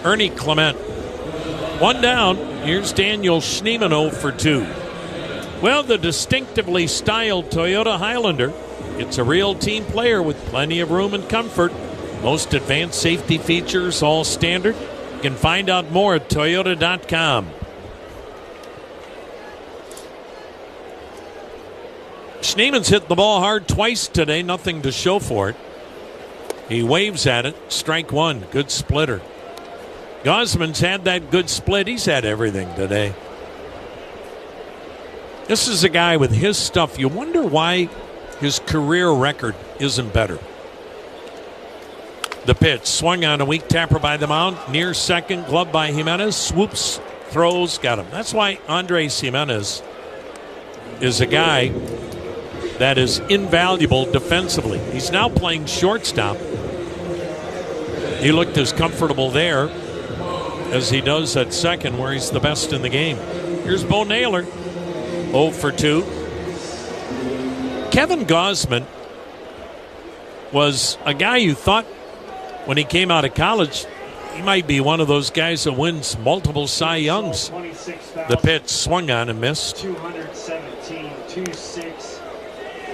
[SPEAKER 15] Ernie Clement. 1 down. Here's Daniel Schneemann 0 for 2. Well, the distinctively styled Toyota Highlander. It's a real team player with plenty of room and comfort. Most advanced safety features, all standard. You can find out more at Toyota.com. Schneemann's hit the ball hard twice today, nothing to show for it. He waves at it, strike one, good splitter. Gausman's had that good split, he's had everything today. This is a guy with his stuff. You wonder why his career record isn't better. The pitch, swung on a weak tapper by the mound, near second, glove by Jimenez, swoops, throws, got him. That's why Andres Jimenez is a guy that is invaluable defensively. He's now playing shortstop. He looked as comfortable there as he does at second, where he's the best in the game. Here's Bo Naylor, 0 for 2. Kevin Gausman was a guy you thought when he came out of college, he might be one of those guys that wins multiple Cy Youngs. The pitch swung on and missed.
[SPEAKER 2] 217, 26,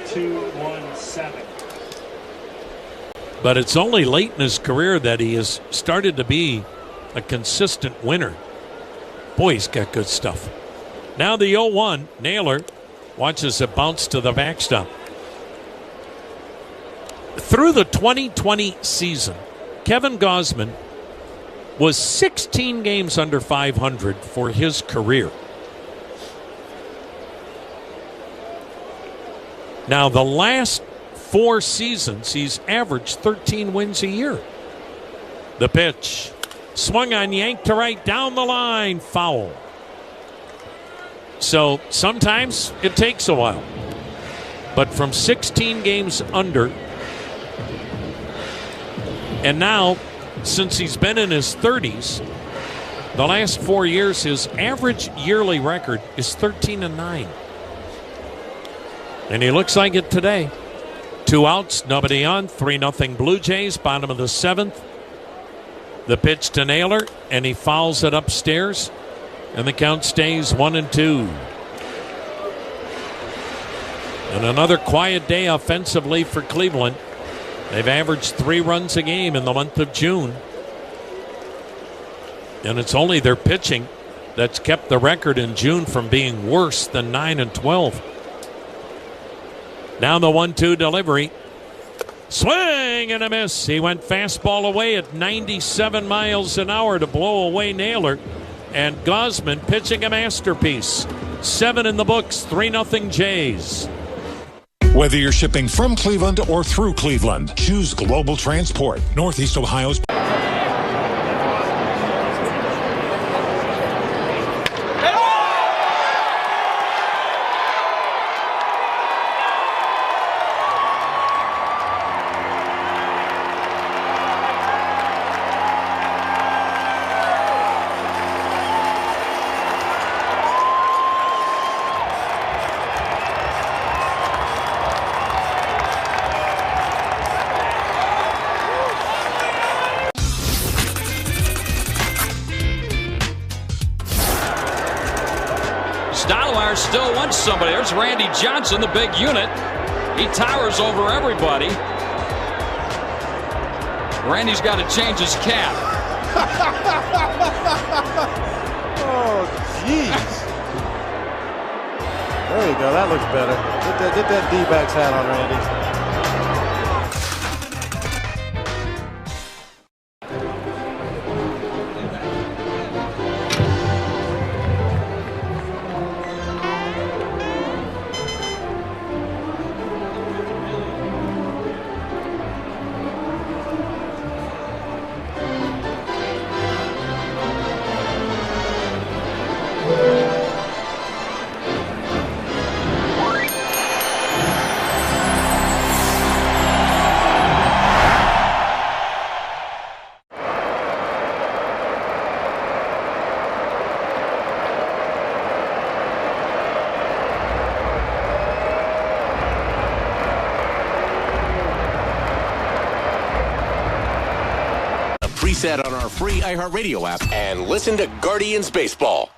[SPEAKER 2] 217.
[SPEAKER 15] But it's only late in his career that he has started to be a consistent winner. Boy, he's got good stuff. Now the 0-1, Naylor watches it bounce to the backstop. Through the 2020 season, Kevin Gausman was 16 games under 500 for his career. Now, the last 4 seasons, he's averaged 13 wins a year. The pitch, swung on, yanked to right, down the line, foul. So sometimes it takes a while. But from 16 games under, and now, since he's been in his 30s, the last 4 years, his average yearly record is 13-9. And he looks like it today. 2 outs, nobody on, 3-0 Blue Jays, bottom of the 7th. The pitch to Naylor, and he fouls it upstairs, and the count stays 1-2. And another quiet day offensively for Cleveland. They've averaged 3 runs a game in the month of June. And it's only their pitching that's kept the record in June from being worse than 9-12. Now the 1-2 delivery. Swing and a miss. He went fastball away at 97 miles an hour to blow away Naylor. And Gausman pitching a masterpiece. 7 in the books, 3-0 Jays.
[SPEAKER 22] Whether you're shipping from Cleveland or through Cleveland, choose Global Transport, Northeast Ohio's.
[SPEAKER 6] Jaguars still want somebody. There's Randy Johnson, the big unit. He towers over everybody. Randy's got to change his cap.
[SPEAKER 10] Oh, jeez. There you go. That looks better. Get that D-backs hat on, Randy.
[SPEAKER 3] Preset on our free iHeartRadio app and listen to Guardians Baseball.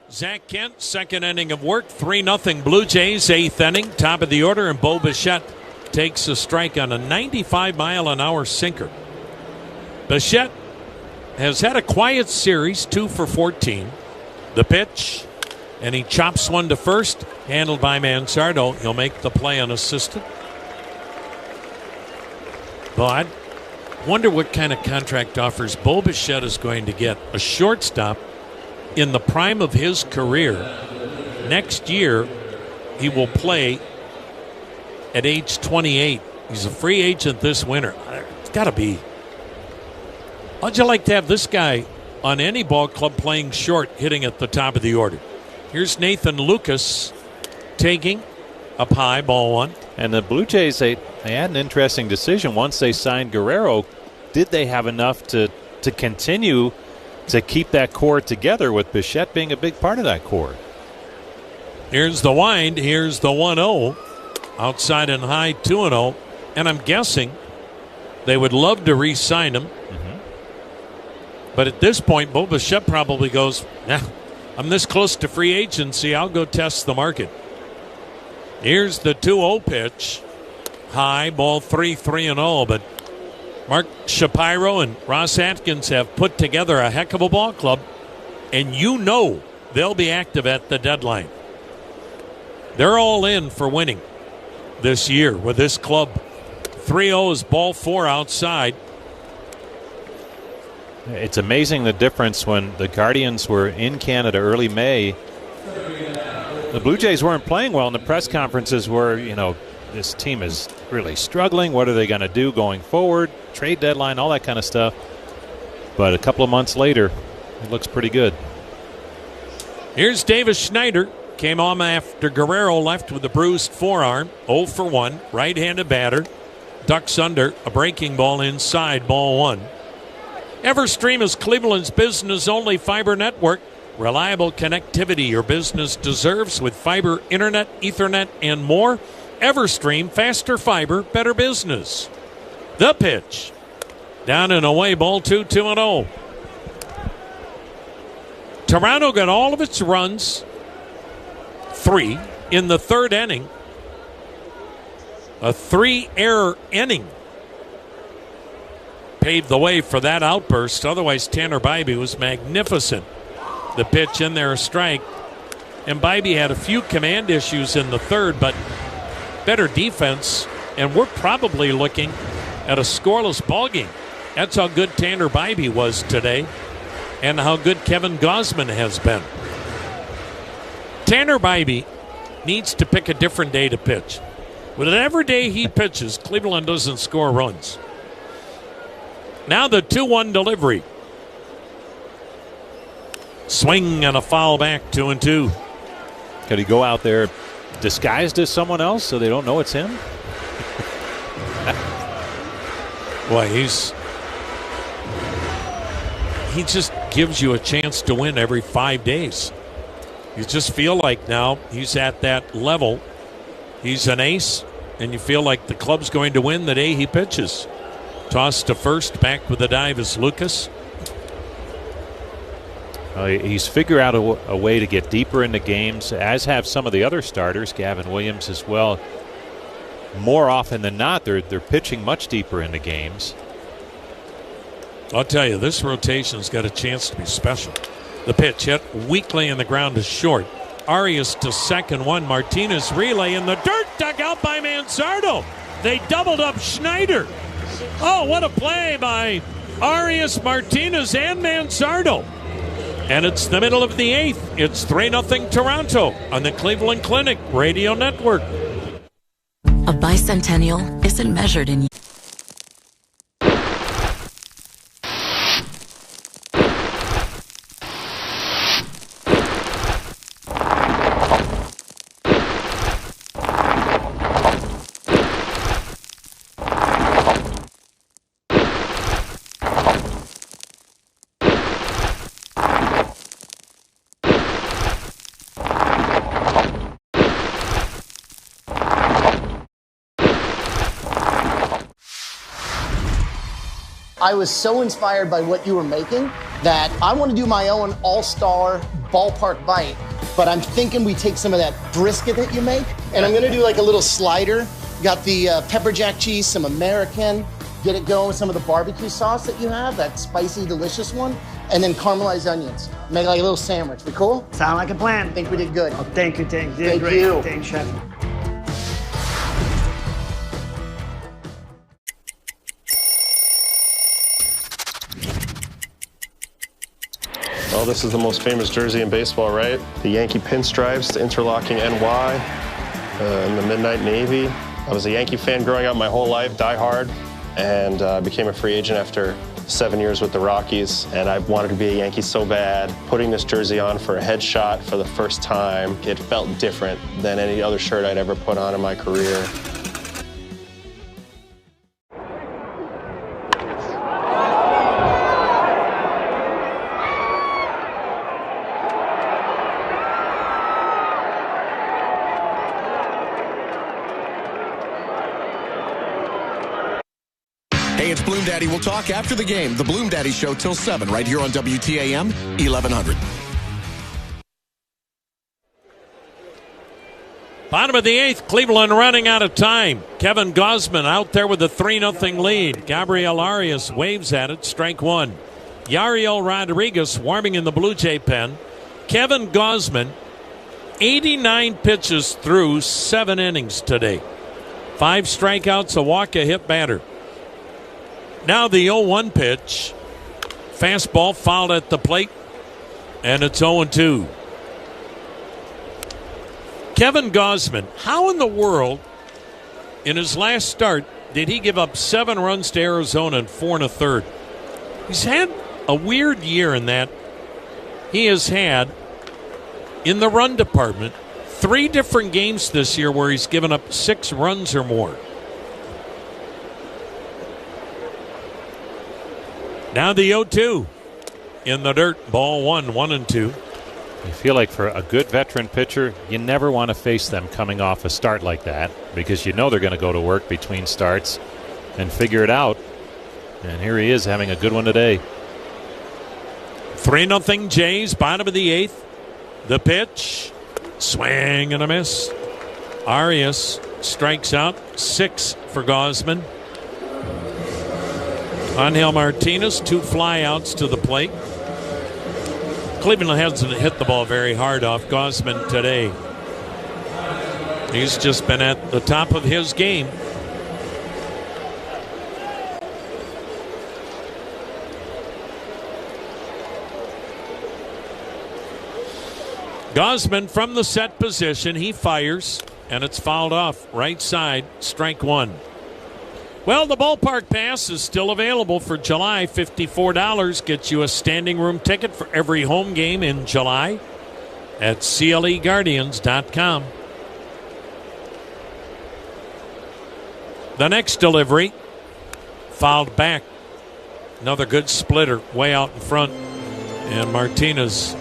[SPEAKER 15] Zach Kent, second inning of work, 3-0 Blue Jays, eighth inning, top of the order, and Bo Bichette takes a strike on a 95-mile-an-hour sinker. Bichette has had a quiet series, 2 for 14. The pitch, and he chops one to first, handled by Mansardo. He'll make the play unassisted. Well, I wonder what kind of contract offers Bo Bichette is going to get. A shortstop in the prime of his career. Next year, he will play at age 28. He's a free agent this winter. It's got to be. How'd you like to have this guy on any ball club playing short, hitting at the top of the order? Here's Nathan Lucas taking up high, ball one.
[SPEAKER 5] And the Blue Jays, they had an interesting decision. Once they signed Guerrero, did they have enough to continue to keep that core together, with Bichette being a big part of that core?
[SPEAKER 15] Here's the wind. Here's the 1-0. Outside and high, 2-0. And I'm guessing they would love to re-sign him. But at this point, Bo Bichette probably goes, nah, I'm this close to free agency. I'll go test the market. Here's the 2-0 pitch. High, ball 3-3-0. But Mark Shapiro and Ross Atkins have put together a heck of a ball club, and you know they'll be active at the deadline. They're all in for winning this year with this club. 3-0 is ball 4 outside.
[SPEAKER 5] It's amazing the difference when the Guardians were in Canada early May. The Blue Jays weren't playing well, and the press conferences were, this team is really struggling. What are they going to do going forward? Trade deadline, all that kind of stuff. But a couple of months later, it looks pretty good.
[SPEAKER 15] Here's Davis Schneider. Came on after Guerrero left with a bruised forearm. 0 for 1. Right-handed batter. Ducks under. A breaking ball inside. Ball 1. Everstream is Cleveland's business-only fiber network. Reliable connectivity your business deserves with fiber, internet, Ethernet, and more. Everstream, faster fiber, better business. The pitch. Down and away, ball 2, 2-0. Toronto got all of its runs, 3, in the third inning. A 3-error inning paved the way for that outburst. Otherwise, Tanner Bybee was magnificent. The pitch in there, a strike. And Bybee had a few command issues in the third, but better defense. And we're probably looking at a scoreless ball game. That's how good Tanner Bybee was today and how good Kevin Gausman has been. Tanner Bybee needs to pick a different day to pitch. Whatever day he pitches, Cleveland doesn't score runs. Now the 2-1 delivery. Swing and a foul back, 2-2.
[SPEAKER 5] Could he go out there disguised as someone else so they don't know it's him?
[SPEAKER 15] Boy, he just gives you a chance to win every 5 days. You just feel like now he's at that level. He's an ace, and you feel like the club's going to win the day he pitches. Toss to first, back with the dive is Lucas.
[SPEAKER 5] He's figured out a way to get deeper into games, as have some of the other starters, Gavin Williams as well. More often than not, they're pitching much deeper into games.
[SPEAKER 15] I'll tell you, this rotation's got a chance to be special. The pitch hit weakly in the ground to short. Arias to second one. Martinez relay in the dirt, dug out by Manzardo. They doubled up Schneider. Oh, what a play by Arias, Martinez, and Manzardo. And it's the middle of the 8th. It's 3-0 Toronto on the Cleveland Clinic Radio Network.
[SPEAKER 12] A bicentennial isn't measured in
[SPEAKER 14] I was so inspired by what you were making that I want to do my own all-star ballpark bite, but I'm thinking we take some of that brisket that you make, and I'm going to do like a little slider. Got the pepper jack cheese, some American, get it going with some of the barbecue sauce that you have, that spicy, delicious one, and then caramelized onions. Make like a little sandwich. We cool?
[SPEAKER 8] Sound like a plan.
[SPEAKER 14] I think we did good.
[SPEAKER 8] Oh, thank you, thank you.
[SPEAKER 14] Thank
[SPEAKER 8] Great.
[SPEAKER 14] you.
[SPEAKER 8] Thanks, Chef.
[SPEAKER 13] Oh, this is the most famous jersey in baseball, right? The Yankee pinstripes, the interlocking NY, and the Midnight Navy. I was a Yankee fan growing up my whole life, die hard, and became a free agent after 7 years with the Rockies, and I wanted to be a Yankee so bad. Putting this jersey on for a headshot for the first time, it felt different than any other shirt I'd ever put on in my career.
[SPEAKER 3] Hey, it's Bloom Daddy. We'll talk after the game. The Bloom Daddy Show till 7 right here on WTAM 1100.
[SPEAKER 15] Bottom of the 8th, Cleveland running out of time. Kevin Gausman out there with a 3-0 lead. Gabriel Arias waves at it, strike one. Yariel Rodriguez warming in the Blue Jay pen. Kevin Gausman, 89 pitches through 7 innings today. 5 strikeouts, a walk, a hit batter. Now the 0-1 pitch. Fastball fouled at the plate, and it's 0-2. Kevin Gausman, how in the world, in his last start, did he give up 7 runs to Arizona in 4 1/3? He's had a weird year in that he has had, in the run department, 3 different games this year where he's given up 6 runs or more. Now the 0-2 in the dirt. Ball 1, 1-2.
[SPEAKER 5] You feel like for a good veteran pitcher, you never want to face them coming off a start like that because you know they're going to go to work between starts and figure it out. And here he is having a good one today.
[SPEAKER 15] 3-0 Jays, bottom of the 8th. The pitch, swing and a miss. Arias strikes out, 6 for Gausman. Angel Martinez, 2 flyouts to the plate. Cleveland hasn't hit the ball very hard off Gausman today. He's just been at the top of his game. Gausman from the set position, he fires, and it's fouled off. Right side, strike one. Well, the ballpark pass is still available for July. $54 gets you a standing room ticket for every home game in July at CLEGuardians.com. The next delivery, fouled back. Another good splitter way out in front. And Martinez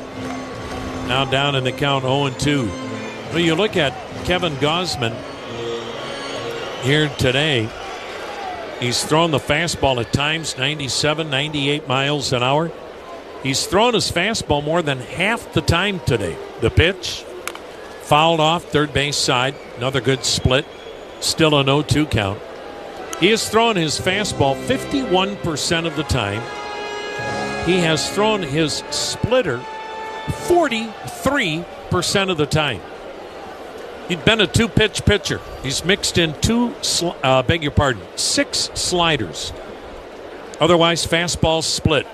[SPEAKER 15] now down in the count 0-2. Well, you look at Kevin Gausman here today. He's thrown the fastball at times, 97, 98 miles an hour. He's thrown his fastball more than half the time today. The pitch, fouled off third base side. Another good split. Still an 0-2 count. He has thrown his fastball 51% of the time. He has thrown his splitter 43% of the time. He'd been a two-pitch pitcher. He's mixed in 6 sliders. Otherwise, fastball split.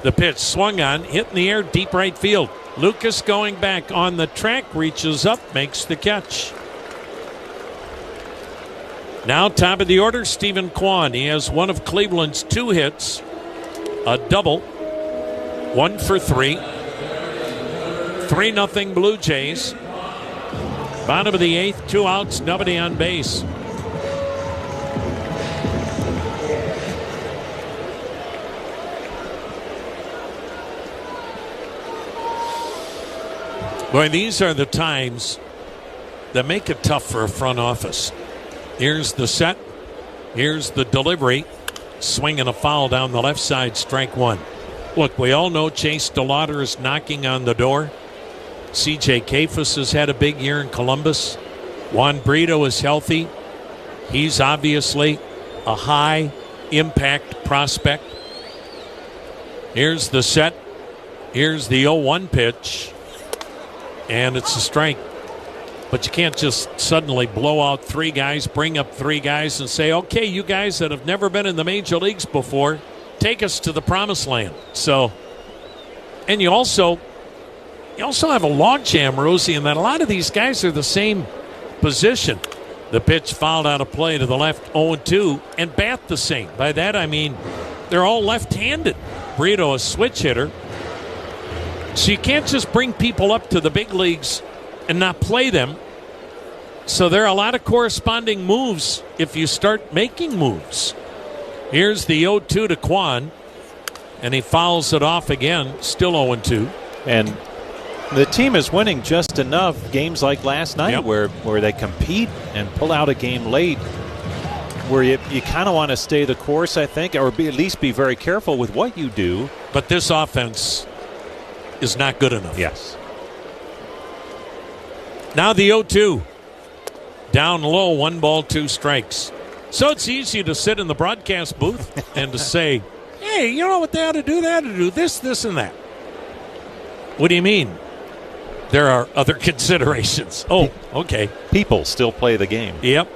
[SPEAKER 15] The pitch swung on, hit in the air, deep right field. Lucas going back on the track, reaches up, makes the catch. Now top of the order, Stephen Kwan. He has one of Cleveland's 2 hits, a double, 1 for 3. 3-0 Blue Jays. Bottom of the 8th, 2 outs, nobody on base. Boy, these are the times that make it tough for a front office. Here's the set. Here's the delivery. Swing and a foul down the left side, strike 1. Look, we all know Chase DeLauder is knocking on the door. C.J. Kayfus has had a big year in Columbus. Juan Brito is healthy. He's obviously a high-impact prospect. Here's the set. Here's the 0-1 pitch. And it's a strike. But you can't just suddenly blow out 3 guys, bring up 3 guys, and say, okay, you guys that have never been in the major leagues before, take us to the promised land. So, and you also have a logjam, Rosie, in that a lot of these guys are the same position. The pitch fouled out of play to the left, 0-2, and bat the same. By that I mean they're all left-handed. Brito, a switch hitter. So you can't just bring people up to the big leagues and not play them. So there are a lot of corresponding moves if you start making moves. Here's the 0-2 to Kwan, and he fouls it off again, still 0-2.
[SPEAKER 5] And the team is winning just enough games like last night where they compete and pull out a game late where you kind of want to stay the course, I think, or at least be very careful with what you do.
[SPEAKER 15] But this offense is not good enough.
[SPEAKER 5] Yes.
[SPEAKER 15] Now the 0-2. Down low, 1 ball, 2 strikes. So it's easy to sit in the broadcast booth and to say, hey, you know what they ought to do? They ought to do this, this, and that. What do you mean? There are other considerations. Oh, okay.
[SPEAKER 5] People still play the game.
[SPEAKER 15] Yep.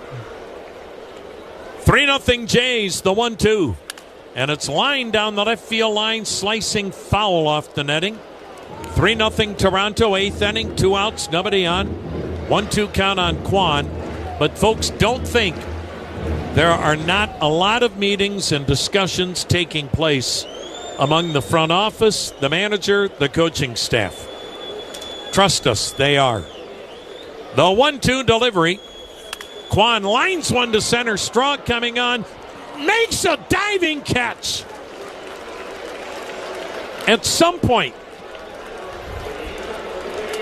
[SPEAKER 15] 3-0 Jays, the 1-2. And it's lined down the left field line, slicing foul off the netting. 3-0 Toronto, 8th inning, 2 outs, nobody on. 1-2 count on Kwan. But folks, don't think there are not a lot of meetings and discussions taking place among the front office, the manager, the coaching staff. Trust us, they are. The 1-2 delivery. Kwan lines one to center. Straw coming on. Makes a diving catch. At some point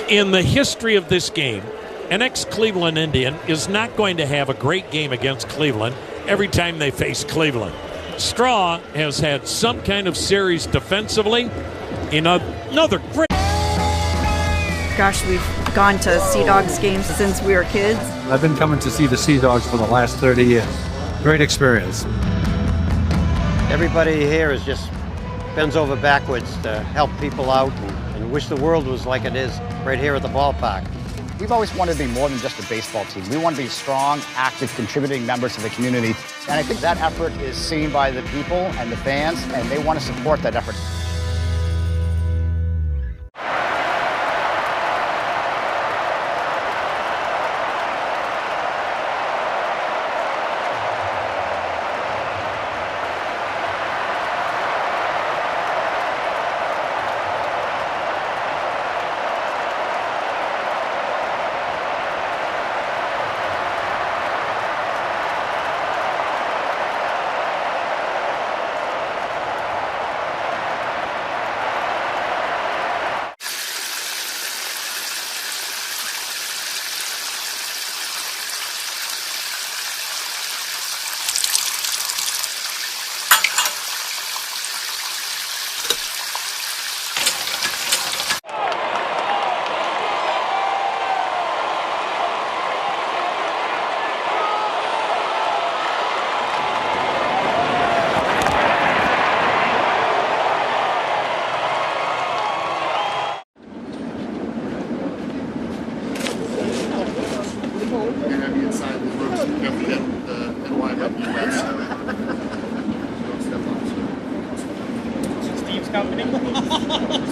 [SPEAKER 15] in the history of this game, an ex-Cleveland Indian is not going to have a great game against Cleveland every time they face Cleveland. Straw has had some kind of series defensively. In another great...
[SPEAKER 16] Gosh, we've gone to Sea Dogs games since we were kids.
[SPEAKER 20] I've been coming to see the Sea Dogs for the last 30 years. Great experience.
[SPEAKER 23] Everybody here is just bends over backwards to help people out and wish the world was like it is right here at the ballpark.
[SPEAKER 24] We've always wanted to be more than just a baseball team. We want to be strong, active, contributing members of the community. And I think that effort is seen by the people and the fans, and they want to support that effort.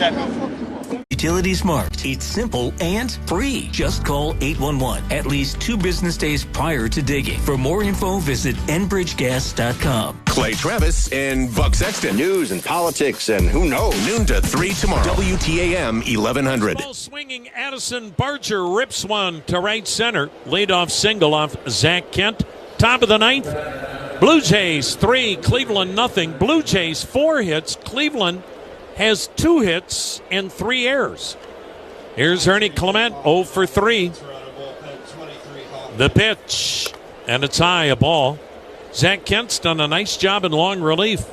[SPEAKER 1] that mean?
[SPEAKER 9] Utility Smart. It's simple and free. Just call 811 at least 2 business days prior to digging. For more info, visit enbridgegas.com.
[SPEAKER 3] Clay Travis and Buck Sexton.
[SPEAKER 1] News and politics and who knows.
[SPEAKER 3] Noon to 3 tomorrow. WTAM 1100.
[SPEAKER 15] Ball swinging Addison Barger rips one to right center. Leadoff single off Zach Kent. Top of the 9th. Blue Jays 3, Cleveland nothing. Blue Jays 4 hits. Cleveland has 2 hits and 3 errors. Here's Ernie Clement, 0 for 3. The pitch, and it's high, a ball. Zach Kent's done a nice job in long relief.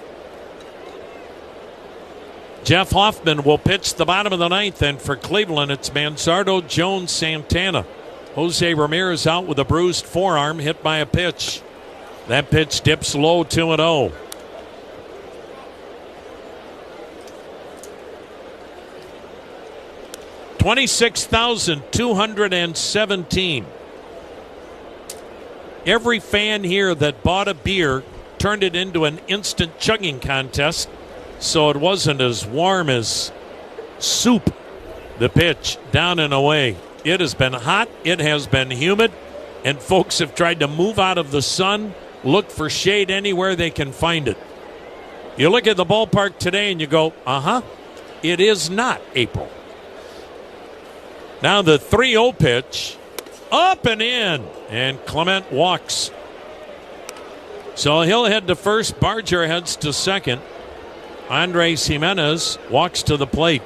[SPEAKER 15] Jeff Hoffman will pitch the bottom of the 9th, and for Cleveland, it's Manzardo, Jones, Santana. Jose Ramirez out with a bruised forearm, hit by a pitch. That pitch dips low, 2-0. $26,217. Every fan here that bought a beer turned it into an instant chugging contest, so it wasn't as warm as soup. The pitch down and away. It has been hot, it has been humid, and folks have tried to move out of the sun, look for shade anywhere they can find it. You look at the ballpark today and you go, it is not April. Now the 3-0 pitch, up and in, and Clement walks. So he'll head to first. Barger heads to second. Andres Jimenez walks to the plate.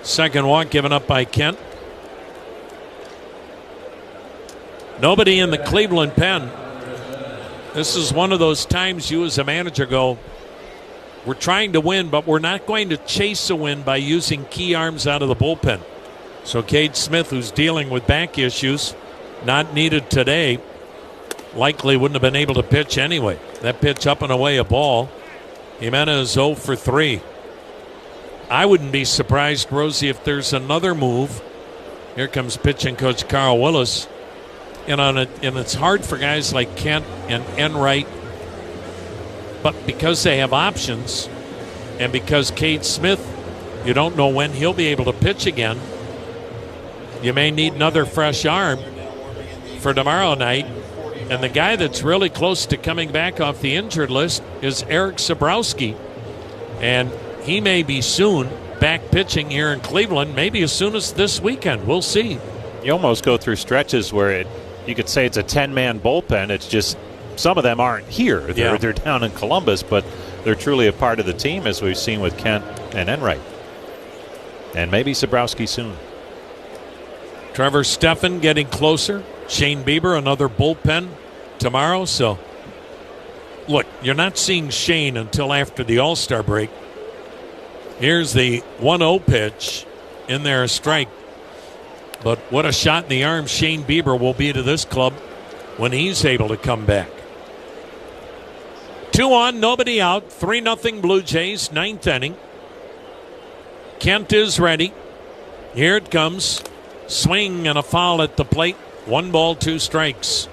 [SPEAKER 15] Second walk given up by Kent. Nobody in the Cleveland pen. This is one of those times you as a manager go, we're trying to win, but we're not going to chase a win by using key arms out of the bullpen. So Cade Smith, who's dealing with back issues, not needed today, likely wouldn't have been able to pitch anyway. That pitch up and away, a ball. Jimenez 0 for 3. I wouldn't be surprised, Rosie, if there's another move. Here comes pitching coach Carl Willis. And it's hard for guys like Kent and Enright, but because they have options and because Cade Smith, you don't know when he'll be able to pitch again, you may need another fresh arm for tomorrow night. And the guy that's really close to coming back off the injured list is Eric Sabrowski. And he may be soon back pitching here in Cleveland, maybe as soon as this weekend. We'll see.
[SPEAKER 5] You almost go through stretches where you could say it's a 10-man bullpen. It's just some of them aren't here. They're down in Columbus, but they're truly a part of the team, as we've seen with Kent and Enright. And maybe Sabrowski soon.
[SPEAKER 15] Trevor Stephan getting closer. Shane Bieber, another bullpen tomorrow. So, look, you're not seeing Shane until after the All-Star break. Here's the 1-0 pitch. In there, a strike. But what a shot in the arm Shane Bieber will be to this club when he's able to come back. 2 on, nobody out. 3-0 Blue Jays, 9th inning. Kent is ready. Here it comes. Swing and a foul at the plate. 1 ball, 2 strikes.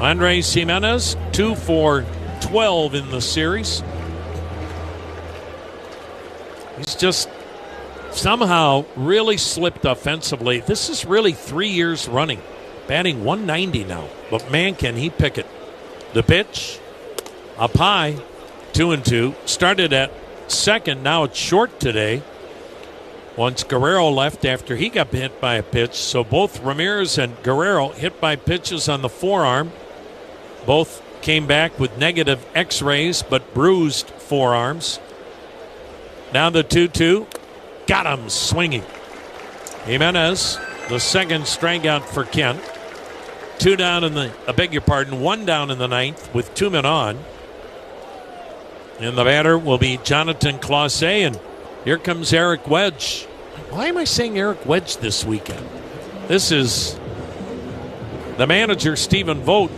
[SPEAKER 15] Andres Jimenez, 2 for 12 in the series. He's just somehow really slipped offensively. This is really 3 years running. Batting 190 now. But man, can he pick it. The pitch, up high, 2-2. Started at second, now it's short today. Once Guerrero left after he got hit by a pitch. So both Ramirez and Guerrero hit by pitches on the forearm. Both came back with negative x-rays but bruised forearms. Now the 2-2. Got him swinging. Jimenez, the second strikeout for Kent. 1 down in the 9th with 2 men on. And the batter will be Jonathan Clase, and here comes Eric Wedge. Why am I saying Eric Wedge this weekend? This is the manager, Stephen Vogt,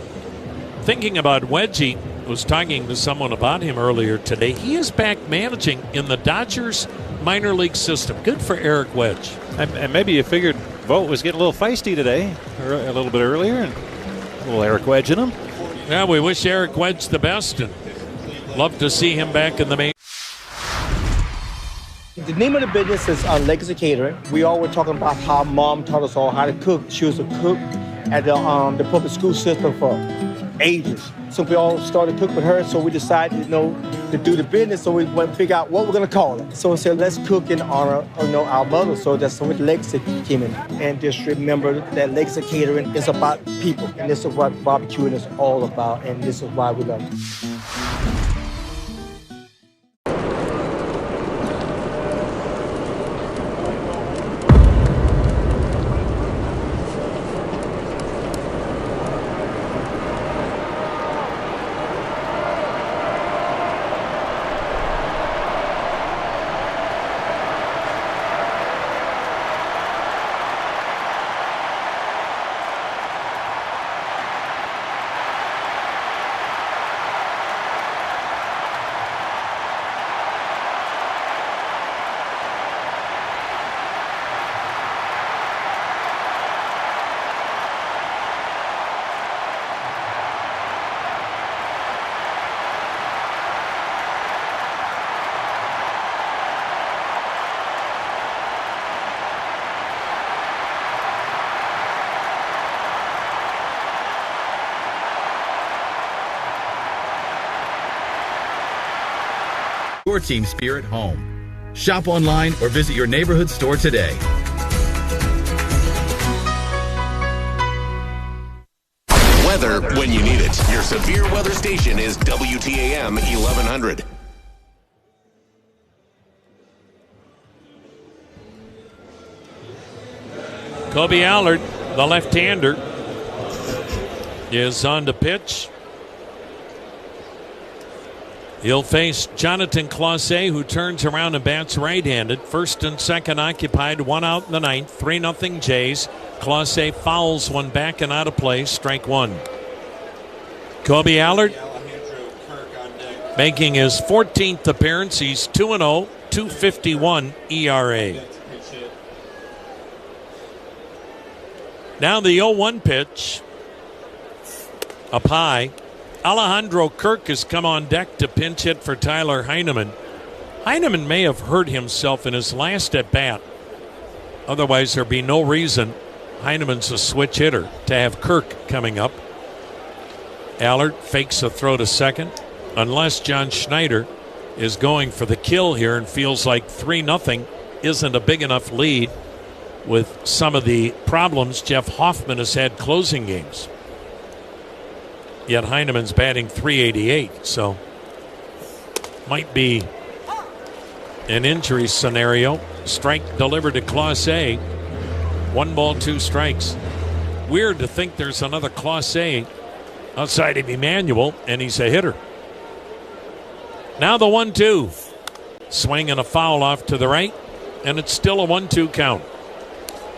[SPEAKER 15] thinking about Wedgie. Was talking to someone about him earlier today. He is back managing in the Dodgers minor league system. Good for Eric Wedge.
[SPEAKER 5] And maybe you figured Vogt was getting a little feisty today, or a little bit earlier, and a little Eric Wedge in him.
[SPEAKER 15] Yeah, we wish Eric Wedge the best and love to see him back in the main.
[SPEAKER 4] The name of the business is Legacy Catering. We all were talking about how Mom taught us all how to cook. She was a cook at the public school system for ages. So we all started to cook with her, so we decided, to do the business, so we went to figure out what we're going to call it. So we said, let's cook in honor of, our mother. So that's when Legacy came in. And just remember that Legacy Catering is about people, and this is what barbecuing is all about, and this is why we love it.
[SPEAKER 7] Your team spirit home. Shop online or visit your neighborhood store today.
[SPEAKER 3] Weather when you need it. Your severe weather station is WTAM 1100.
[SPEAKER 15] Kobe Allard, the left-hander, is on the pitch. He'll face Jonathan Clausse, who turns around and bats right-handed. First and second occupied, one out in the ninth. 3-0 Jays. Clausse fouls one back and out of play. Strike one. Kobe Allard making his 14th appearance. He's 2-0, 2.51 ERA. Now the 0-1 pitch. Up high. Alejandro Kirk has come on deck to pinch hit for Tyler Heineman. Heineman may have hurt himself in his last at-bat. Otherwise, there'd be no reason. Heineman's a switch hitter to have Kirk coming up. Allard fakes a throw to second. Unless John Schneider is going for the kill here and feels like 3-0 isn't a big enough lead with some of the problems Jeff Hoffman has had closing games. Yet Heineman's batting .388, so might be an injury scenario. Strike delivered to Clausse. 1 ball, 2 strikes. Weird to think there's another Clausse outside of Emmanuel, and he's a hitter. Now the 1-2. Swing and a foul off to the right, and it's still a 1-2 count.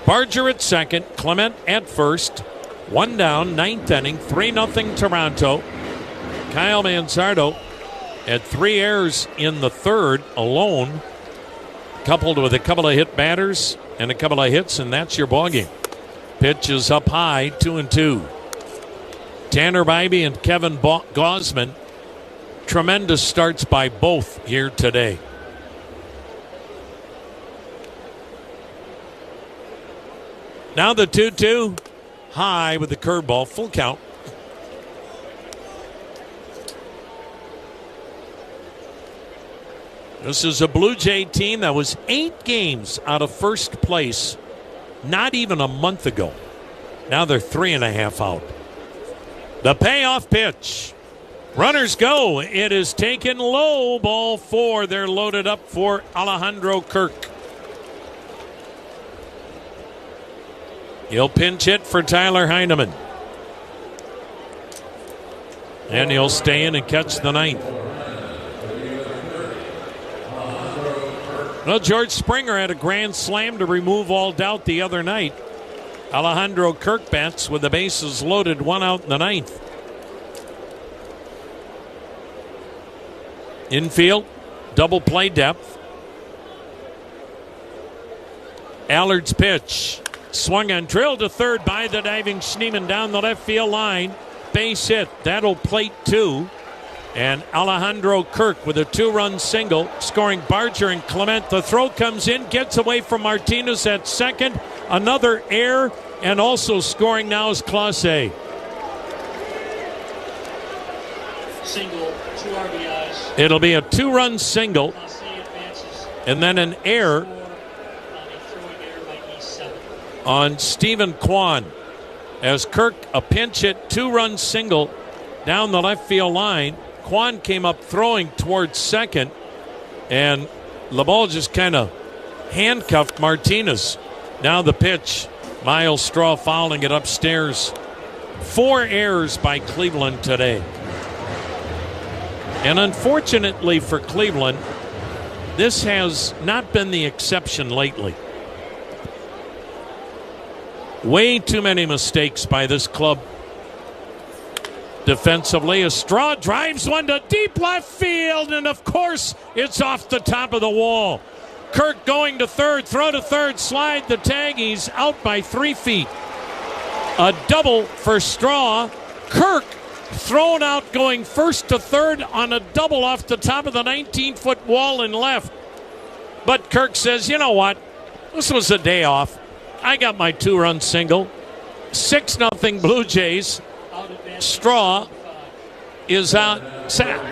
[SPEAKER 15] Barger at second, Clement at first. 1 down, 9th inning, 3-0 Toronto. Kyle Manzardo had 3 errors in the third alone, coupled with a couple of hit batters and a couple of hits, and that's your ballgame. Pitch is up high, 2-2. Tanner Bybee and Kevin Gausman. Tremendous starts by both here today. Now the 2-2. High with the curveball, full count. This is a Blue Jay team that was 8 games out of first place not even a month ago. Now they're 3.5 out. The payoff pitch. Runners go. It is taken low. Ball 4. They're loaded up for Alejandro Kirk. He'll pinch hit for Tyler Heineman. And he'll stay in and catch the 9th. Well, George Springer had a grand slam to remove all doubt the other night. Alejandro Kirk bats with the bases loaded, 1 out in the 9th. Infield, double play depth. Allard's pitch. Swung and drilled to third by the diving Schneemann down the left field line. Base hit. That'll plate 2. And Alejandro Kirk with a 2-run single, scoring Barger and Clement. The throw comes in, gets away from Martinez at second. Another error, and also scoring now is Clase.
[SPEAKER 2] Single, 2 RBIs.
[SPEAKER 15] It'll be a 2-run single, and then an error on Stephen Kwan. As Kirk, a pinch hit, 2-run single down the left field line. Kwan came up throwing towards second, and the ball just kind of handcuffed Martinez. Now the pitch. Miles Straw fouling it upstairs. 4 errors by Cleveland today. And unfortunately for Cleveland, this has not been the exception lately. Way too many mistakes by this club. Defensively, a Straw drives one to deep left field, and of course, it's off the top of the wall. Kirk going to third, throw to third, slide the tag. He's out by 3 feet. A double for Straw. Kirk thrown out going first to third on a double off the top of the 19-foot wall and left. But Kirk says, you know what? This was a day off. I got my 2-run single. 6-0 Blue Jays. Straw is out.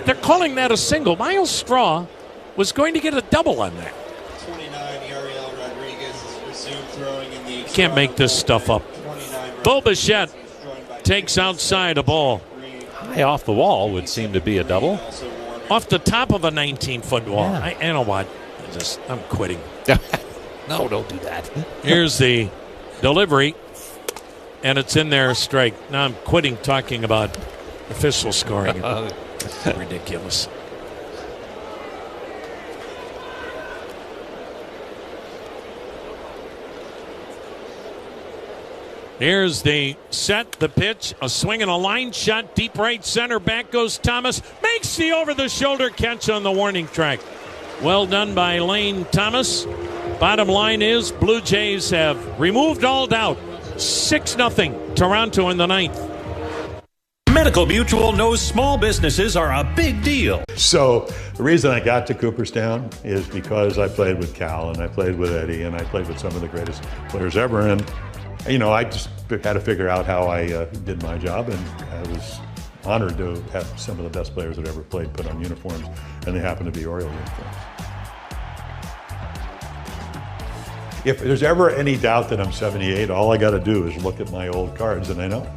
[SPEAKER 15] They're calling that a single. Miles Straw was going to get a double on that.
[SPEAKER 2] 29, Ariel Rodriguez is resumed throwing in the.
[SPEAKER 15] Can't make this stuff up. Bo Bichette takes outside a ball.
[SPEAKER 5] High off the wall would seem to be a double.
[SPEAKER 15] Off the top of a 19-foot wall.
[SPEAKER 5] Yeah.
[SPEAKER 15] I know what. I'm quitting.
[SPEAKER 5] No, don't do that.
[SPEAKER 15] Here's the delivery, and it's in there, a strike. Now I'm quitting talking about official scoring. Ridiculous. Here's the set, the pitch, a swing and a line shot, deep right center, back goes Thomas, makes the over-the-shoulder catch on the warning track. Well done by Lane Thomas. Bottom line is Blue Jays have removed all doubt. 6-0 Toronto in the 9th.
[SPEAKER 17] Medical Mutual knows small businesses are a big deal.
[SPEAKER 18] So the reason I got to Cooperstown is because I played with Cal and I played with Eddie and I played with some of the greatest players ever. And, you know, I just had to figure out how I did my job, and I was honored to have some of the best players that ever played put on uniforms, and they happen to be Oriole uniforms. If there's ever any doubt that I'm 78, all I got to do is look at my old cards, and I know.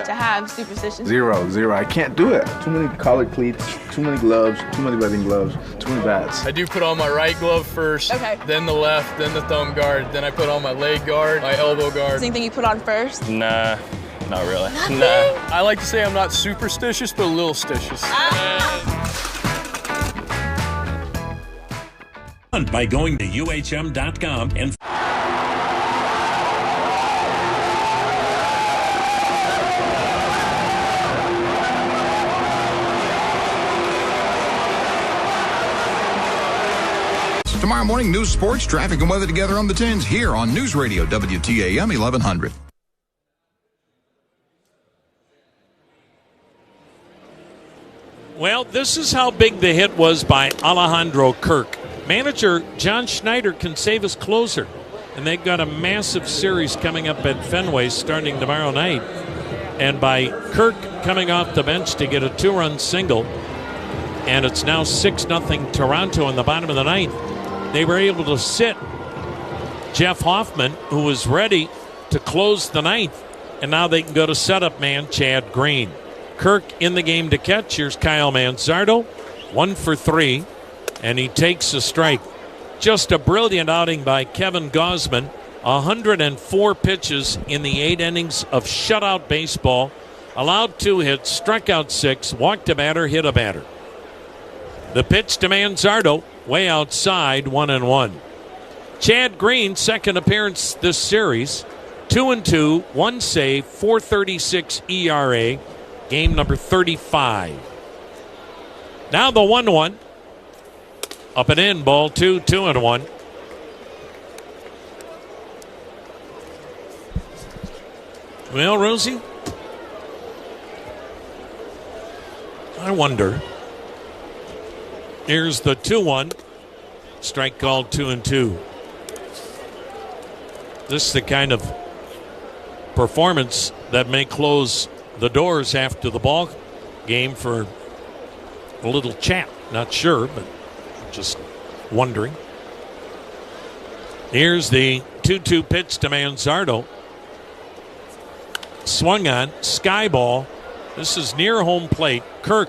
[SPEAKER 19] To have superstitions.
[SPEAKER 21] Zero. I can't do it. Too many collared cleats, too many gloves, too many webbing gloves, too many bats.
[SPEAKER 25] I do put on my right glove first, then the left, then the thumb guard, then I put on my leg guard, my elbow guard.
[SPEAKER 19] Anything you put on first?
[SPEAKER 25] Nah, not really.
[SPEAKER 19] Nothing?
[SPEAKER 25] Nah. I like to say I'm not superstitious, but a little stitious.
[SPEAKER 17] By going to UHM.com and
[SPEAKER 11] Tomorrow morning, news, sports, traffic, and weather together on the 10s here on News Radio WTAM 1100.
[SPEAKER 15] Well, this is how big the hit was by Alejandro Kirk. Manager John Schneider can save his closer, and they've got a massive series coming up at Fenway starting tomorrow night. And by Kirk coming off the bench to get a 2-run single, and it's now 6-0 Toronto in the bottom of the 9th. They were able to sit Jeff Hoffman, who was ready to close the 9th, and now they can go to setup man Chad Green. Kirk in the game to catch. Here's Kyle Manzardo, 1 for 3, And he takes a strike. Just a brilliant outing by Kevin Gausman. 104 pitches in the 8 innings of shutout baseball. Allowed 2 hits, struck out 6, walked a batter, hit a batter. The pitch to Manzardo, way outside, 1-1. Chad Green, second appearance this series. 2-2, 1 save, 4.36 ERA. Game number 35. Now the 1-1. Up and in, ball 2, 2-1. Well, Rosie, I wonder. Here's the 2-1. Strike called 2-2. This is the kind of performance that may close the doors after the ball game for a little chat. Not sure, but just wondering. Here's the 2-2 pitch to Manzardo. Swung on, sky ball. This is near home plate. Kirk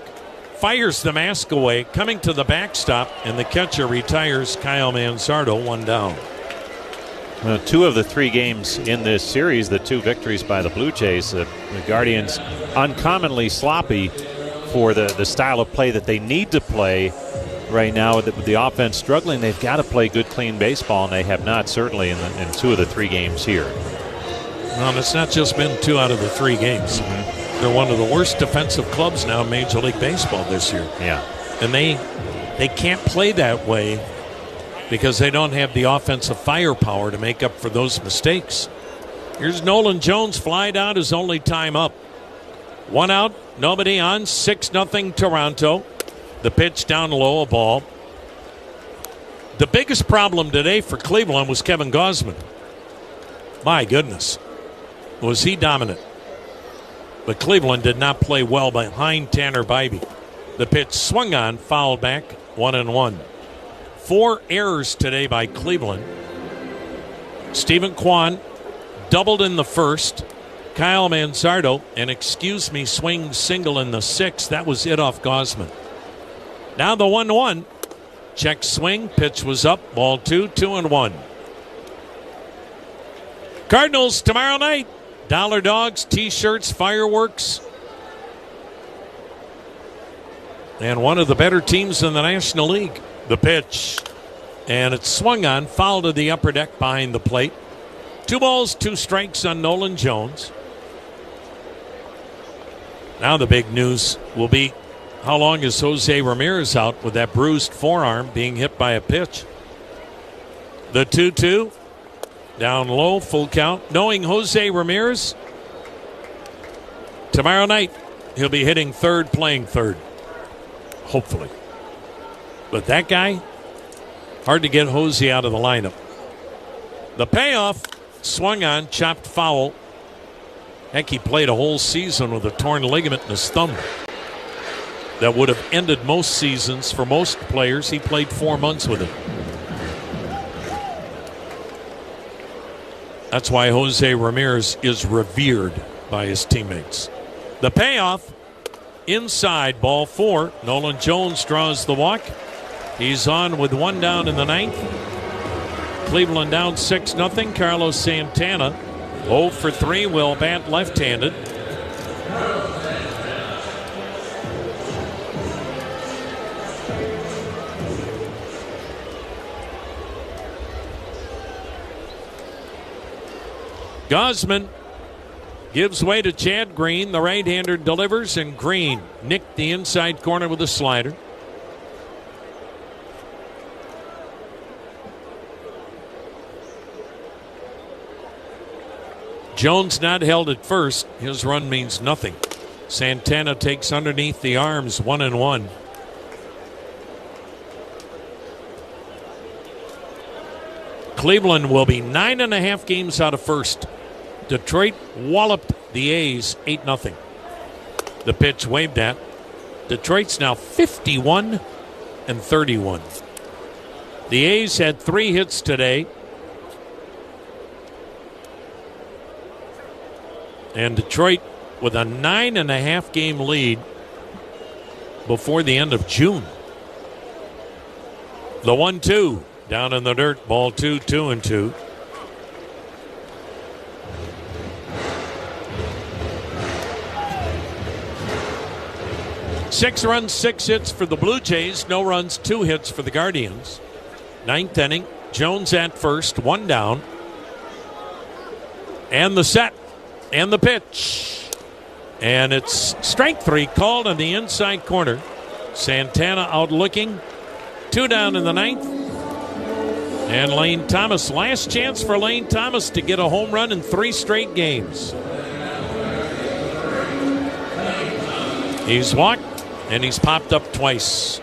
[SPEAKER 15] fires the mask away, coming to the backstop, and the catcher retires Kyle Manzardo, 1 down.
[SPEAKER 5] Well, 2 of the 3 games in this series, the 2 victories by the Blue Jays, the Guardians uncommonly sloppy for the style of play that they need to play right now. With the offense struggling, they've got to play good, clean baseball, and they have not, certainly, in 2 of the 3 games here.
[SPEAKER 15] Well, it's not just been 2 out of the 3 games.
[SPEAKER 5] Mm-hmm.
[SPEAKER 15] They're one of the worst defensive clubs now in Major League Baseball this year.
[SPEAKER 5] Yeah.
[SPEAKER 15] And they can't play that way because they don't have the offensive firepower to make up for those mistakes. Here's Nolan Jones, flied out, his only time up. 1 out, nobody on, 6-0 Toronto. The pitch down low, a ball. The biggest problem today for Cleveland was Kevin Gausman. My goodness, was he dominant. But Cleveland did not play well behind Tanner Bybee. The pitch swung on, fouled back, 1-1. 4 errors today by Cleveland. Stephen Kwan doubled in the first. Kyle Manzardo, an excuse-me swing single in the 6th. That was it off Gausman. Now the 1-1. Check swing, pitch was up, ball 2, 2-1. Cardinals tomorrow night. Dollar Dogs, T-shirts, fireworks. And one of the better teams in the National League. The pitch. And it's swung on, foul to the upper deck behind the plate. 2 balls, 2 strikes on Nolan Jones. Now the big news will be, how long is Jose Ramirez out with that bruised forearm being hit by a pitch? The 2-2. Down low, full count. Knowing Jose Ramirez, tomorrow night he'll be hitting third, playing third. Hopefully. But that guy, hard to get Jose out of the lineup. The payoff, swung on, chopped foul. Heck, he played a whole season with a torn ligament in his thumb. That would have ended most seasons for most players. He played 4 months with it. That's why Jose Ramirez is revered by his teammates. The payoff, inside, ball 4. Nolan Jones draws the walk. He's on with 1 down in the 9th. Cleveland down 6-0. Carlos Santana 0 for 3, will bat left-handed. Gausman gives way to Chad Green. The right-hander delivers, and Green nicked the inside corner with a slider. Jones not held at first. His run means nothing. Santana takes underneath the arms, 1-1. Cleveland will be 9.5 games out of first. Detroit walloped the A's 8-0. The pitch waved at. Detroit's now 51-31. The A's had 3 hits today. And Detroit with a 9.5 game lead before the end of June. The 1-2 down in the dirt. Ball 2, 2-2. Six runs, 6 hits for the Blue Jays. No runs, 2 hits for the Guardians. Ninth inning. Jones at first, 1 down. And the set. And the pitch. And it's strike 3 called on the inside corner. Santana out looking. 2 down in the ninth. And Lane Thomas. Last chance for Lane Thomas to get a home run in 3 straight games. He's walked. And he's popped up twice.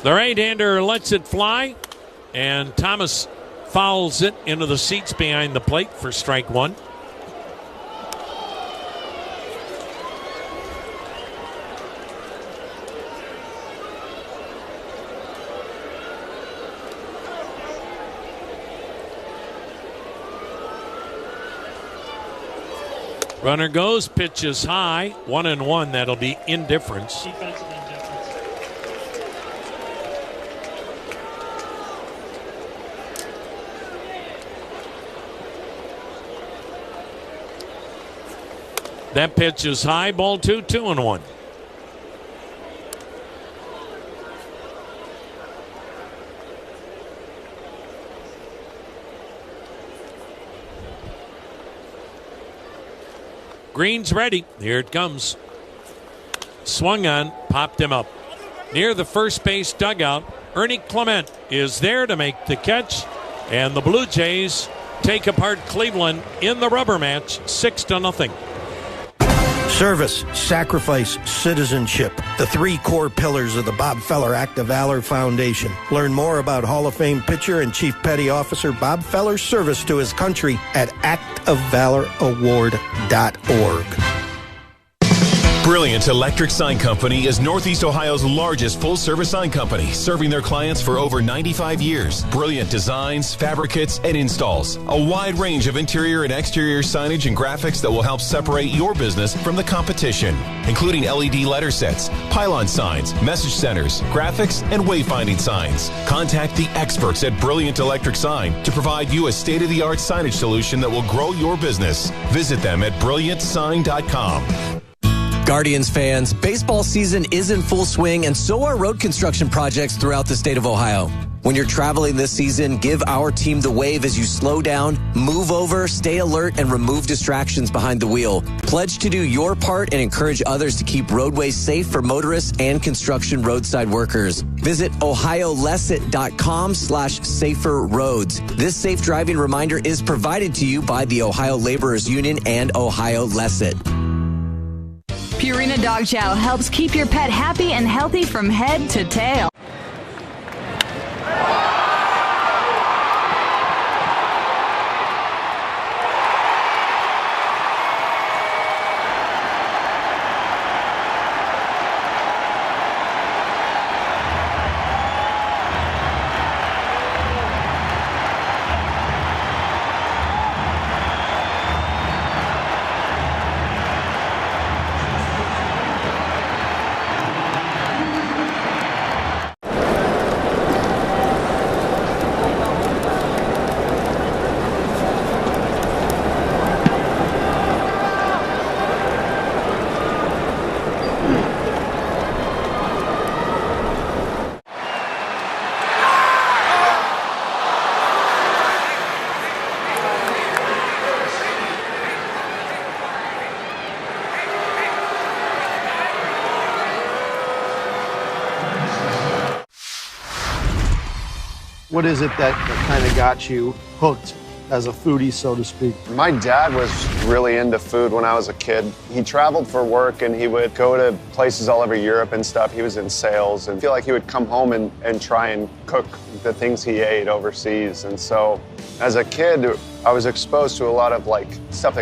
[SPEAKER 15] The right-hander lets it fly, and Thomas fouls it into the seats behind the plate for strike 1. Runner goes, pitches high, 1-1. That'll be indifference.
[SPEAKER 2] Defensive indifference.
[SPEAKER 15] That pitch is high, ball 2, 2-1. Green's ready. Here it comes. Swung on, popped him up. Near the first base dugout, Ernie Clement is there to make the catch. And the Blue Jays take apart Cleveland in the rubber match, 6-0.
[SPEAKER 6] Service, sacrifice, citizenship. The 3 core pillars of the Bob Feller Act of Valor Foundation. Learn more about Hall of Fame pitcher and Chief Petty Officer Bob Feller's service to his country at actofvaloraward.org.
[SPEAKER 10] Brilliant Electric Sign Company is Northeast Ohio's largest full-service sign company, serving their clients for over 95 years. Brilliant designs, fabricates, and installs. A wide range of interior and exterior signage and graphics that will help separate your business from the competition, including LED letter sets, pylon signs, message centers, graphics, and wayfinding signs. Contact the experts at Brilliant Electric Sign to provide you a state-of-the-art signage solution that will grow your business. Visit them at brilliantsign.com.
[SPEAKER 12] Guardians fans, baseball season is in full swing, and so are road construction projects throughout the state of Ohio. When you're traveling this season, give our team the wave as you slow down, move over, stay alert, and remove distractions behind the wheel. Pledge to do your part and encourage others to keep roadways safe for motorists and construction roadside workers. Visit ohiolesset.com/safer roads. This safe driving reminder is provided to you by the Ohio Laborers Union and Ohio Lesset.
[SPEAKER 14] Purina Dog Chow helps keep your pet happy and healthy from head to tail.
[SPEAKER 22] What is it that kind of got you hooked as a foodie, so to speak?
[SPEAKER 26] My dad was really into food when I was a kid. He traveled for work and he would go to places all over Europe and stuff. He was in sales and I feel like he would come home and try and cook the things he ate overseas. And so as a kid, I was exposed to a lot of like stuff that